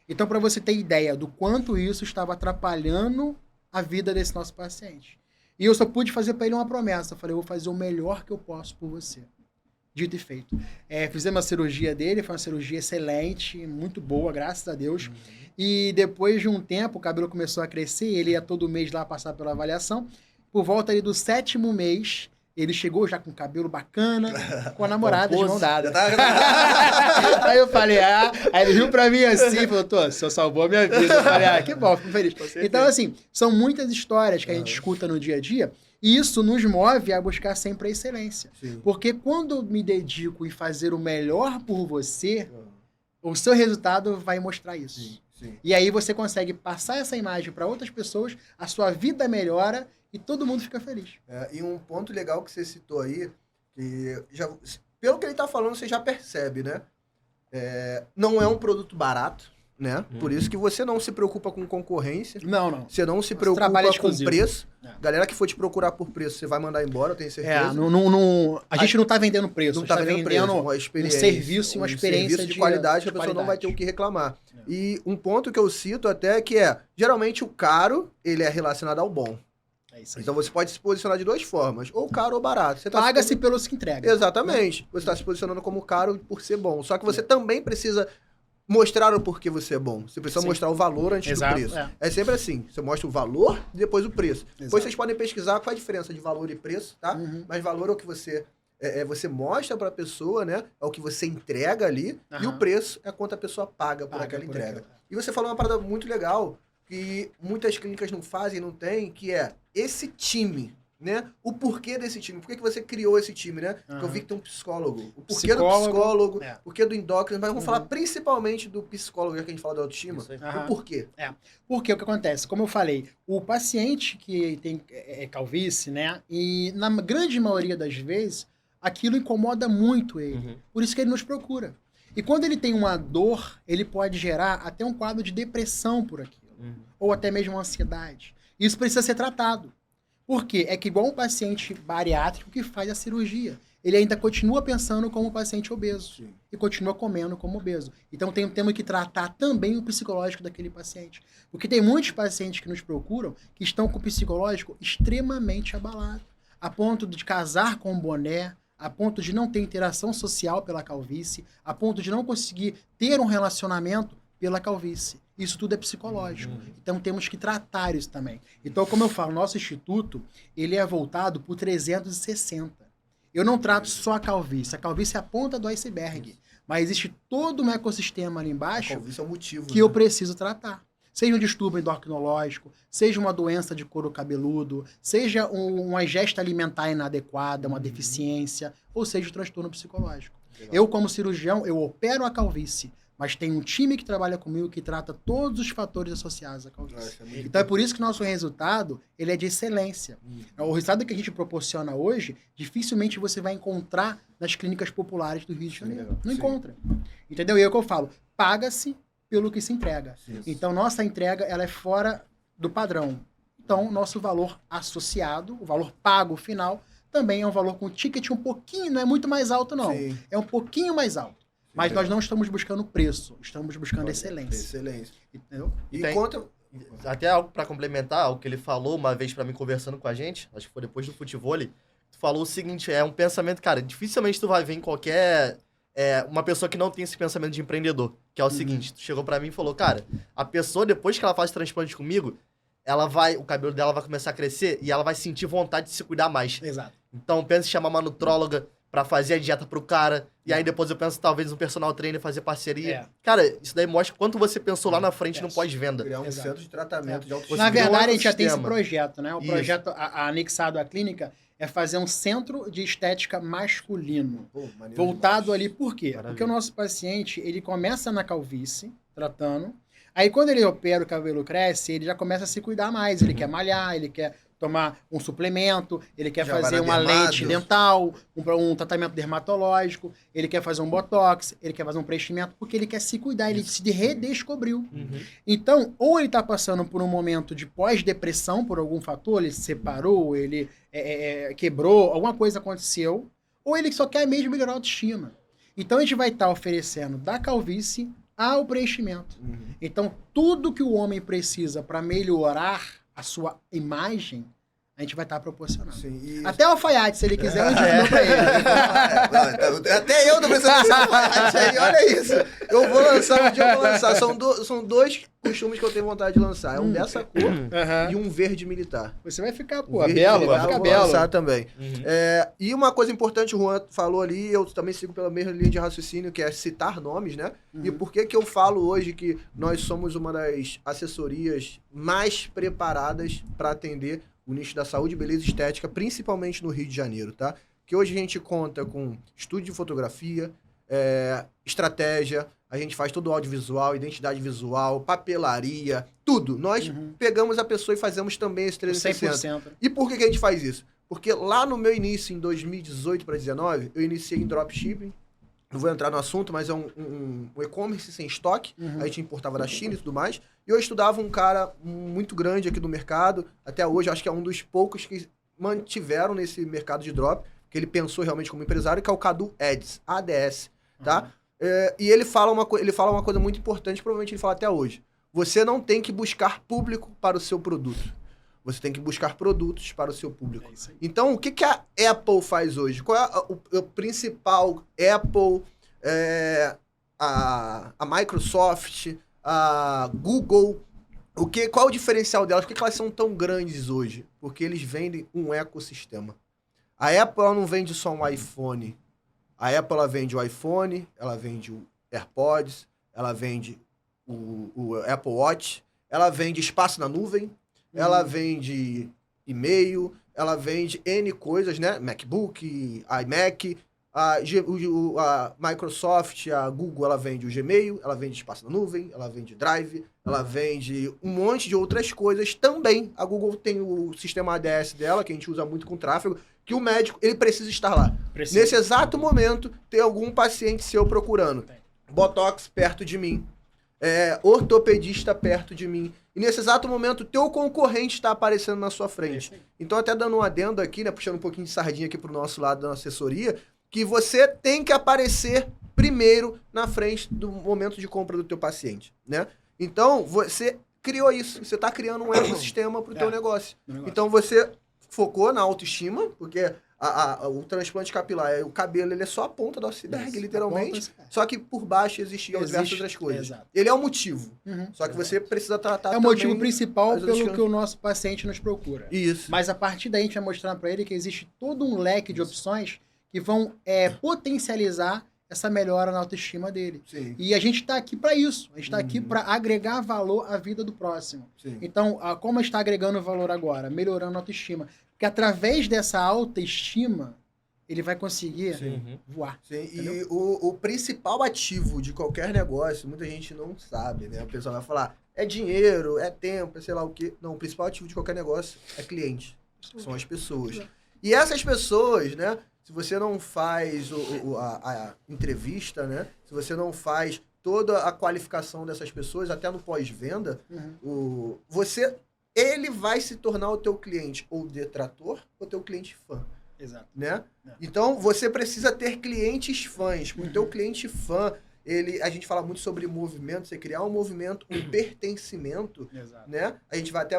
Então, para você ter ideia do quanto isso estava atrapalhando a vida desse nosso paciente. E eu só pude fazer para ele uma promessa. Eu falei, eu vou fazer o melhor que eu posso por você. Dito e feito. Fizemos a cirurgia dele, foi uma cirurgia excelente, muito boa, graças a Deus. E depois de um tempo, o cabelo começou a crescer, ele ia todo mês lá passar pela avaliação. Por volta ali do 7º mês, ele chegou já com cabelo bacana, com a namorada de mão dada. Aí eu falei, aí ele riu pra mim assim, falou, o senhor salvou a minha vida. Eu falei, que bom, fico feliz. Então, assim, são muitas histórias que a gente escuta no dia a dia, e isso nos move a buscar sempre a excelência. Sim. Porque quando eu me dedico em fazer o melhor por você, o seu resultado vai mostrar isso. Sim, sim. E aí você consegue passar essa imagem para outras pessoas, a sua vida melhora, e todo mundo fica feliz. E um ponto legal que você citou aí, que pelo que ele está falando, você já percebe, né? Não é um produto barato, né? Por isso que você não se preocupa com concorrência. Não. Você não se Nosso preocupa trabalho é com exclusivo. preço. É. Galera que for te procurar por preço, você vai mandar embora, eu tenho certeza. A gente não tá vendendo preço, Não tá vendendo preço, uma experiência, serviço, uma experiência serviço de qualidade que a pessoa não vai ter o que reclamar. E um ponto que eu cito até que geralmente o caro, ele é relacionado ao bom. É isso aí. Então você pode se posicionar de duas formas, ou caro ou barato. Você tá Paga-se pelo que entrega. Exatamente. Você está se posicionando como caro por ser bom. Só que você também precisa mostrar o porquê você é bom. Você precisa mostrar o valor antes do preço. É sempre assim. Você mostra o valor e depois o preço. Depois vocês podem pesquisar qual é a diferença de valor e preço, tá? Mas valor é o que você... você mostra para a pessoa, né? É o que você entrega ali. E o preço é quanto a pessoa paga por aquela entrega. E você falou uma parada muito legal que muitas clínicas não fazem, não tem, que é esse time, né? O porquê desse time. Por que você criou esse time, né? Porque eu vi que tem um psicólogo. O porquê do psicólogo, o porquê do endócrino, mas vamos falar principalmente do psicólogo, já que a gente fala da autoestima. O porquê. Porque o que acontece? Como eu falei, o paciente que tem calvície, né? E na grande maioria das vezes, aquilo incomoda muito ele. Por isso que ele nos procura. E quando ele tem uma dor, ele pode gerar até um quadro de depressão por aquilo. Ou até mesmo ansiedade. Isso precisa ser tratado. Por quê? É que igual um paciente bariátrico que faz a cirurgia. Ele ainda continua pensando como um paciente obeso. Sim. E continua comendo como obeso. Então temos que tratar também o psicológico daquele paciente. Porque tem muitos pacientes que nos procuram que estão com o psicológico extremamente abalado. A ponto de casar com um boné, a ponto de não ter interação social pela calvície, a ponto de não conseguir ter um relacionamento pela calvície. Isso tudo é psicológico. Então temos que tratar isso também. Então, como eu falo, nosso instituto, ele é voltado por 360. Eu não trato só a calvície. A calvície é a ponta do iceberg. Mas existe todo um ecossistema ali embaixo a calvície é o motivo, que eu preciso tratar. Seja um distúrbio endocrinológico, seja uma doença de couro cabeludo, seja uma ingesta alimentar inadequada, uma deficiência, ou seja, um transtorno psicológico. Legal. Eu, como cirurgião, eu opero a calvície, mas tem um time que trabalha comigo que trata todos os fatores associados à calvície. Então é por isso que o nosso resultado ele é de excelência. O resultado que a gente proporciona hoje, dificilmente você vai encontrar nas clínicas populares do Rio de Janeiro. Não encontra. Entendeu? E é o que eu falo, paga-se pelo que se entrega. Isso. Então nossa entrega ela é fora do padrão. Então nosso valor associado, o valor pago final, também é um valor com ticket um pouquinho, não é muito mais alto não. Sim. É um pouquinho mais alto. Mas nós não estamos buscando preço, estamos buscando excelência. Excelência. Entendeu? E até algo para complementar, o que ele falou uma vez para mim conversando com a gente, acho que foi depois do futevôlei, tu falou o seguinte, é um pensamento, cara, dificilmente tu vai ver em qualquer... uma pessoa que não tem esse pensamento de empreendedor, que é o seguinte, tu chegou para mim e falou, cara, a pessoa depois que ela faz transplante comigo, o cabelo dela vai começar a crescer e ela vai sentir vontade de se cuidar mais. Exato. Então pensa em chamar uma nutróloga pra fazer a dieta pro cara, e aí depois eu penso talvez um personal trainer fazer parceria. Cara, isso daí mostra quanto você pensou lá na frente no pós-venda. Criar um centro de tratamento de autoestima. Na verdade, a gente já tem esse projeto, né? O projeto anexado à clínica é fazer um centro de estética masculino. Voltado ali, por quê? Maravilha. Porque o nosso paciente, ele começa na calvície, tratando, aí quando ele opera, o cabelo cresce, ele já começa a se cuidar mais, ele quer malhar, ele quer tomar um suplemento, ele quer fazer uma lente dental, um tratamento dermatológico, ele quer fazer um botox, ele quer fazer um preenchimento, porque ele quer se cuidar, ele se redescobriu. Então, ou ele está passando por um momento de pós-depressão por algum fator, ele se separou, ele quebrou, alguma coisa aconteceu, ou ele só quer mesmo melhorar a autoestima. Então, a gente vai estar oferecendo da calvície ao preenchimento. Então, tudo que o homem precisa para melhorar a sua imagem, a gente vai estar proporcionando. Sim, até o alfaiate, se ele quiser, eu digo pra ele. Até eu tô pensando nesse alfaiate aí, olha isso. Eu vou lançar, um dia eu vou lançar. São dois costumes que eu tenho vontade de lançar. É um dessa cor e um verde militar. Você vai ficar, belo, vai ficar belo. Vou lançar também. E uma coisa importante, o Juan falou ali, eu também sigo pela mesma linha de raciocínio, que é citar nomes, né? E por que eu falo hoje que nós somos uma das assessorias mais preparadas para atender o nicho da saúde, beleza e estética, principalmente no Rio de Janeiro, tá? Que hoje a gente conta com estúdio de fotografia, estratégia, a gente faz todo o audiovisual, identidade visual, papelaria, tudo. Nós pegamos a pessoa e fazemos também esse 360. 100%. E por que a gente faz isso? Porque lá no meu início, em 2018 para 2019, eu iniciei em dropshipping, não vou entrar no assunto, mas é um e-commerce sem estoque, a gente importava da China e tudo mais, e eu estudava um cara muito grande aqui do mercado, até hoje acho que é um dos poucos que mantiveram nesse mercado de drop, que ele pensou realmente como empresário, que é o Cadu Eds, ADS, tá? E ele fala uma coisa muito importante, provavelmente ele fala até hoje. Você não tem que buscar público para o seu produto. Você tem que buscar produtos para o seu público. Então, o que a Apple faz hoje? Qual é o principal Apple, a Microsoft, a Google? Qual é o diferencial delas? Por que elas são tão grandes hoje? Porque eles vendem um ecossistema. A Apple ela não vende só um iPhone. A Apple ela vende o iPhone, ela vende o AirPods, ela vende o Apple Watch, ela vende espaço na nuvem, ela vende e-mail, ela vende N coisas, né? MacBook, iMac, a Microsoft, a Google, ela vende o Gmail, ela vende espaço na nuvem, ela vende Drive, ela vende um monte de outras coisas também. A Google tem o sistema ADS dela, que a gente usa muito com tráfego, que o médico, ele precisa estar lá. Nesse exato momento, tem algum paciente seu procurando. Botox perto de mim. Ortopedista perto de mim. E nesse exato momento, o teu concorrente está aparecendo na sua frente. Então, até dando um adendo aqui, né, puxando um pouquinho de sardinha aqui pro nosso lado da assessoria, que você tem que aparecer primeiro na frente do momento de compra do teu paciente, né? Então, você criou isso. Você está criando um ecossistema pro teu negócio. Então, você focou na autoestima, porque o transplante capilar, o cabelo, ele é só a ponta do iceberg, literalmente. Só que por baixo existiam diversas outras coisas. Exato. Ele é o motivo. Só que você precisa tratar É o motivo principal pelo outras que o nosso paciente nos procura. Isso. Mas a partir daí a gente vai mostrar para ele que existe todo um leque de opções que vão potencializar essa melhora na autoestima dele. Sim. E a gente está aqui para isso. A gente está aqui para agregar valor à vida do próximo. Sim. Então, como está agregando valor agora? Melhorando a autoestima. Porque através dessa autoestima, ele vai conseguir voar. Sim. E o principal ativo de qualquer negócio, muita gente não sabe, né? O pessoal vai falar, é dinheiro, é tempo, é sei lá o quê. Não, o principal ativo de qualquer negócio é cliente. São as pessoas. E essas pessoas, né? Se você não faz a entrevista, né? Se você não faz toda a qualificação dessas pessoas, até no pós-venda, ele vai se tornar o teu cliente ou detrator ou teu cliente fã. Exato. Né? Então, você precisa ter clientes fãs. O teu cliente fã, a gente fala muito sobre movimento, você criar um movimento, um pertencimento, né?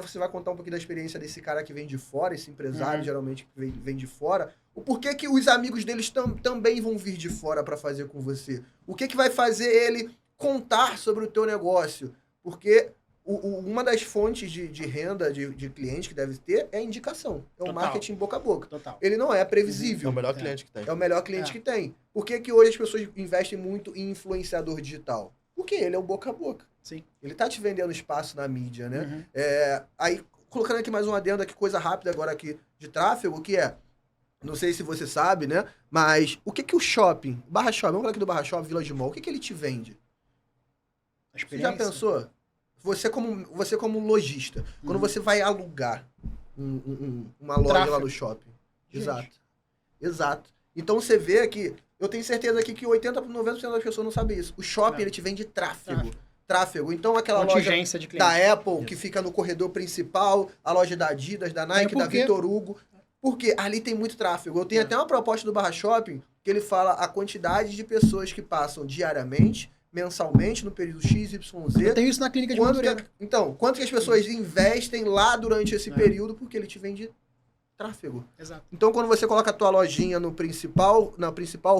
Você vai contar um pouquinho da experiência desse cara que vem de fora, esse empresário geralmente que vem de fora. O porquê que os amigos deles também vão vir de fora para fazer com você? O que vai fazer ele contar sobre o teu negócio? Porque uma das fontes de renda de cliente que deve ter é a indicação. É o marketing boca a boca. Total. Ele não é previsível. É o melhor cliente que tem. É o melhor cliente que tem. Por que hoje as pessoas investem muito em influenciador digital? Porque ele é o boca a boca. Sim. Ele tá te vendendo espaço na mídia, né? Aí, colocando aqui mais um adendo aqui, coisa rápida agora aqui de tráfego, que não sei se você sabe, né? Mas o que o shopping, Barra Shopping, vamos falar aqui do Barra Shopping, Village Mall, o que ele te vende? Você já pensou? Você como lojista, quando você vai alugar uma loja lá no shopping. Exato. Então você vê que, eu tenho certeza aqui que 80% 90% das pessoas não sabem isso. O shopping, ele te vende tráfego. Então aquela loja da Apple, que fica no corredor principal, a loja da Adidas, da Nike, da Vitor Hugo. Porque ali tem muito tráfego. Eu tenho até uma proposta do Barra Shopping, que ele fala a quantidade de pessoas que passam diariamente, mensalmente, no período XYZ. Eu tenho isso na clínica de Madureira. Então, quanto que as pessoas investem lá durante esse período, porque ele te vende tráfego. Exato. Então, quando você coloca a tua lojinha na principal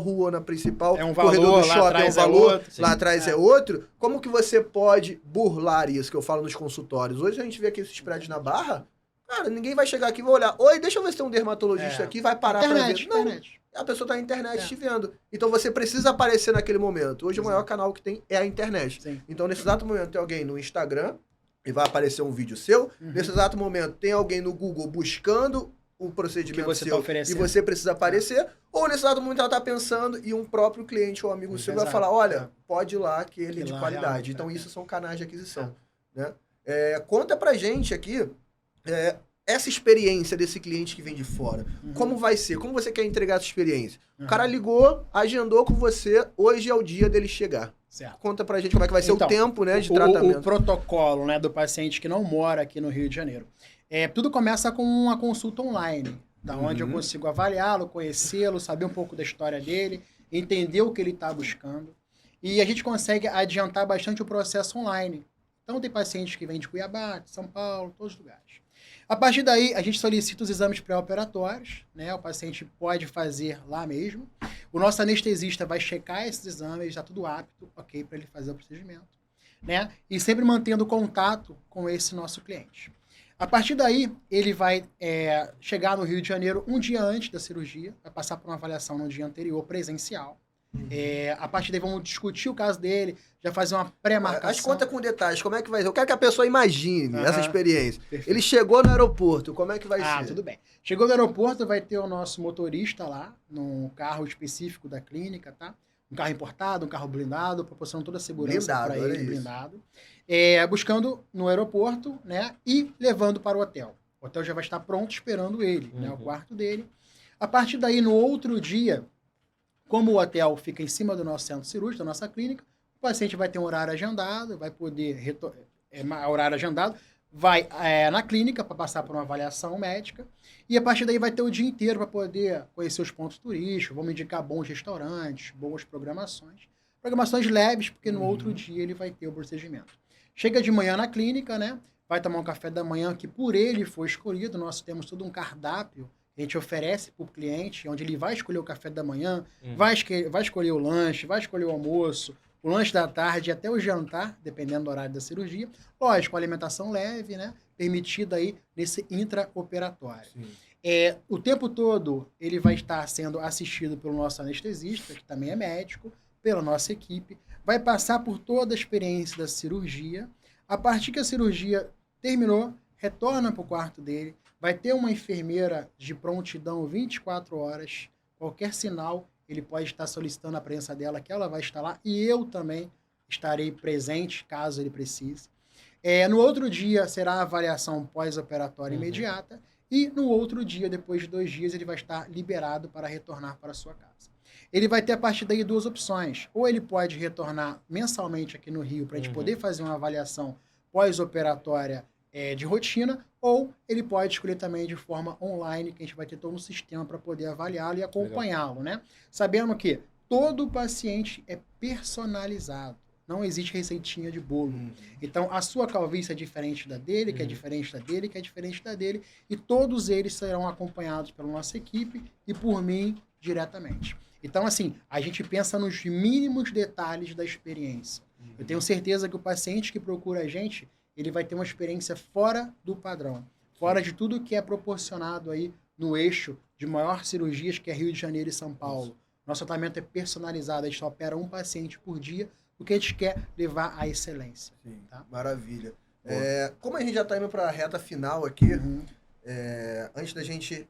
rua, na principal valor, corredor do shopping, é um valor, lá atrás é outro, como que você pode burlar isso, que eu falo nos consultórios? Hoje a gente vê aqui esses prédios na Barra, cara, ninguém vai chegar aqui e vai olhar, oi, deixa eu ver se tem um dermatologista aqui, vai parar pra ver. Não, a pessoa tá na internet te vendo. Então você precisa aparecer naquele momento. Hoje o maior canal que tem é a internet. Sim. Então nesse exato momento tem alguém no Instagram e vai aparecer um vídeo seu. Nesse exato momento tem alguém no Google buscando o procedimento seu e você precisa aparecer. Ou nesse exato momento ela tá pensando e um próprio cliente ou amigo seu vai falar, olha, pode ir lá que ele é de qualidade. Então isso são canais de aquisição. Né? Conta pra gente aqui essa experiência desse cliente que vem de fora, como vai ser? Como você quer entregar essa experiência? O cara ligou, agendou com você, hoje é o dia dele chegar. Certo. Conta pra gente como é que vai ser Então, o tempo, né, de tratamento. O protocolo, né, do paciente que não mora aqui no Rio de Janeiro. Tudo começa com uma consulta online, da onde eu consigo avaliá-lo, conhecê-lo, saber um pouco da história dele, entender o que ele está buscando. E a gente consegue adiantar bastante o processo online. Então, tem pacientes que vêm de Cuiabá, de São Paulo, todos os lugares. A partir daí, a gente solicita os exames pré-operatórios, né? O paciente pode fazer lá mesmo. O nosso anestesista vai checar esses exames, está tudo apto, ok, para ele fazer o procedimento, né? E sempre mantendo contato com esse nosso cliente. A partir daí, ele vai chegar no Rio de Janeiro um dia antes da cirurgia, vai passar por uma avaliação no dia anterior, presencial. A partir daí, vamos discutir o caso dele, já fazer uma pré-marcação. As contas com detalhes, como é que vai ser? Eu quero que a pessoa imagine essa experiência. Perfeito. Ele chegou no aeroporto, como é que vai ser? Tudo bem. Chegou no aeroporto, vai ter o nosso motorista lá, num carro específico da clínica, tá? Um carro importado, um carro blindado, proporcionando toda a segurança para ele, blindado. Buscando no aeroporto, né? E levando para o hotel. O hotel já vai estar pronto esperando ele, né? O quarto dele. A partir daí, no outro dia, como o hotel fica em cima do nosso centro cirúrgico, da nossa clínica, o paciente vai ter um horário agendado, vai poder horário agendado, vai na clínica para passar por uma avaliação médica e a partir daí vai ter o dia inteiro para poder conhecer os pontos turísticos, vamos indicar bons restaurantes, boas programações leves, porque no outro dia ele vai ter o procedimento. Chega de manhã na clínica, né? Vai tomar um café da manhã que por ele foi escolhido, nós temos todo um cardápio que a gente oferece para o cliente, onde ele vai escolher o café da manhã, vai escolher o lanche, vai escolher o almoço, o lanche da tarde e até o jantar, dependendo do horário da cirurgia. Lógico, alimentação leve, né? Permitida aí nesse intraoperatório. O tempo todo ele vai estar sendo assistido pelo nosso anestesista, que também é médico, pela nossa equipe, vai passar por toda a experiência da cirurgia. A partir que a cirurgia terminou, retorna para o quarto dele, vai ter uma enfermeira de prontidão 24 horas, qualquer sinal, ele pode estar solicitando a presença dela, que ela vai estar lá, e eu também estarei presente, caso ele precise. No outro dia, será a avaliação pós-operatória imediata, e no outro dia, depois de 2 dias, ele vai estar liberado para retornar para a sua casa. Ele vai ter, a partir daí, 2 opções. Ou ele pode retornar mensalmente aqui no Rio, para a gente poder fazer uma avaliação pós-operatória de rotina, ou ele pode escolher também de forma online, que a gente vai ter todo um sistema para poder avaliá-lo e acompanhá-lo, né? Sabendo que todo paciente é personalizado. Não existe receitinha de bolo. Então, a sua calvície é diferente da dele, que é diferente da dele, que é diferente da dele, e todos eles serão acompanhados pela nossa equipe e por mim diretamente. Então, assim, a gente pensa nos mínimos detalhes da experiência. Eu tenho certeza que o paciente que procura a gente, ele vai ter uma experiência fora do padrão, fora de tudo que é proporcionado aí no eixo de maior cirurgias, que é Rio de Janeiro e São Paulo. Nosso tratamento é personalizado, a gente só opera um paciente por dia, porque a gente quer levar à excelência. Sim, tá? Maravilha. Como a gente já está indo para a reta final aqui, antes da gente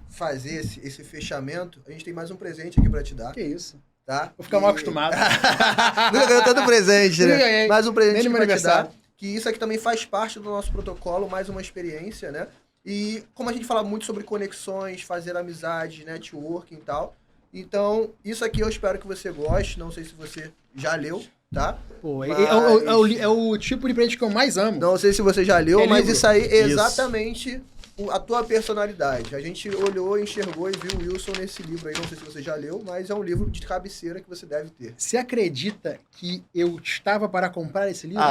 fazer esse fechamento, a gente tem mais um presente aqui para te dar. Que isso? Tá? Vou ficar mal acostumado. Nunca ganhou tanto presente, né? Mais um presente para te dar. Que isso aqui também faz parte do nosso protocolo, mais uma experiência, né? E como a gente fala muito sobre conexões, fazer amizades, networking e tal. Então, isso aqui eu espero que você goste. Não sei se você já leu, tá? Pô, mas... é o tipo de presente que eu mais amo. Não sei se você já leu, mas livro? isso aí é exatamente a tua personalidade. A gente olhou, enxergou e viu o Wilson nesse livro aí. Não sei se você já leu, mas é um livro de cabeceira que você deve ter. Você acredita que eu estava para comprar esse livro?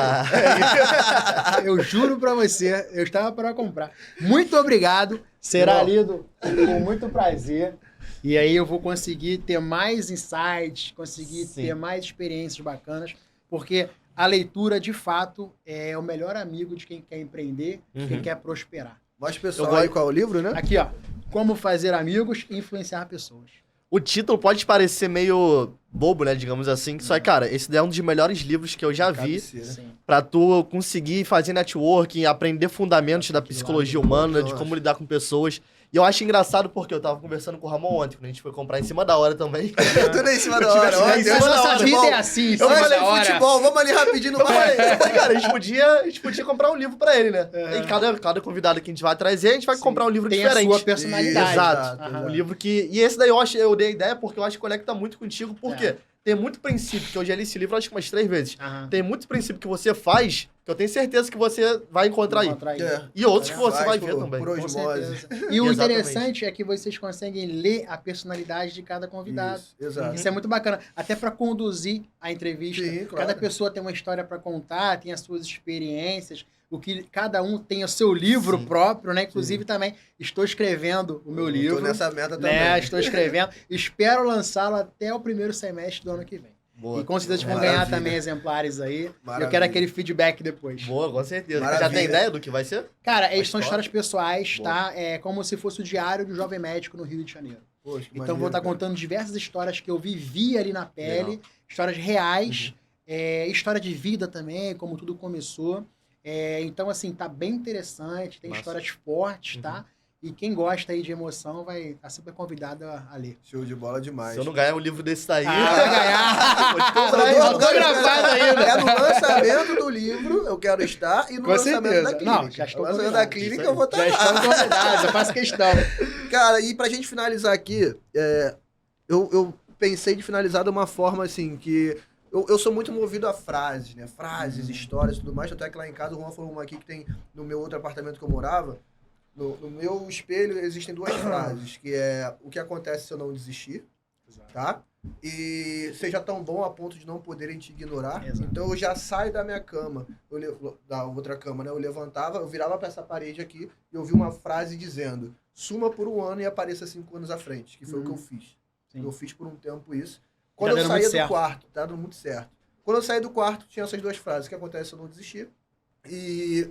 Eu juro para você, eu estava para comprar. Muito obrigado. Será lido com muito prazer. E aí eu vou conseguir ter mais insights, conseguir ter mais experiências bacanas, porque a leitura, de fato, é o melhor amigo de quem quer empreender, quem quer prosperar. Mostra pessoal aí qual é o livro, né? Aqui, ó. Como fazer amigos e influenciar pessoas. O título pode parecer meio bobo, né, digamos assim, só que, cara, esse daí é um dos melhores livros que eu já vi pra tu conseguir fazer networking, aprender fundamentos da psicologia humana, de como lidar com pessoas. E eu acho engraçado porque eu tava conversando com o Ramon ontem, quando a gente foi comprar em cima da hora também. Tudo em cima da hora. Ó, em Mas cima a da nossa hora, vida irmão. é assim, em Eu cima falei da hora. futebol, vamos ali rapidinho no Eu falei, bar. cara, a gente podia comprar um livro pra ele, né? E cada convidado que a gente vai trazer, a gente vai comprar um livro Tem diferente. a sua personalidade. Exato. Aham. Um livro que... E esse daí eu dei a ideia porque eu acho que conecta muito contigo, porque tem muito princípio, que eu já li esse livro acho que umas 3 vezes. Aham. Tem muito princípio que você faz, que eu tenho certeza que você vai encontrar aí. E outros que você vai ver também. Por Com osmose. certeza. E o Exatamente. interessante é que vocês conseguem ler a personalidade de cada convidado. Isso, exato. Isso é muito bacana. Até para conduzir a entrevista. Sim, claro. Cada pessoa tem uma história para contar, tem as suas experiências. O que cada um tem o seu livro Sim. próprio, né? Inclusive também estou escrevendo o meu livro. Tô nessa meta também. Né? Estou escrevendo. Espero lançá-lo até o primeiro semestre do ano que vem. Boa. E com certeza vão Maravilha. ganhar também exemplares aí. Maravilha. Eu quero aquele feedback depois. Boa, com certeza. Maravilha. Já tem ideia do que vai ser? Cara, Uma são história? histórias pessoais, Boa. tá? É como se fosse o diário do jovem médico no Rio de Janeiro. Poxa, que Então maneiro, vou estar cara. contando diversas histórias que eu vivi ali na pele, Legal. histórias reais, história de vida também, como tudo começou. Então, assim, tá bem interessante, tem Massa. histórias fortes, tá? E quem gosta aí de emoção vai estar super convidado a ler. Show de bola demais. Se eu não ganhar um livro desse daí... Vai ganhar! Vou te São comprar, duas hein? autografado ainda. É no lançamento do livro, eu quero estar, e no Com lançamento certeza. da clínica. Não, já estou no lançamento convidado. da clínica Isso aí. eu vou estar Já lá. estão convidados, eu faço questão. Cara, e pra gente finalizar aqui, eu pensei de finalizar de uma forma assim, que eu sou muito movido a frases, né? Frases, histórias e tudo mais. Até que lá em casa o Juan falou uma aqui que tem no meu outro apartamento que eu morava. No meu espelho existem 2 frases, que é o que acontece se eu não desistir, tá? E seja tão bom a ponto de não poderem te ignorar. Exato. Então eu já saio da minha cama, da outra cama, né? Eu levantava, eu virava pra essa parede aqui e eu vi uma frase dizendo: suma por 1 ano e apareça 5 anos à frente, que foi o que eu fiz. Sim. Eu fiz por um tempo isso. Quando eu dando saía muito do certo. quarto, tá dando muito certo. Quando eu saí do quarto, tinha essas 2 frases: o que acontece se eu não desistir e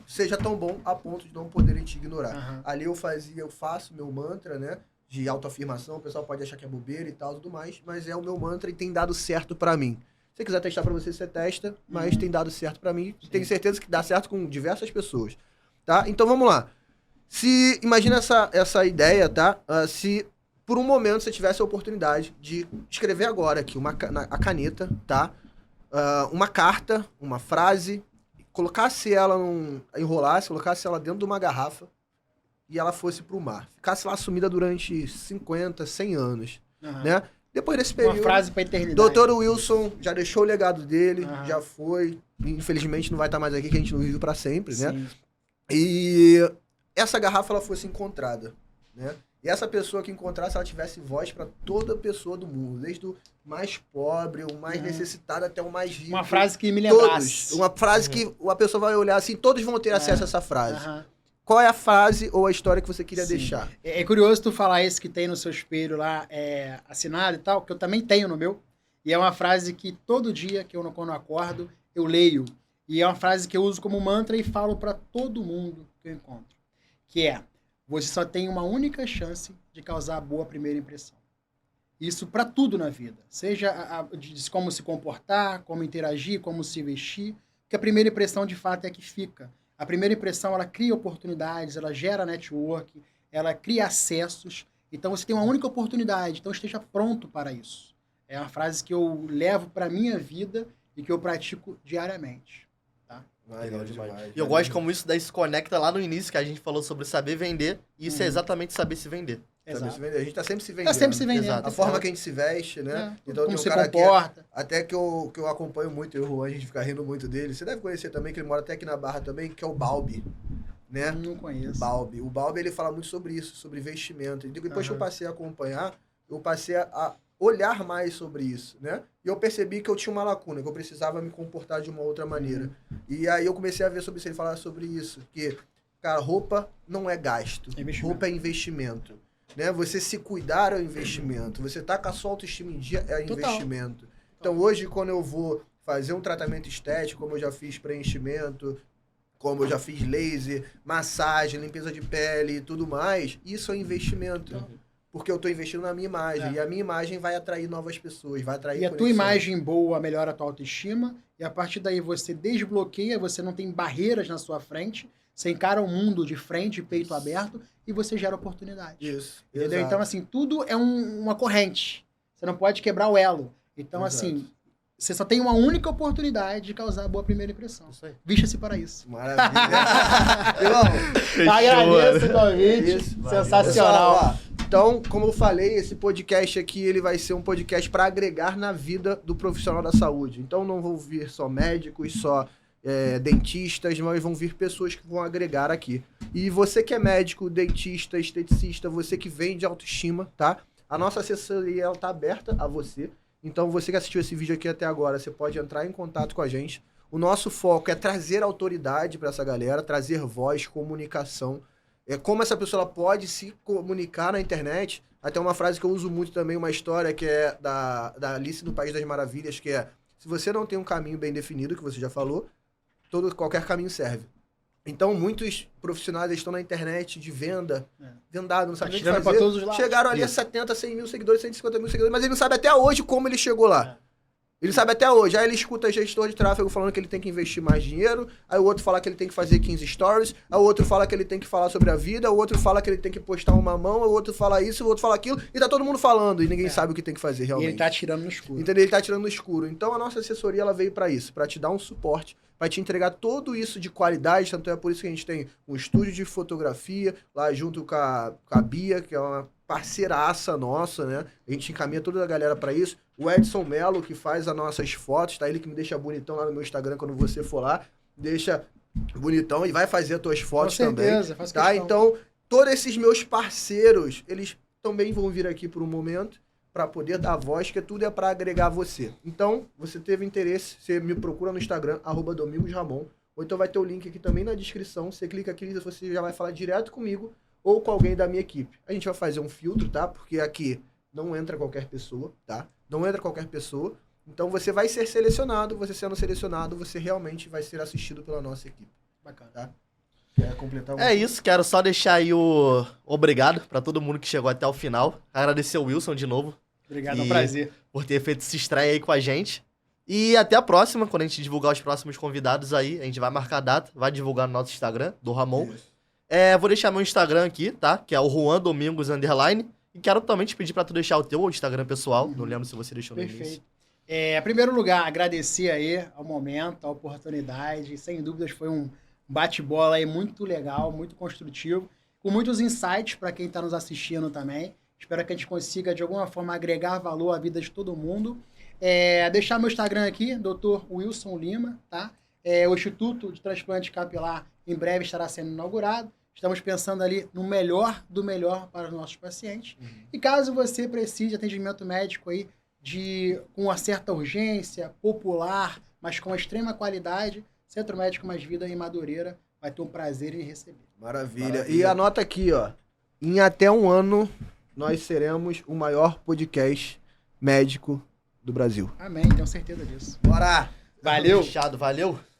seja tão bom a ponto de não poderem te ignorar. Aham. Ali eu faço meu mantra, né? De autoafirmação, o pessoal pode achar que é bobeira e tal, tudo mais, mas é o meu mantra e tem dado certo pra mim. Se você quiser testar pra você testa, mas tem dado certo pra mim. Tenho certeza que dá certo com diversas pessoas, tá? Então vamos lá. Imagina essa ideia, tá? Se por um momento você tivesse a oportunidade de escrever agora aqui a caneta, tá? Uma carta, uma frase, colocasse ela enrolasse, colocasse ela dentro de uma garrafa e ela fosse pro mar. Ficasse lá sumida durante 50, 100 anos, Aham. né? Depois desse Uma período, frase pra eternidade. Dr. Wilson já deixou o legado dele, Aham. já foi, infelizmente não vai estar mais aqui, que a gente não vive pra sempre, né? Sim. E essa garrafa ela fosse encontrada, né? E essa pessoa que encontrasse, ela tivesse voz para toda pessoa do mundo, desde o mais pobre, o mais necessitado até o mais rico. Uma frase que me todos. lembrasse. Uma frase que a pessoa vai olhar assim, todos vão ter acesso a essa frase. Aham. Qual é a frase ou a história que você queria Sim. deixar? É curioso tu falar esse que tem no seu espelho lá, assinado e tal, que eu também tenho no meu. E é uma frase que todo dia que quando eu acordo, eu leio. E é uma frase que eu uso como mantra e falo para todo mundo que eu encontro. Que é: você só tem uma única chance de causar a boa primeira impressão. Isso para tudo na vida. Seja de como se comportar, como interagir, como se vestir. Porque a primeira impressão, de fato, é a que fica. A primeira impressão, ela cria oportunidades, ela gera network, ela cria acessos. Então, você tem uma única oportunidade. Então, esteja pronto para isso. É uma frase que eu levo para a minha vida e que eu pratico diariamente. Legal demais. E eu gosto como isso daí se conecta lá no início, que a gente falou sobre saber vender, e isso é exatamente saber se vender. Saber se vender. A gente tá sempre se vendendo. Tá sempre se vendendo. Exato. A forma que a gente se veste, né? Então Como tem um se cara comporta. até que eu acompanho muito, eu e o Juan, a gente fica rindo muito dele. Você deve conhecer também, que ele mora até aqui na Barra também, que é o Balbi, né? Não conheço. Balbi. O Balbi, ele fala muito sobre isso, sobre investimento. E depois que eu passei a acompanhar, eu passei a olhar mais sobre isso, né? E eu percebi que eu tinha uma lacuna, que eu precisava me comportar de uma outra maneira. E aí eu comecei a ver sobre isso, ele falar sobre isso, que, cara, roupa não é gasto, roupa é investimento. Né? Você se cuidar é um investimento, você tá com a sua autoestima em dia é investimento. Então hoje, quando eu vou fazer um tratamento estético, como eu já fiz preenchimento, como eu já fiz laser, massagem, limpeza de pele e tudo mais, isso é investimento. Porque eu estou investindo na minha imagem. E a minha imagem vai atrair novas pessoas, vai atrair E a tua conexão. imagem boa melhora a tua autoestima. E a partir daí você desbloqueia, você não tem barreiras na sua frente. Você encara o mundo de frente, peito aberto, e você gera oportunidade. Isso. Entendeu? Exato. Então, assim, tudo é uma corrente. Você não pode quebrar o elo. Então, Exato. assim, você só tem uma única oportunidade de causar a boa primeira impressão. Isso aí. Vista-se para isso. Maravilha. Irmão, Agradeço o convite. Isso, Sensacional. pessoal, ó, então, como eu falei, esse podcast aqui, ele vai ser um podcast para agregar na vida do profissional da saúde. Então, não vão vir só médicos, só dentistas, mas vão vir pessoas que vão agregar aqui. E você que é médico, dentista, esteticista, você que vende autoestima, tá? A nossa assessoria, ela tá aberta a você. Então, você que assistiu esse vídeo aqui até agora, você pode entrar em contato com a gente. O nosso foco é trazer autoridade para essa galera, trazer voz, comunicação. Como essa pessoa ela pode se comunicar na internet. Até uma frase que eu uso muito também, uma história que é da Alice no País das Maravilhas, que é: se você não tem um caminho bem definido, que você já falou, qualquer caminho serve. Então, muitos profissionais estão na internet de venda, vendado, não sabem nem o que Tirando fazer. pra todos os lados. Chegaram ali a 70, 100 mil seguidores, 150 mil seguidores, mas ele não sabe até hoje como ele chegou lá. Ele sabe até hoje. Aí ele escuta gestor de tráfego falando que ele tem que investir mais dinheiro, aí o outro fala que ele tem que fazer 15 stories, aí o outro fala que ele tem que falar sobre a vida, o outro fala que ele tem que postar uma mão, o outro fala isso, o outro fala aquilo, e tá todo mundo falando, e ninguém sabe o que tem que fazer E realmente. ele tá atirando no escuro. Entendeu? Ele tá tirando no escuro. Então a nossa assessoria ela veio para isso, para te dar um suporte, para te entregar tudo isso de qualidade. Tanto é por isso que a gente tem um estúdio de fotografia lá junto com a Bia, que é uma parceiraça nossa, né? A gente encaminha toda a galera para isso. O Edson Melo, que faz as nossas fotos, tá? Ele que me deixa bonitão lá no meu Instagram quando você for lá. Deixa bonitão e vai fazer as tuas fotos Com certeza, também. faço Tá? questão. Então, todos esses meus parceiros, eles também vão vir aqui por um momento para poder dar voz, que tudo é para agregar você. Então, você teve interesse, você me procura no Instagram, @DomingosRamon, ou então vai ter o link aqui também na descrição, você clica aqui e você já vai falar direto comigo ou com alguém da minha equipe. A gente vai fazer um filtro, tá? Porque aqui não entra qualquer pessoa, tá? Não entra qualquer pessoa. Então, você vai ser selecionado, você sendo selecionado, você realmente vai ser assistido pela nossa equipe. Bacana. Tá? Quer completar É isso, quero só deixar aí o obrigado pra todo mundo que chegou até o final. Agradecer o Wilson de novo Obrigado, é um E- prazer. por ter feito esse estreia aí com a gente. E até a próxima, quando a gente divulgar os próximos convidados aí, a gente vai marcar a data, vai divulgar no nosso Instagram, do Ramon. Vou deixar meu Instagram aqui, tá? Que é o Juan Domingos _. E quero também te pedir pra tu deixar o teu Instagram pessoal. Não lembro se você deixou no início. Perfeito. Em primeiro lugar, agradecer aí ao momento, a oportunidade. Sem dúvidas foi um bate-bola aí muito legal, muito construtivo, com muitos insights para quem está nos assistindo também. Espero que a gente consiga, de alguma forma, agregar valor à vida de todo mundo. Deixar meu Instagram aqui, Dr. Wilson Lima, tá? O Instituto de Transplante Capilar em breve estará sendo inaugurado. Estamos pensando ali no melhor do melhor para os nossos pacientes. E caso você precise de atendimento médico aí com uma certa urgência, popular, mas com extrema qualidade, Centro Médico Mais Vida em Madureira vai ter um prazer em receber. Maravilha. E anota aqui, ó. Em até um ano, nós seremos o maior podcast médico do Brasil. Amém, tenho certeza disso. Bora! Valeu! Fechado, valeu.